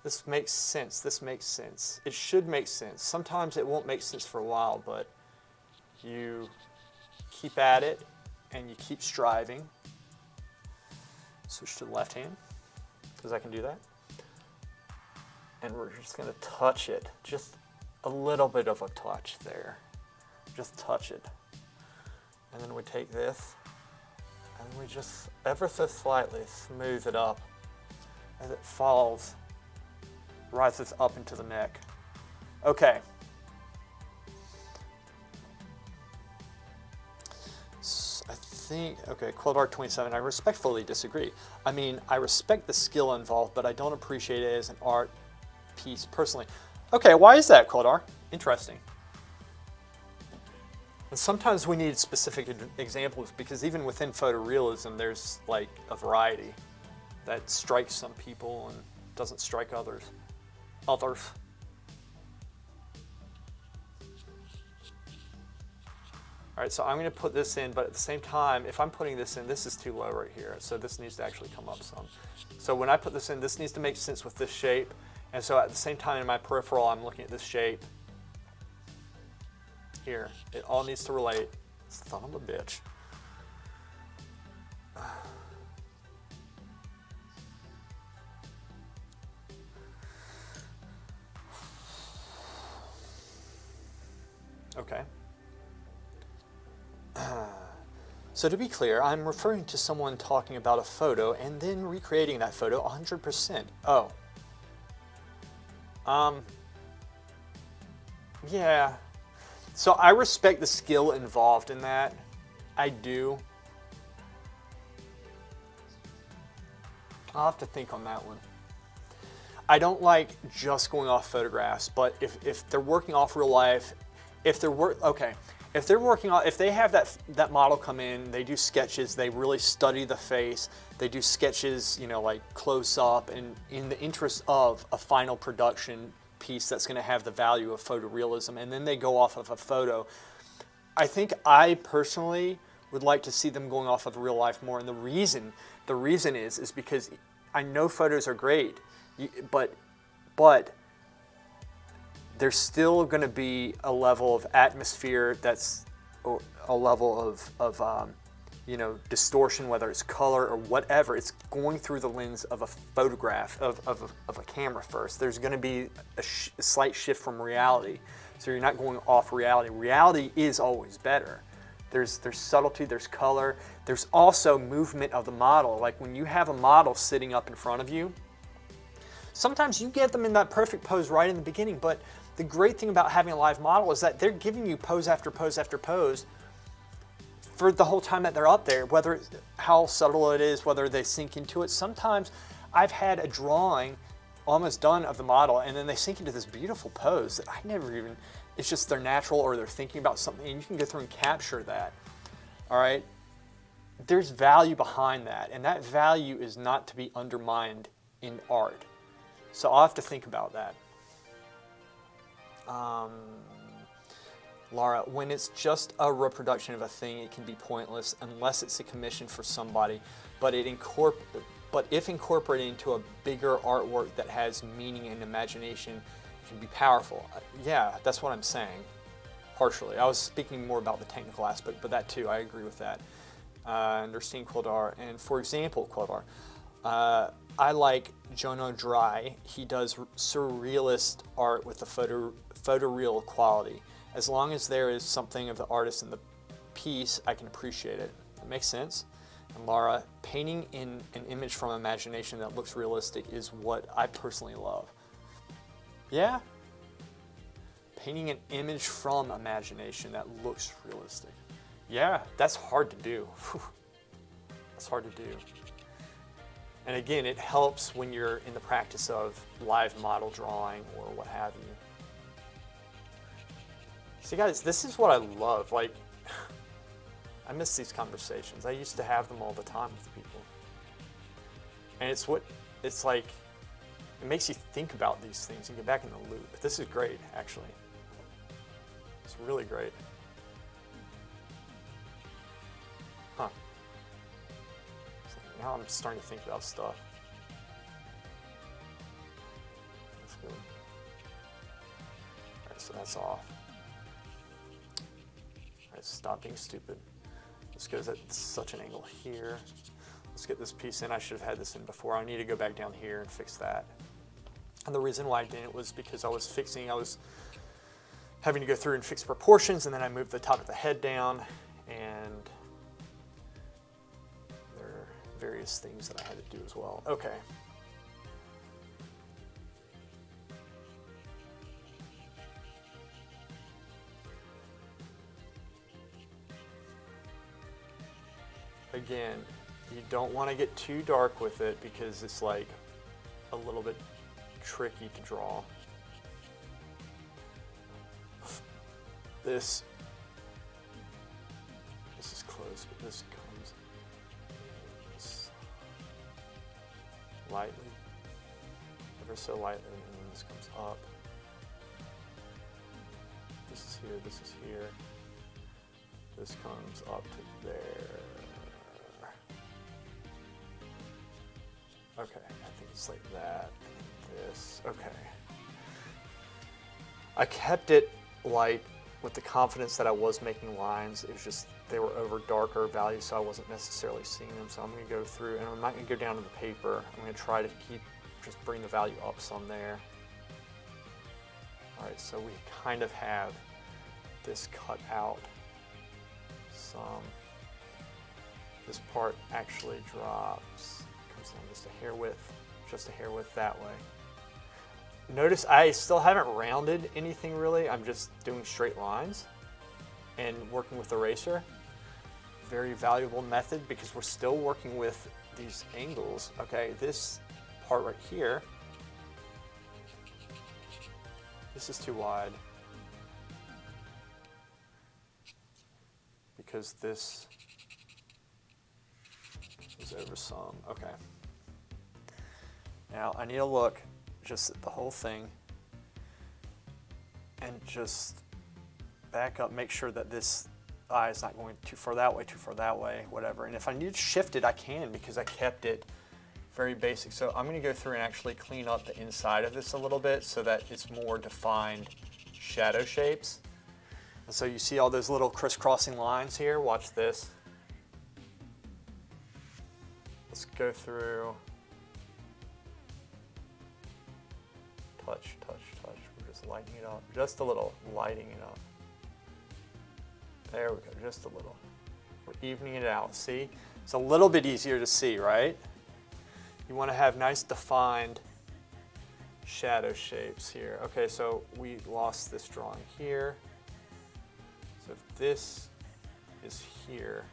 This makes sense. This makes sense. It should make sense. Sometimes it won't make sense for a while, but you keep at it and you keep striving. Switch to the left hand, because I can do that. And we're just going to touch it, just a little bit of a touch there. Just touch it. And then we take this, and we just ever so slightly smooth it up as it falls, rises up into the neck. Okay. Okay, Quildart 27, I respectfully disagree. I mean, I respect the skill involved, but I don't appreciate it as an art piece personally. Okay, why is that, Quildar? Interesting. And sometimes we need specific examples because even within photorealism, there's like a variety that strikes some people and doesn't strike others. All right, so I'm going to put this in, but at the same time, if I'm putting this in, this is too low right here. So this needs to actually come up some. So when I put this in, this needs to make sense with this shape. And so at the same time in my peripheral, I'm looking at this shape here. It all needs to relate. Son of a bitch. Okay. So to be clear, I'm referring to someone talking about a photo and then recreating that photo 100%. Oh. Yeah. So I respect the skill involved in that. I do. I'll have to think on that one. I don't like just going off photographs, but if they're working off real life, if they're working on, if they have that model come in, they do sketches, they really study the face, they do sketches, you know, like close up, and in the interest of a final production piece that's going to have the value of photorealism, and then they go off of a photo. I think I personally would like to see them going off of real life more, and the reason is because I know photos are great, but there's still going to be a level of atmosphere that's a level of you know, distortion, whether it's color or whatever. It's going through the lens of a photograph, of a camera first. There's going to be a slight shift from reality. So you're not going off reality. Reality is always better. There's subtlety, there's color. There's also movement of the model. Like when you have a model sitting up in front of you, sometimes you get them in that perfect pose right in the beginning, but the great thing about having a live model is that they're giving you pose after pose after pose for the whole time that they're up there, whether how subtle it is, whether they sink into it. Sometimes I've had a drawing almost done of the model, and then they sink into this beautiful pose that I never even, it's just they're natural or they're thinking about something, and you can go through and capture that. All right? There's value behind that, and that value is not to be undermined in art. So I'll have to think about that. Laura, when it's just a reproduction of a thing, it can be pointless unless it's a commission for somebody, but if incorporated into a bigger artwork that has meaning and imagination, it can be powerful. Yeah, that's what I'm saying, partially. I was speaking more about the technical aspect, but that too, I agree with that. Understand Quildar, and for example, Quildar, I like Jono Dry. He does surrealist art with the photoreal quality. As long as there is something of the artist in the piece, I can appreciate it. It makes sense. And Laura, painting in an image from imagination that looks realistic is what I personally love. Yeah? Painting an image from imagination that looks realistic. Yeah, that's hard to do. Whew. That's hard to do. And again, it helps when you're in the practice of live model drawing or what have you. See guys, this is what I love. Like, I miss these conversations. I used to have them all the time with people. And it's like, it makes you think about these things and get back in the loop. This is great, actually. It's really great. Huh. So now I'm starting to think about stuff. That's good. All right, so that's off. Stop being stupid. This goes at such an angle here. Let's get this piece in. I should have had this in before. I need to go back down here and fix that. And the reason why I didn't was because I was having to go through and fix proportions, and then I moved the top of the head down, and there are various things that I had to do as well. Okay. Again, you don't want to get too dark with it because it's like a little bit tricky to draw. This is close, but this comes lightly, ever so lightly, and then this comes up. This is here, this is here. This comes up to there. Okay, I think it's like that, and this, okay. I kept it light with the confidence that I was making lines. It was just, they were over darker values, so I wasn't necessarily seeing them. So I'm gonna go through, and I'm not gonna go down to the paper. I'm gonna try to just bring the value up some there. All right, so we kind of have this cut out some. This part actually drops. Down just a hair width that way. Notice I still haven't rounded anything really. I'm just doing straight lines and working with the eraser. Very valuable method because we're still working with these angles. Okay, this part right here, this is too wide because this is over some. Okay. Now I need to look just at the whole thing and just back up, make sure that this eye is not going too far that way, whatever. And if I need to shift it, I can because I kept it very basic. So I'm going to go through and actually clean up the inside of this a little bit so that it's more defined shadow shapes. And so you see all those little crisscrossing lines here. Watch this. Let's go through. Touch, touch, touch. We're just lightening it up. Just a little, lighting it up. There we go, just a little. We're evening it out, see? It's a little bit easier to see, right? You want to have nice defined shadow shapes here. Okay, so we lost this drawing here. So if this is here,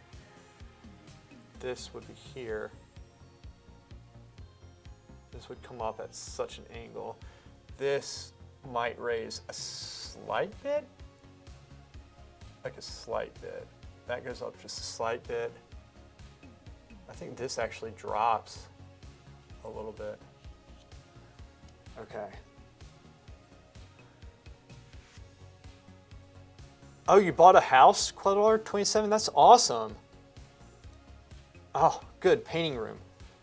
this would be here. This would come up at such an angle. This might raise a slight bit, like a slight bit. That goes up just a slight bit. I think this actually drops a little bit. Okay. Oh, you bought a house, Queldar 27? That's awesome. Oh, good, painting room.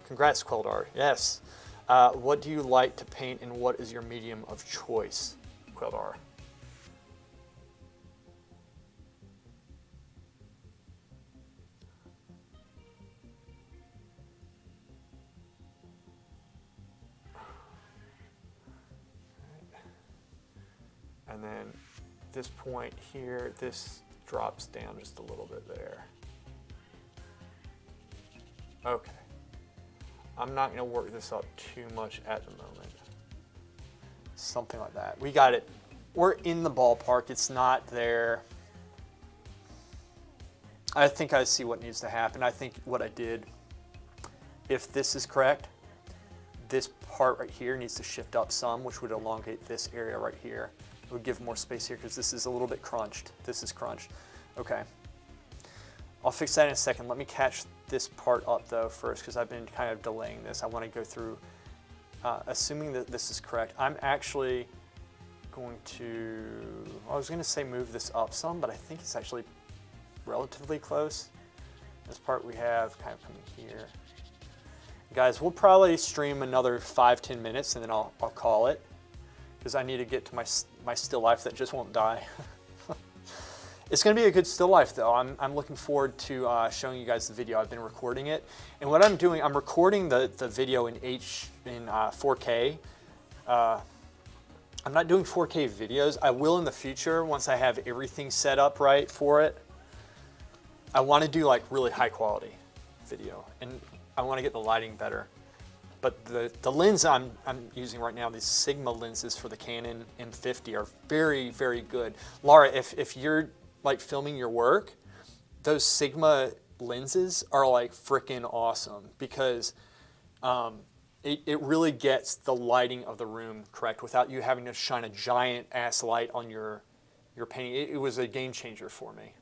Congrats, Queldar. Yes. What do you like to paint and what is your medium of choice, Queldar? And then this point here, this drops down just a little bit there. Okay. I'm not going to work this up too much at the moment. Something like that. We got it. We're in the ballpark. It's not there. I think I see what needs to happen. I think what I did, if this is correct, this part right here needs to shift up some, which would elongate this area right here. It would give more space here because this is a little bit crunched. This is crunched. Okay. I'll fix that in a second. Let me catch this part up though first because I've been kind of delaying this. I want to go through, assuming that this is correct. I'm actually going to, I was going to say move this up some, but I think it's actually relatively close. This part we have kind of coming here. Guys, we'll probably stream another 5-10 minutes and then I'll call it because I need to get to my still life that just won't die. It's going to be a good still life though. I'm looking forward to showing you guys the video. I've been recording it. And what I'm doing, I'm recording the video in 4K. I'm not doing 4K videos. I will in the future once I have everything set up right for it. I want to do like really high quality video and I want to get the lighting better. But the lens I'm using right now, these Sigma lenses for the Canon M50 are very, very good. Laura, if you're like filming your work, those Sigma lenses are like freaking awesome because it really gets the lighting of the room correct without you having to shine a giant ass light on your painting. It was a game changer for me.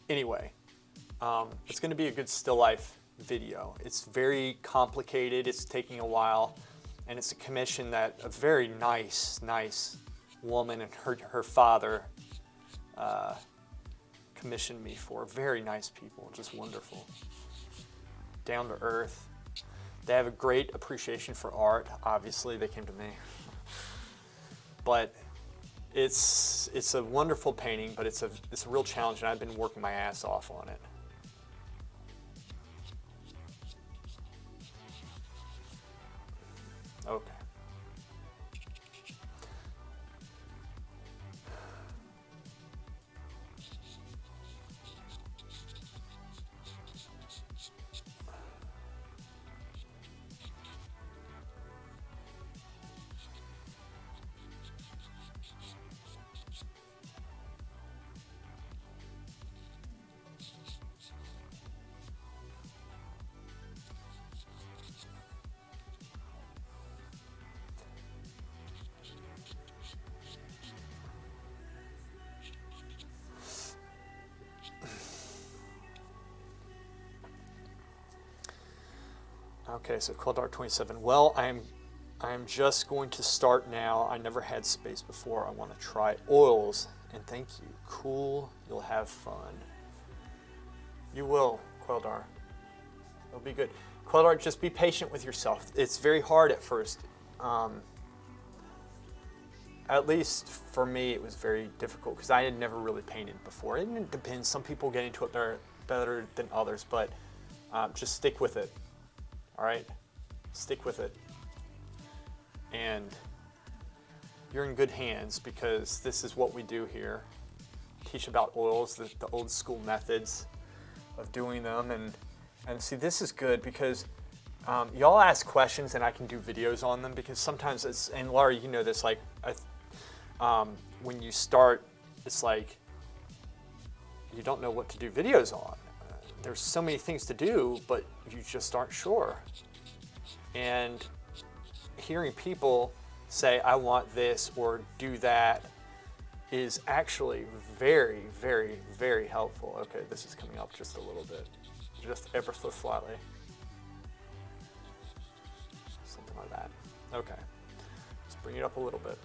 Anyway, it's going to be a good still life video. It's very complicated. It's taking a while, and it's a commission that a very nice woman and her father commissioned me for. Very nice people, just wonderful. Down to earth. They have a great appreciation for art. Obviously, they came to me. But it's a wonderful painting, but it's a real challenge, and I've been working my ass off on it. Okay. Okay, so Coil Dart 27. Well, I'm just going to start now. I never had space before. I want to try oils, and thank you. Cool, you'll have fun. You will, Coil Dart. It'll be good. Coil Dart, just be patient with yourself. It's very hard at first. At least for me, it was very difficult because I had never really painted before. And it depends. Some people get into it better than others, but just stick with it. All right, stick with it, and you're in good hands because this is what we do here. Teach about oils, the old school methods of doing them, and see, this is good because y'all ask questions and I can do videos on them because sometimes it's, and Laura, you know this, like when you start, it's like you don't know what to do videos on. There's so many things to do, but you just aren't sure. And hearing people say, I want this or do that is actually very, very, very helpful. Okay, this is coming up just a little bit, just ever so slightly. Something like that. Okay, let's bring it up a little bit.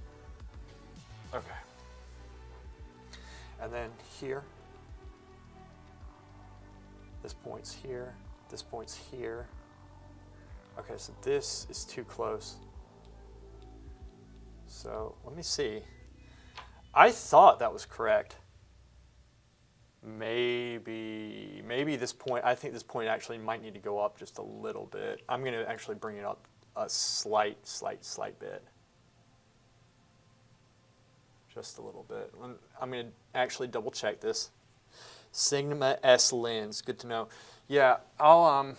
Okay. And then here. This point's here, this point's here. Okay, so this is too close. So let me see. I thought that was correct. Maybe this point, I think this point actually might need to go up just a little bit. I'm gonna actually bring it up a slight bit. Just a little bit. I'm gonna actually double check this. Sigma S lens, good to know. Yeah, I'll,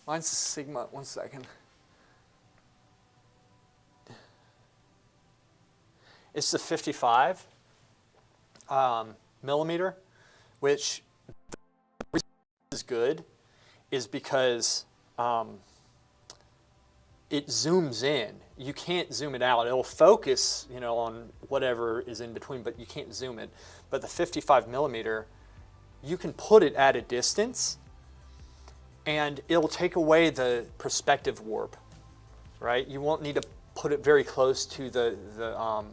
mine's the Sigma, 1 second. It's the 55 millimeter, which the reason is good is because it zooms in. You can't zoom it out. It'll focus, you know, on whatever is in between, but you can't zoom it. But the 55 millimeter, you can put it at a distance and it'll take away the perspective warp, right? You won't need to put it very close to the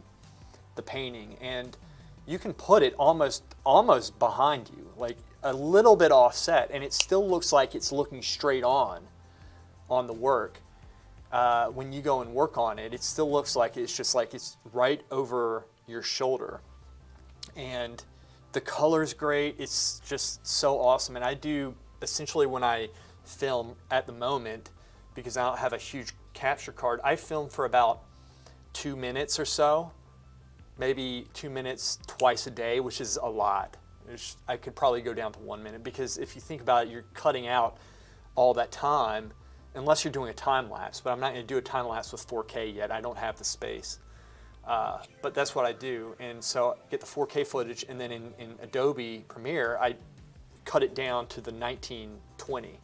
painting, and you can put it almost behind you, like a little bit offset, and it still looks like it's looking straight on the work. When you go and work on it, it still looks like it's just like it's right over your shoulder. And the color's great. It's just so awesome. And I do, essentially when I film at the moment, because I don't have a huge capture card, I film for about 2 minutes or so, maybe 2 minutes twice a day, which is a lot. I could probably go down to 1 minute, because if you think about it, you're cutting out all that time, unless you're doing a time lapse, but I'm not going to do a time lapse with 4K yet. I don't have the space. But that's what I do. And so I get the 4K footage, and then in Adobe Premiere, I cut it down to the 1920,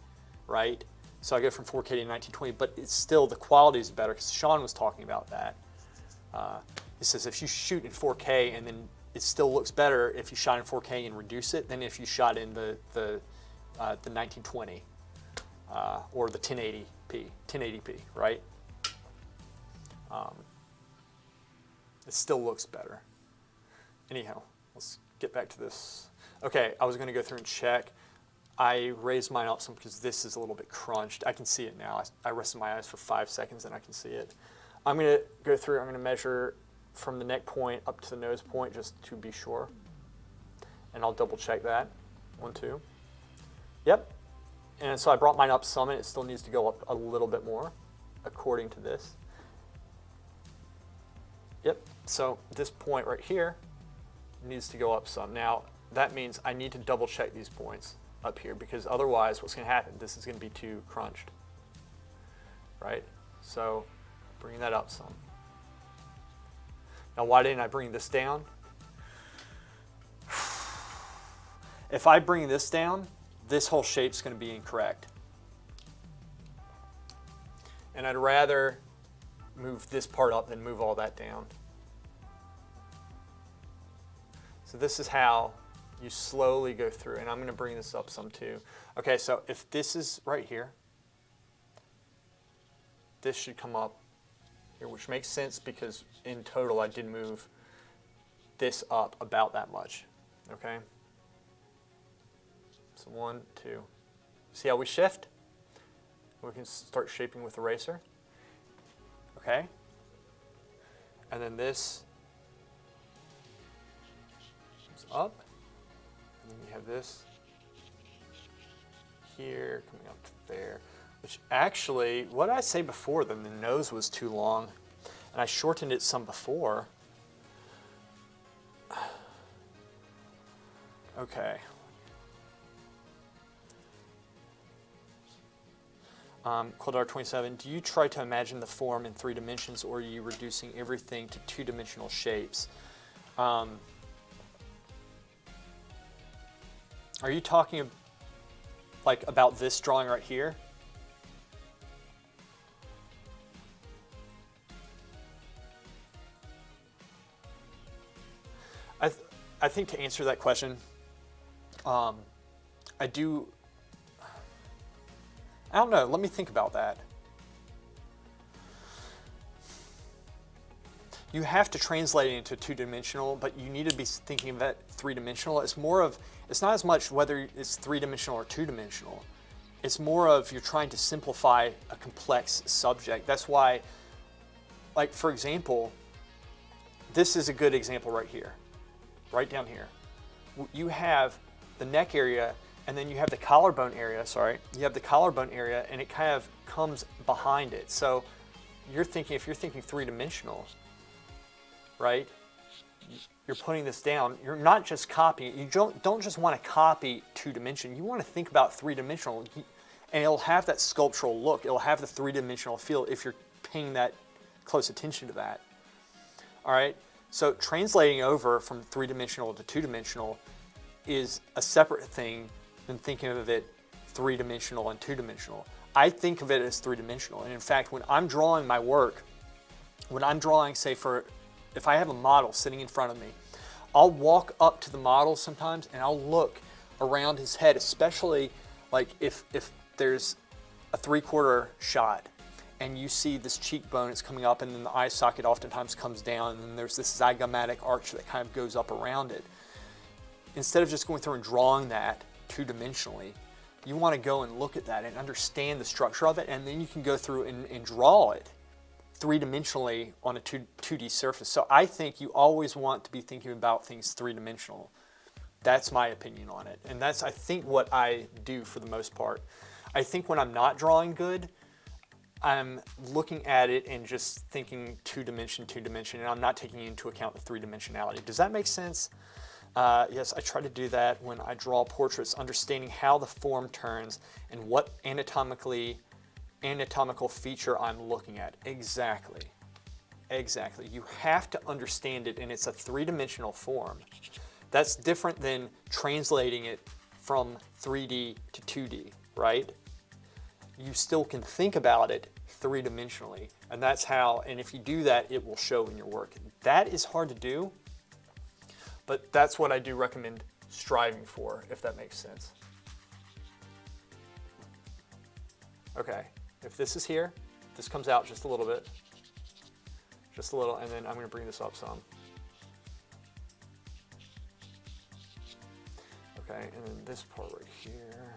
right? So I go from 4K to 1920, but it's still, the quality is better, because Sean was talking about that. He says if you shoot in 4K and then it still looks better if you shot in 4K and reduce it than if you shot in the 1920. Or the 1080p, right? It still looks better. Anyhow, let's get back to this. Okay, I was going to go through and check. I raised mine up some because this is a little bit crunched. I can see it now. I rested my eyes for 5 seconds and I can see it. I'm going to go through, I'm going to measure from the neck point up to the nose point just to be sure. And I'll double check that. 1, 2. Yep. And so I brought mine up some, and it still needs to go up a little bit more, according to this. Yep, so this point right here needs to go up some. Now, that means I need to double check these points up here, because otherwise what's going to happen, this is going to be too crunched, right? So bring that up some. Now, why didn't I bring this down? If I bring this down, this whole shape's going to be incorrect. And I'd rather move this part up than move all that down. So this is how you slowly go through, and I'm going to bring this up some too. Okay, so if this is right here, this should come up here, which makes sense because in total I did move this up about that much, okay? So 1, 2. See how we shift? We can start shaping with eraser, okay? And then this comes up, and then you have this here coming up to there, which actually, what did I say before? Then the nose was too long, and I shortened it some before. Okay. Coldar27, do you try to imagine the form in 3 dimensions, or are you reducing everything to 2-dimensional shapes? Are you talking like about this drawing right here? I think to answer that question, I don't know, let me think about that. You have to translate it into 2-dimensional, but you need to be thinking of that 3-dimensional. It's not as much whether it's 3-dimensional or 2-dimensional. It's more of you're trying to simplify a complex subject. That's why, like for example, this is a good example right here, right down here. You have the neck area, and then you have the collarbone area, you have the collarbone area, and it kind of comes behind it. So you're thinking, if you're thinking 3-dimensional, right? You're putting this down. You're not just copying it. You don't just want to copy 2-dimension. You want to think about 3-dimensional, and it'll have that sculptural look. It'll have the 3-dimensional feel if you're paying that close attention to that. All right? So translating over from 3-dimensional to 2-dimensional is a separate thing than thinking of it 3-dimensional and 2-dimensional. I think of it as 3-dimensional. And in fact, when I'm drawing my work, when I'm drawing, say if I have a model sitting in front of me, I'll walk up to the model sometimes and I'll look around his head, especially like if there's a 3/4 shot and you see this cheekbone is coming up and then the eye socket oftentimes comes down and then there's this zygomatic arch that kind of goes up around it. Instead of just going through and drawing that 2-dimensionally, you want to go and look at that and understand the structure of it, and then you can go through and draw it 3-dimensionally on a 2D surface. So I think you always want to be thinking about things 3-dimensional. That's my opinion on it. And that's, I think, what I do for the most part. I think when I'm not drawing good, I'm looking at it and just thinking 2-dimension, and I'm not taking into account the 3-dimensionality. Does that make sense? Yes, I try to do that when I draw portraits, understanding how the form turns and what anatomical feature I'm looking at. Exactly. You have to understand it, and it's a 3-dimensional form. That's different than translating it from 3D to 2D, right? You still can think about it 3-dimensionally, and that's how, and if you do that, it will show in your work. That is hard to do, but that's what I do recommend striving for, if that makes sense. Okay, if this is here, this comes out just a little bit, just a little, and then I'm going to bring this up some. Okay, and then this part right here.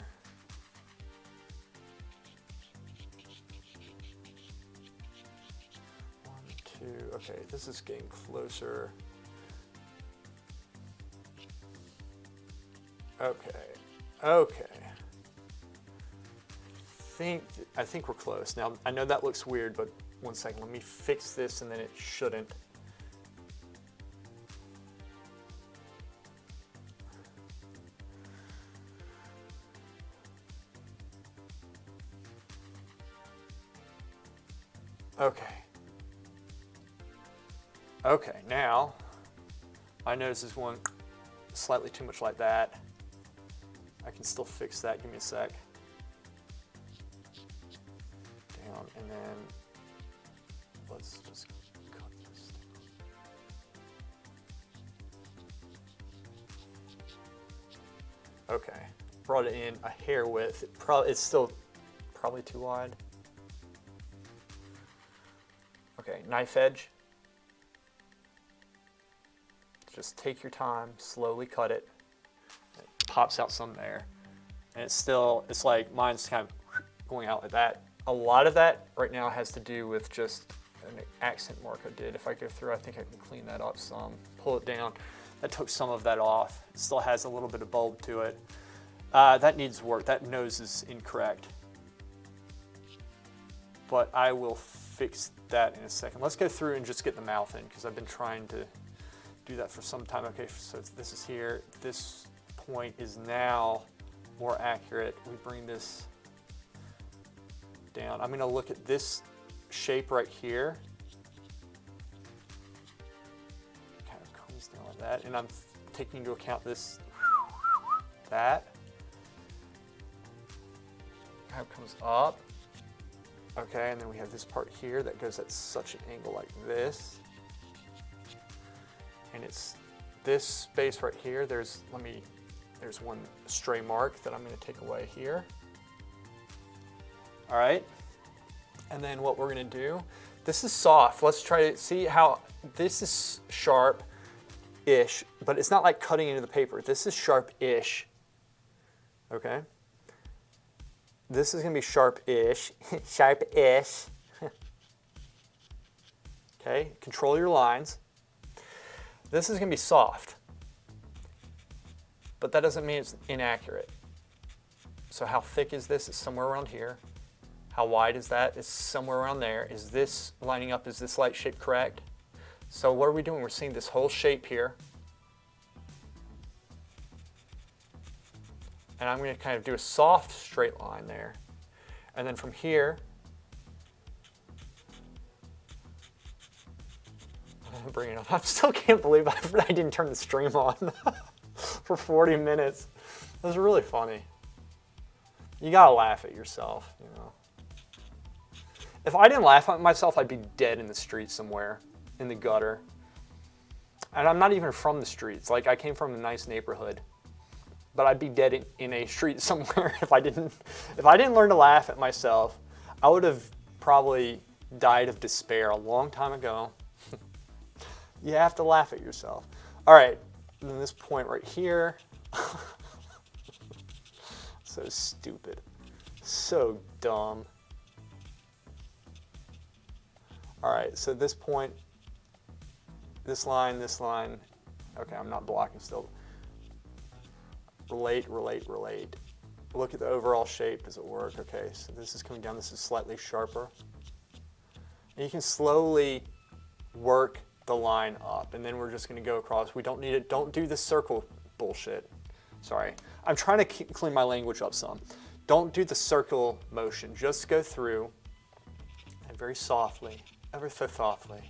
One, two, okay, this is getting closer. Okay. I think we're close. Now, I know that looks weird, but one second, let me fix this and then it shouldn't. Okay, now I notice this one slightly too much like that. I can still fix that. Give me a sec. Down, and then let's just cut this down. Okay, brought it in a hair width. It's still probably too wide. knife edge. Just take your time, slowly cut it. It pops out some there. And it's like mine's kind of going out like that. A lot of that right now has to do with just an accent mark I did. If I go through, I think I can clean that up some, pull it down. That took some of that off. It still has a little bit of bulb to it. That needs work. That nose is incorrect. But I will fix that in a second. Let's go through and just get the mouth in, because I've been trying to do that for some time. Okay, so this is here. This point is now more accurate. We bring this down. I'm going to look at this shape right here. Kind of comes down like that, and I'm taking into account this, that. How it comes up. Okay, and then we have this part here that goes at such an angle like this. And it's this space right here. There's one stray mark that I'm going to take away here. All right. And then what we're going to do, this is soft. Let's try to see how this is sharp-ish, but it's not like cutting into the paper. This is sharp-ish. Okay. This is going to be sharp-ish, sharp-ish. Okay, control your lines. This is going to be soft, but that doesn't mean it's inaccurate. So how thick is this? It's somewhere around here. How wide is that? It's somewhere around there. Is this lining up? Is this light shape correct? So what are we doing? We're seeing this whole shape here. And I'm going to kind of do a soft straight line there. And then from here, bring it up. I still can't believe I didn't turn the stream on for 40 minutes. It was really funny. You gotta laugh at yourself, you know. If I didn't laugh at myself, I'd be dead in the street somewhere, in the gutter. And I'm not even from the streets. Like, I came from a nice neighborhood. But I'd be dead in a street somewhere if I didn't learn to laugh at myself. I would have probably died of despair a long time ago. You have to laugh at yourself. All right, and then this point right here. So stupid, so dumb. All right, so this point, this line. Okay, I'm not blocking still. Relate. Look at the overall shape. Does it work? Okay, so this is coming down. This is slightly sharper. And you can slowly work the line up, and then we're just going to go across. We don't need it. Don't do the circle bullshit. Sorry. I'm trying to clean my language up some. Don't do the circle motion. Just go through and very softly, ever so softly.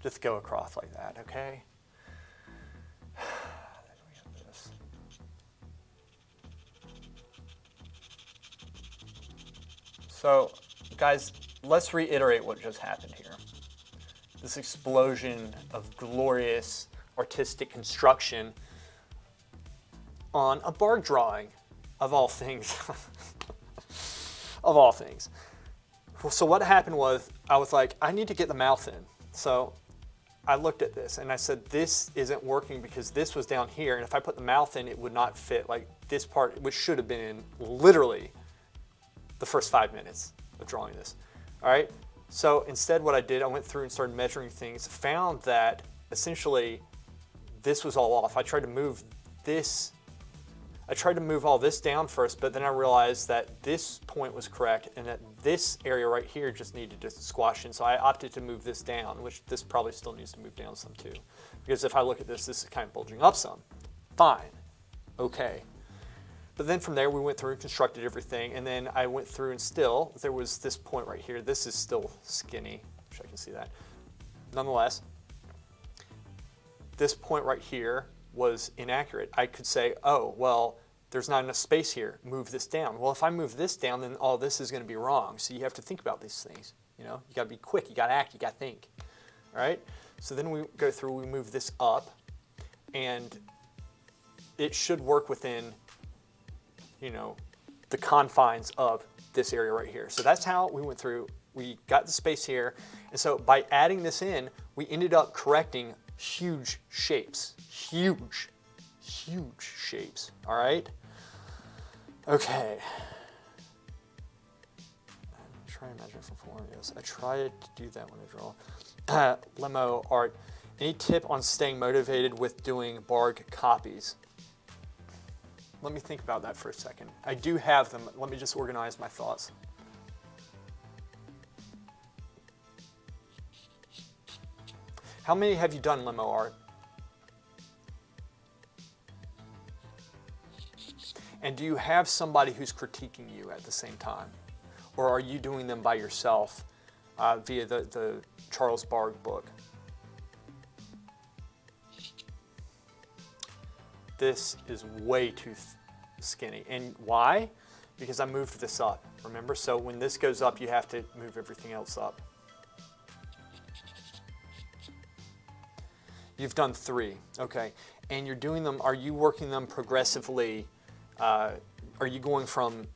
Just go across like that, okay? So, guys, let's reiterate what just happened here. This explosion of glorious artistic construction on a barge drawing, of all things. Of all things. So what happened was, I was like, I need to get the mouth in. So I looked at this and I said, this isn't working because this was down here, and if I put the mouth in, it would not fit. Like this part, which should have been in literally the first 5 minutes of drawing this. All right. So instead what I did, I went through and started measuring things, found that essentially this was all off. I tried to move this, I tried to move all this down first, but then I realized that this point was correct and that this area right here just needed to squash in. So I opted to move this down, which this probably still needs to move down some too. Because if I look at this, this is kind of bulging up some. Fine, okay. But then from there, we went through and constructed everything, and then I went through and still, there was this point right here. This is still skinny, wish I can see that. Nonetheless, this point right here was inaccurate. I could say, oh, well, there's not enough space here. Move this down. Well, if I move this down, then all this is going to be wrong. So you have to think about these things. You know, you got to be quick. You got to act. You got to think. All right. So then we go through. We move this up, and it should work within, you know, the confines of this area right here. So that's how we went through. We got the space here. And so by adding this in, we ended up correcting huge shapes. Huge shapes. All right? Okay. Try and imagine from form. Yes, I tried to do that when I draw. Lemo art. Any tip on staying motivated with doing Bargue copies? Let me think about that for a second. I do have them. Let me just organize my thoughts. How many have you done Lemo art? And do you have somebody who's critiquing you at the same time? Or are you doing them by yourself via the Charles Bargue book? This is way too skinny. And why? Because I moved this up, remember? So when this goes up, you have to move everything else up. You've done 3, okay. And you're doing them, are you working them progressively? Are you going from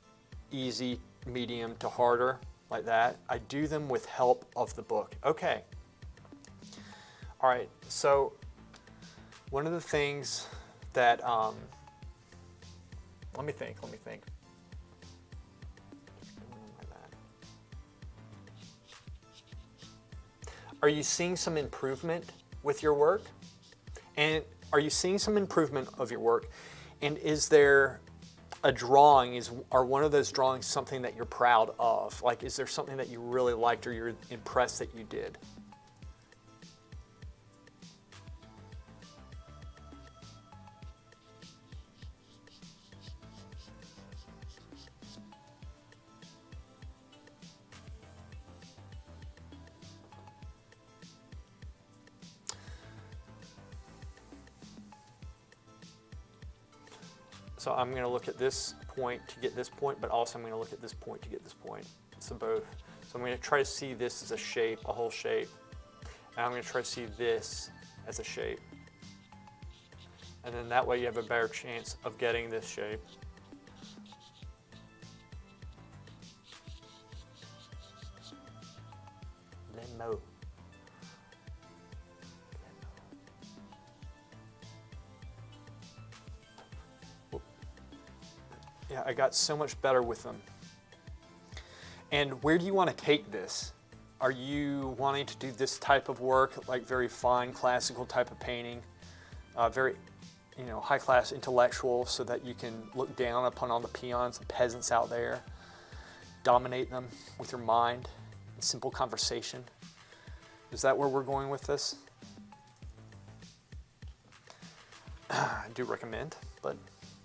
easy, medium to harder, like that? I do them with help of the book. Okay. All right, so one of the things that, let me think. Are you seeing some improvement with your work? And are you seeing some improvement of your work? And is there a drawing, are one of those drawings something that you're proud of? Like, is there something that you really liked or you're impressed that you did? So I'm going to look at this point to get this point, but also I'm going to look at this point to get this point. So both. So I'm going to try to see this as a shape, a whole shape. And I'm going to try to see this as a shape. And then that way you have a better chance of getting this shape. Lemo. Yeah, I got so much better with them. And where do you want to take this? Are you wanting to do this type of work, like very fine classical type of painting, very, high class intellectual, so that you can look down upon all the peons and peasants out there, dominate them with your mind, in simple conversation? Is that where we're going with this? I do recommend, but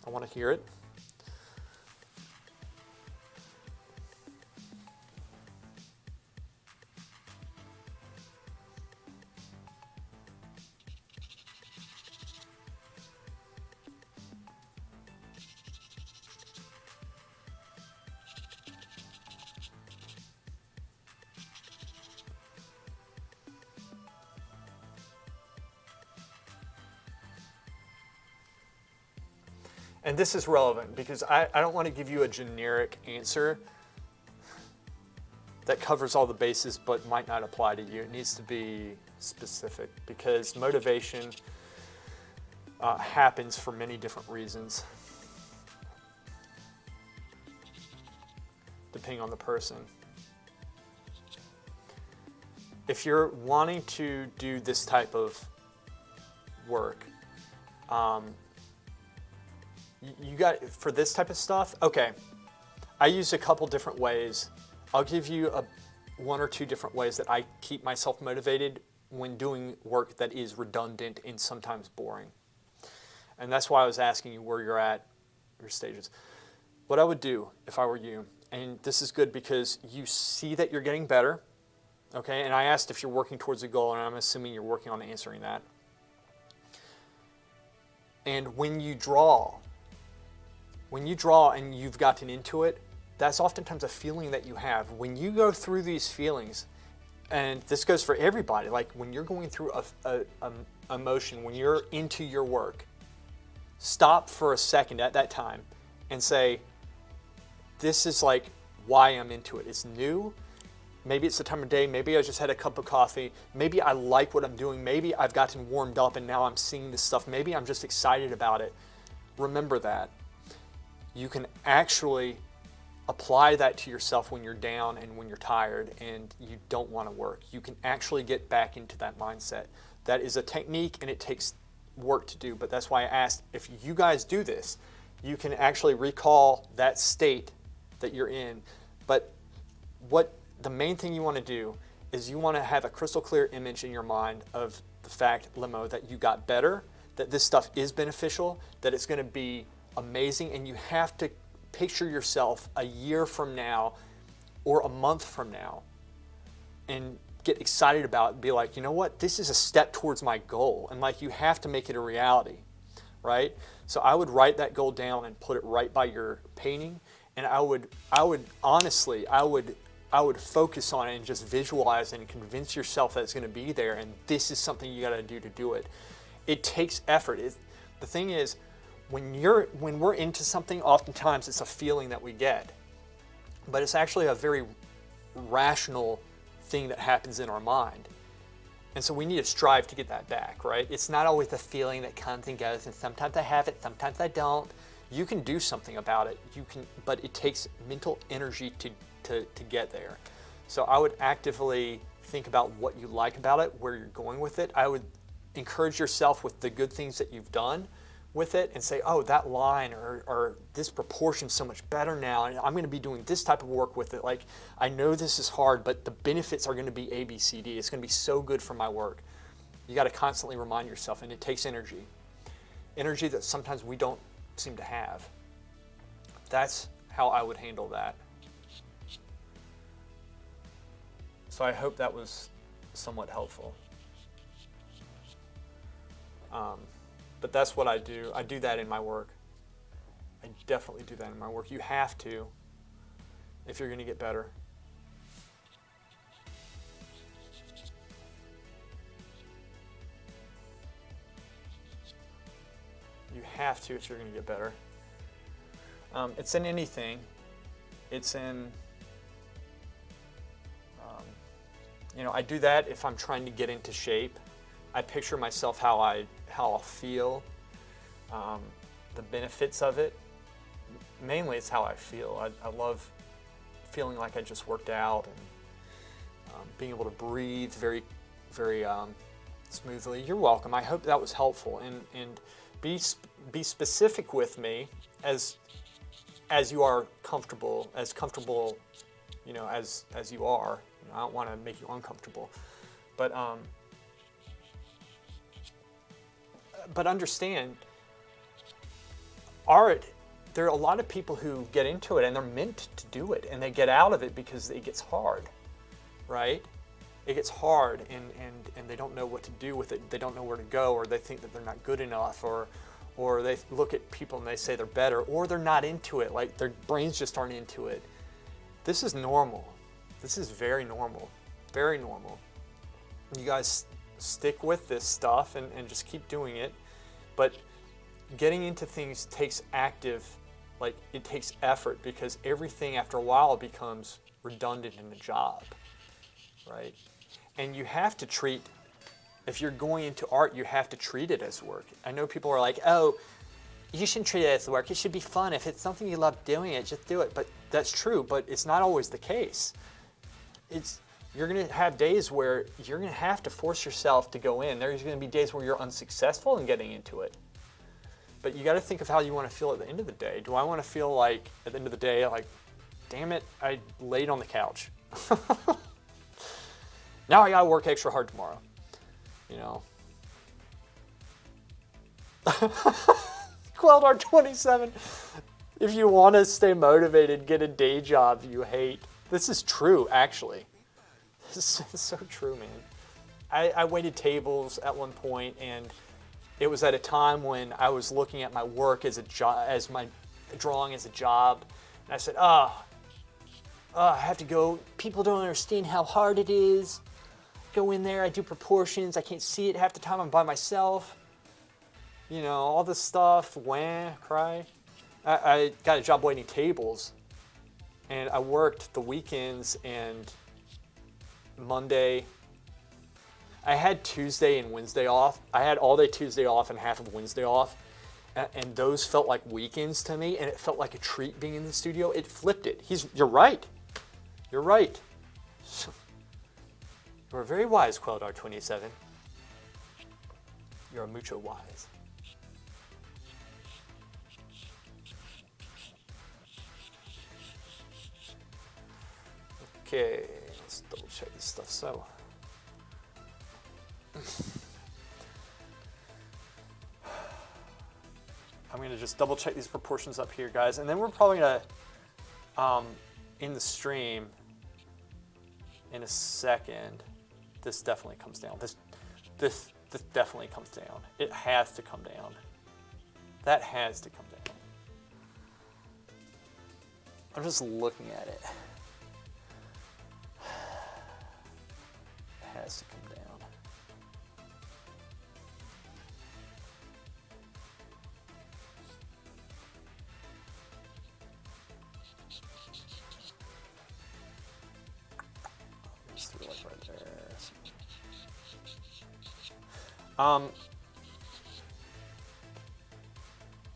I want to hear it. And this is relevant because I don't want to give you a generic answer that covers all the bases but might not apply to you. It needs to be specific because motivation happens for many different reasons, depending on the person. If you're wanting to do this type of work, you got, for this type of stuff, okay, I use a couple different ways. I'll give you one or two different ways that I keep myself motivated when doing work that is redundant and sometimes boring. And that's why I was asking you where you're at, your stages. What I would do if I were you, and this is good because you see that you're getting better, okay, and I asked if you're working towards a goal, and I'm assuming you're working on answering that. And when you draw and you've gotten into it, that's oftentimes a feeling that you have. When you go through these feelings, and this goes for everybody, like when you're going through a emotion, when you're into your work, stop for a second at that time and say, this is like why I'm into it. It's new. Maybe it's the time of day. Maybe I just had a cup of coffee. Maybe I like what I'm doing. Maybe I've gotten warmed up and now I'm seeing this stuff. Maybe I'm just excited about it. Remember that. You can actually apply that to yourself when you're down and when you're tired and you don't want to work. You can actually get back into that mindset. That is a technique and it takes work to do, but that's why I asked if you guys do this, you can actually recall that state that you're in. But what the main thing you want to do is you want to have a crystal clear image in your mind of the fact, Limo, that you got better, that this stuff is beneficial, that it's going to be amazing, and you have to picture yourself a year from now or a month from now and get excited about it and be like, you know what, this is a step towards my goal. And like, you have to make it a reality, right? So I would write that goal down and put it right by your painting. And I would honestly, I would focus on it and just visualize it and convince yourself that it's going to be there. And this is something you got to do it. It takes effort. The thing is, when we're into something, oftentimes it's a feeling that we get, but it's actually a very rational thing that happens in our mind. And so we need to strive to get that back, right? It's not always the feeling that comes and goes, and sometimes I have it, sometimes I don't. You can do something about it. But it takes mental energy to get there. So I would actively think about what you like about it, where you're going with it. I would encourage yourself with the good things that you've done with it and say, oh, that line or this proportion's so much better now, and I'm going to be doing this type of work with it. Like, I know this is hard, but the benefits are going to be A, B, C, D. It's going to be so good for my work. You got to constantly remind yourself, and it takes energy that sometimes we don't seem to have. That's how I would handle that. So I hope that was somewhat helpful. But that's what I do. I do that in my work. I definitely do that in my work. You have to if you're going to get better. You have to if you're going to get better. It's in anything. It's in, I do that if I'm trying to get into shape. I picture myself how I'll feel, the benefits of it. Mainly it's how I feel. I love feeling like I just worked out and being able to breathe very, very smoothly. You're welcome. I hope that was helpful. And be specific with me as you are comfortable, as you are. I don't want to make you uncomfortable, but understand, art, there are a lot of people who get into it and they're meant to do it, and they get out of it because it gets hard, right? It gets hard and they don't know what to do with it. They don't know where to go, or they think that they're not good enough, or they look at people and they say they're better, or they're not into it, like their brains just aren't into it. This is normal. This is very normal, very normal. You guys stick with this stuff and just keep doing it. But getting into things takes it takes effort, because everything after a while becomes redundant in the job, right? And you have to treat, if you're going into art, you have to treat it as work. I know people are like, oh, you shouldn't treat it as work. It should be fun. If it's something you love doing, just do it. But that's true, but it's not always the case. You're going to have days where you're going to have to force yourself to go in. There's going to be days where you're unsuccessful in getting into it. But you got to think of how you want to feel at the end of the day. Do I want to feel like, at the end of the day, like, damn it, I laid on the couch. Now I got to work extra hard tomorrow. Quelled Art 27. If you want to stay motivated, get a day job you hate. This is true, actually. This is so true, man. I waited tables at one point, and it was at a time when I was looking at my work as my drawing as a job, and I said, I have to go. People don't understand how hard it is. Go in there, I do proportions, I can't see it half the time, I'm by myself. All this stuff, cry. I got a job waiting tables, And I worked the weekends and Monday. I had Tuesday and Wednesday off. I had all day Tuesday off and half of Wednesday off. And those felt like weekends to me, and it felt like a treat being in the studio. It flipped it. You're right. You're right. You're very wise, Queldar27. You're mucho wise. Okay, let's double check this stuff. So, I'm going to just double check these proportions up here, guys, and then we're probably going to, in the stream, in a second, this definitely comes down. This definitely comes down. It has to come down. That has to come down. I'm just looking at it. It has to come down. Just throw it right there.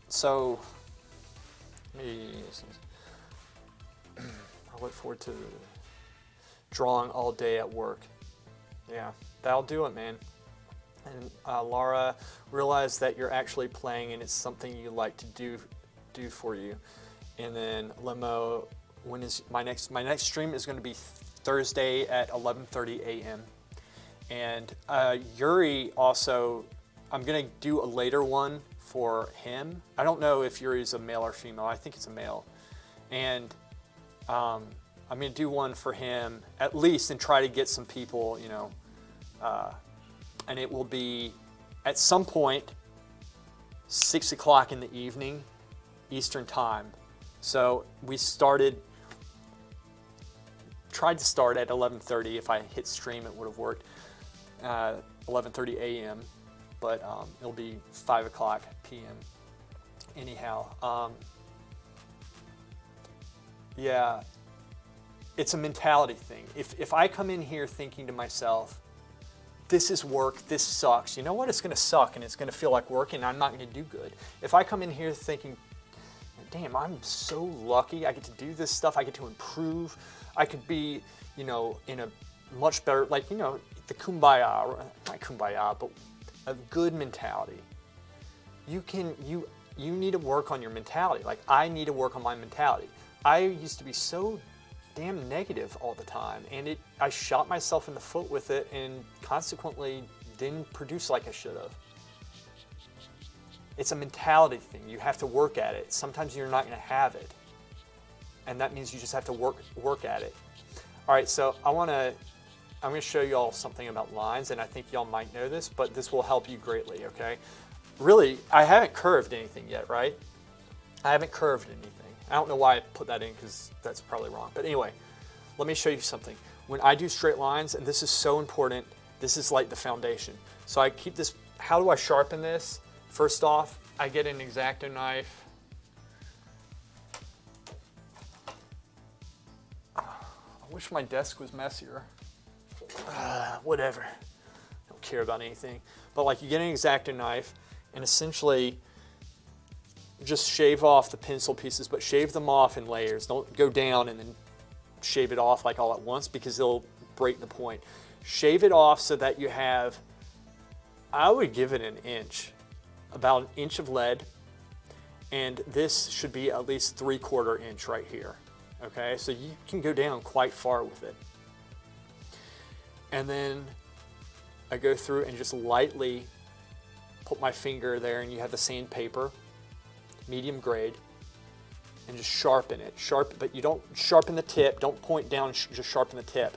So, I look forward to drawing all day at work. Yeah, that'll do it, man. And Laura, realize that you're actually playing and it's something you like to do for you. And then Limo, when is my next stream is going to be Thursday at 11:30 a.m. And Yuri also, I'm going to do a later one for him. I don't know if Yuri's a male or female. I think it's a male. And I'm going to do one for him at least and try to get some people, you know, and it will be at some point 6 o'clock in the evening Eastern time. So we tried to start at 11:30. If I hit stream, it would have worked. 11:30 a.m. But it'll be 5 o'clock p.m. Anyhow, yeah, it's a mentality thing. If I come in here thinking to myself, this is work, this sucks, you know what? It's going to suck and it's going to feel like work and I'm not going to do good. If I come in here thinking, damn, I'm so lucky, I get to do this stuff, I get to improve, I could be, you know, in a much better, like, you know, the kumbaya, not kumbaya, but a good mentality. You need to work on your mentality. Like, I need to work on my mentality. I used to be so damn negative all the time, and I shot myself in the foot with it and consequently didn't produce like I should have. It's a mentality thing. You have to work at it. Sometimes you're not going to have it, and that means you just have to work at it. All right, so I'm going to show you all something about lines, and I think y'all might know this, but this will help you greatly, okay? Really, I haven't curved anything yet, right? I haven't curved anything. I don't know why I put that in because that's probably wrong. But anyway, let me show you something. When I do straight lines, and this is so important, this is like the foundation. So I keep this, how do I sharpen this? First off, I get an X-Acto knife. I wish my desk was messier. Whatever. I don't care about anything. But like, you get an X-Acto knife and essentially just shave off the pencil pieces, but shave them off in layers. Don't go down and then shave it off like all at once because it'll break the point. Shave it off so that you have, I would give it an inch, about an inch of lead, and this should be at least 3/4 inch right here. Okay, so you can go down quite far with it. And then I go through and just lightly put my finger there, and you have the sandpaper, medium grade, and just sharpen it. But you don't sharpen the tip, don't point down, just sharpen the tip.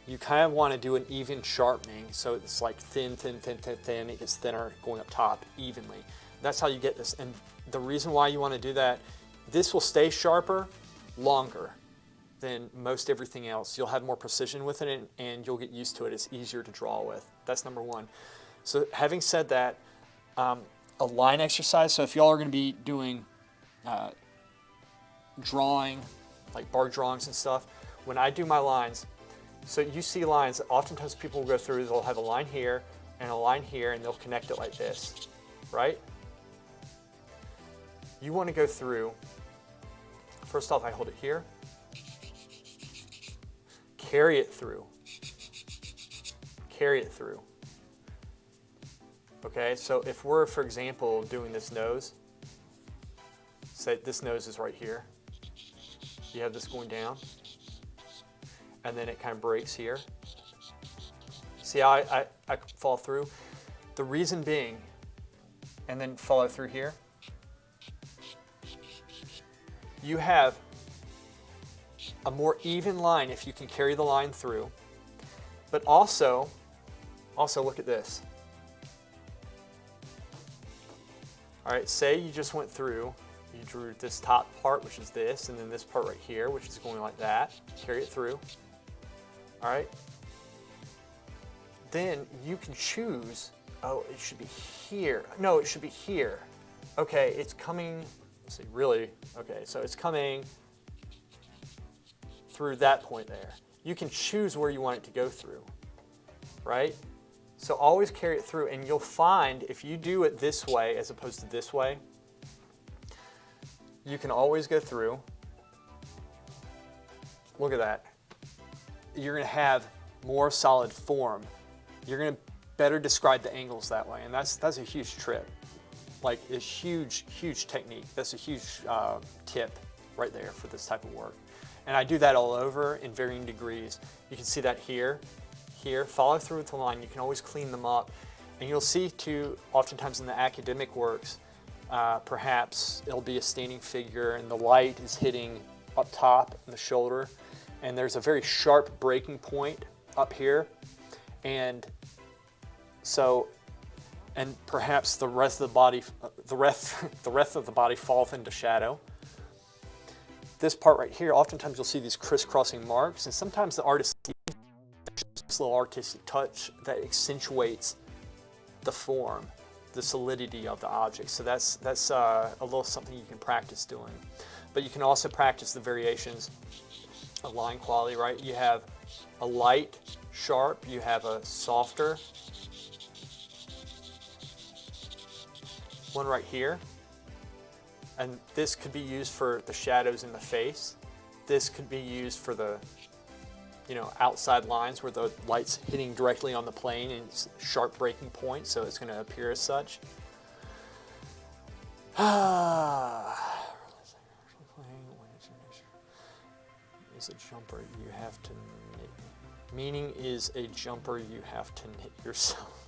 You kind of want to do an even sharpening, so it's like thin, thin, thin, thin, thin, it gets thinner going up top evenly. That's how you get this. And the reason why you want to do that, this will stay sharper longer than most everything else. You'll have more precision with it, and you'll get used to it. It's easier to draw with. That's number one. So having said that, a line exercise. So if y'all are going to be doing drawing like barge drawings and stuff, when I do my lines, so you see lines, oftentimes people will go through, they'll have a line here and a line here, and they'll connect it like this, right? You want to go through, first off, I hold it here, carry it through, carry it through. Okay, so if we're, for example, doing this nose, say this nose is right here, you have this going down, and then it kind of breaks here. See how I follow through? The reason being, and then follow through here, you have a more even line if you can carry the line through, but also look at this. All right, say you just went through, you drew this top part, which is this, and then this part right here, which is going like that, carry it through, all right? Then you can choose, oh, it should be here. No, it should be here. Okay, it's coming, let's see, really, okay, so it's coming through that point there. You can choose where you want it to go through, right? So always carry it through, and you'll find if you do it this way as opposed to this way, you can always go through. Look at that. You're going to have more solid form. You're going to better describe the angles that way, and that's a huge trick. Like a huge technique. That's a huge tip right there for this type of work. And I do that all over in varying degrees. You can see that here, follow through with the line. You can always clean them up. And you'll see too, oftentimes in the academic works, perhaps it'll be a standing figure and the light is hitting up top in the shoulder. And there's a very sharp breaking point up here. And so, and perhaps the rest of the body, the rest of the body falls into shadow. This part right here, oftentimes you'll see these crisscrossing marks, and sometimes the artist this little artistic touch that accentuates the form, the solidity of the object. So that's a little something you can practice doing. But you can also practice the variations of line quality, right? You have a light, sharp, you have a softer one right here. And this could be used for the shadows in the face. This could be used for the, outside lines where the light's hitting directly on the plane and it's a sharp breaking point, so it's going to appear as such. Is a jumper you have to knit. Meaning is a jumper you have to knit yourself.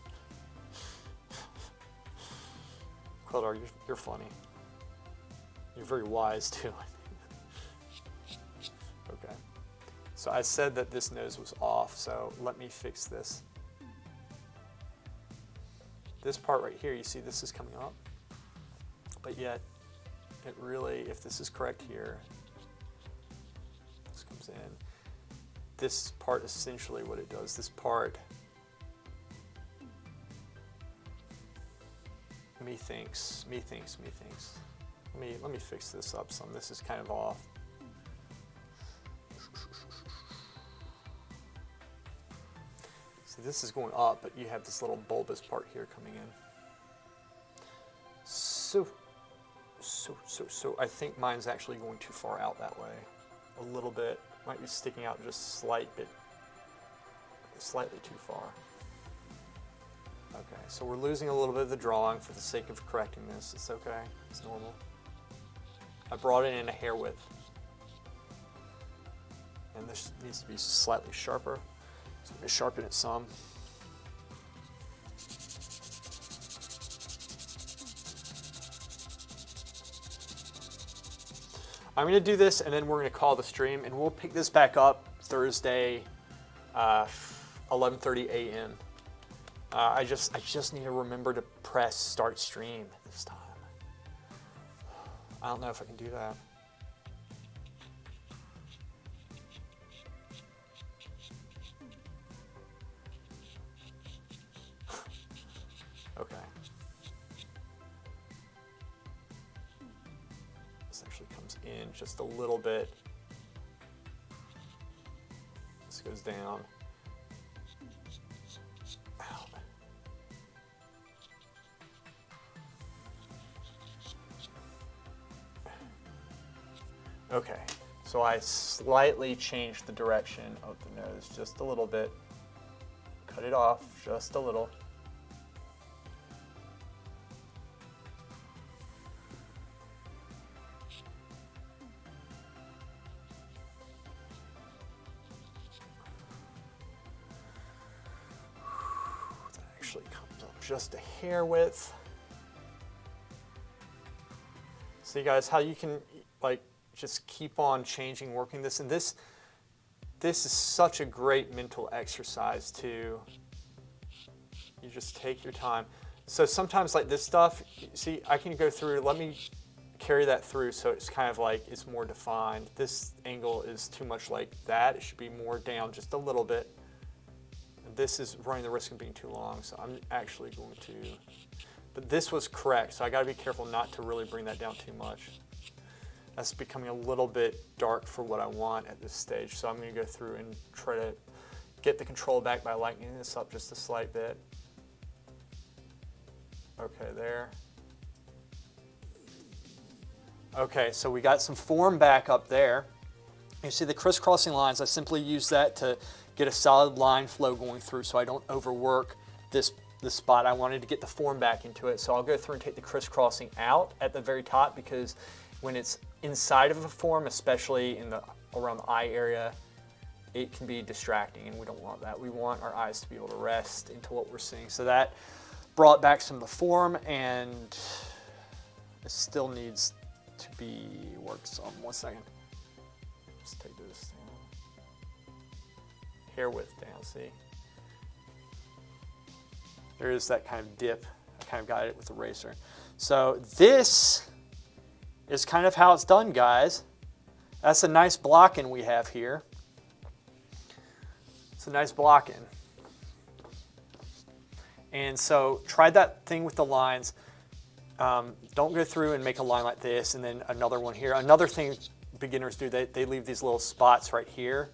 Quildar, you're funny. You're very wise too. Okay. So I said that this nose was off, so let me fix this. This part right here, you see this is coming up, but yet it really, if this is correct here, this comes in. This part essentially what it does, this part, me thinks. Let me fix this up some. This is kind of off. So this is going up, but you have this little bulbous part here coming in. So I think mine's actually going too far out that way. A little bit. Might be sticking out just slightly too far. Okay, so we're losing a little bit of the drawing for the sake of correcting this. It's okay, it's normal. I brought it in a hair width. And this needs to be slightly sharper. So I'm going to sharpen it some. I'm going to do this and then we're going to call the stream, and we'll pick this back up Thursday, 11:30 a.m. I just need to remember to press start stream this time. I don't know if I can do that. Okay. This actually comes in just a little bit goes down. Out. Okay, so I slightly changed the direction of the nose just a little bit. Cut it off just a little. That actually comes up just a hair width. See guys how you can like just keep on changing, working this, and this is such a great mental exercise too. You just take your time. So sometimes like this stuff, see, I can go through, let me carry that through so it's kind of like it's more defined. This angle is too much like that. It should be more down just a little bit. This is running the risk of being too long, so I'm actually going to, but this was correct, so I gotta be careful not to really bring that down too much. That's becoming a little bit dark for what I want at this stage, so I'm going to go through and try to get the control back by lightening this up just a slight bit. Okay, there. Okay, so we got some form back up there. You see the crisscrossing lines, I simply use that to get a solid line flow going through so I don't overwork this spot. I wanted to get the form back into it, so I'll go through and take the crisscrossing out at the very top, because when it's inside of a form, especially in the around the eye area, it can be distracting, and we don't want that. We want our eyes to be able to rest into what we're seeing. So that brought back some of the form, and it still needs to be worked some. 1 second. Just take this down. Hair width down, see? There is that kind of dip. I kind of got it with the eraser. So this is kind of how it's done, guys. That's a nice block-in we have here. It's a nice block-in. And so try that thing with the lines. Don't go through and make a line like this and then another one here. Another thing beginners do, they leave these little spots right here.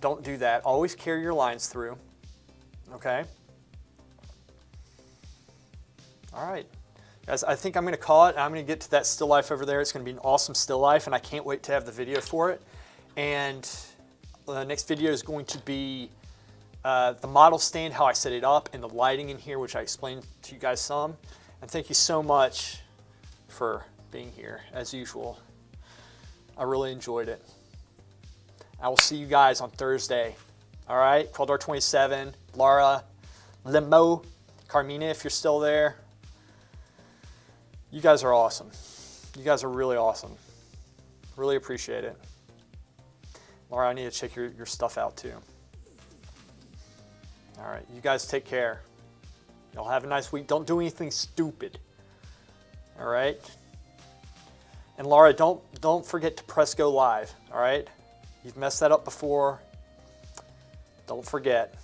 Don't do that. Always carry your lines through, okay? All right. Guys, I think I'm going to call it. I'm going to get to that still life over there. It's going to be an awesome still life, and I can't wait to have the video for it. And the next video is going to be the model stand, how I set it up, and the lighting in here, which I explained to you guys some. And thank you so much for being here, as usual. I really enjoyed it. I will see you guys on Thursday. All right, Quildar 27, Laura, Limo, Carmina, if you're still there. You guys are awesome. You guys are really awesome. Really appreciate it. Laura, I need to check your stuff out too. All right, you guys take care. Y'all have a nice week. Don't do anything stupid. All right? And Laura, don't forget to press go live. All right? You've messed that up before. Don't forget.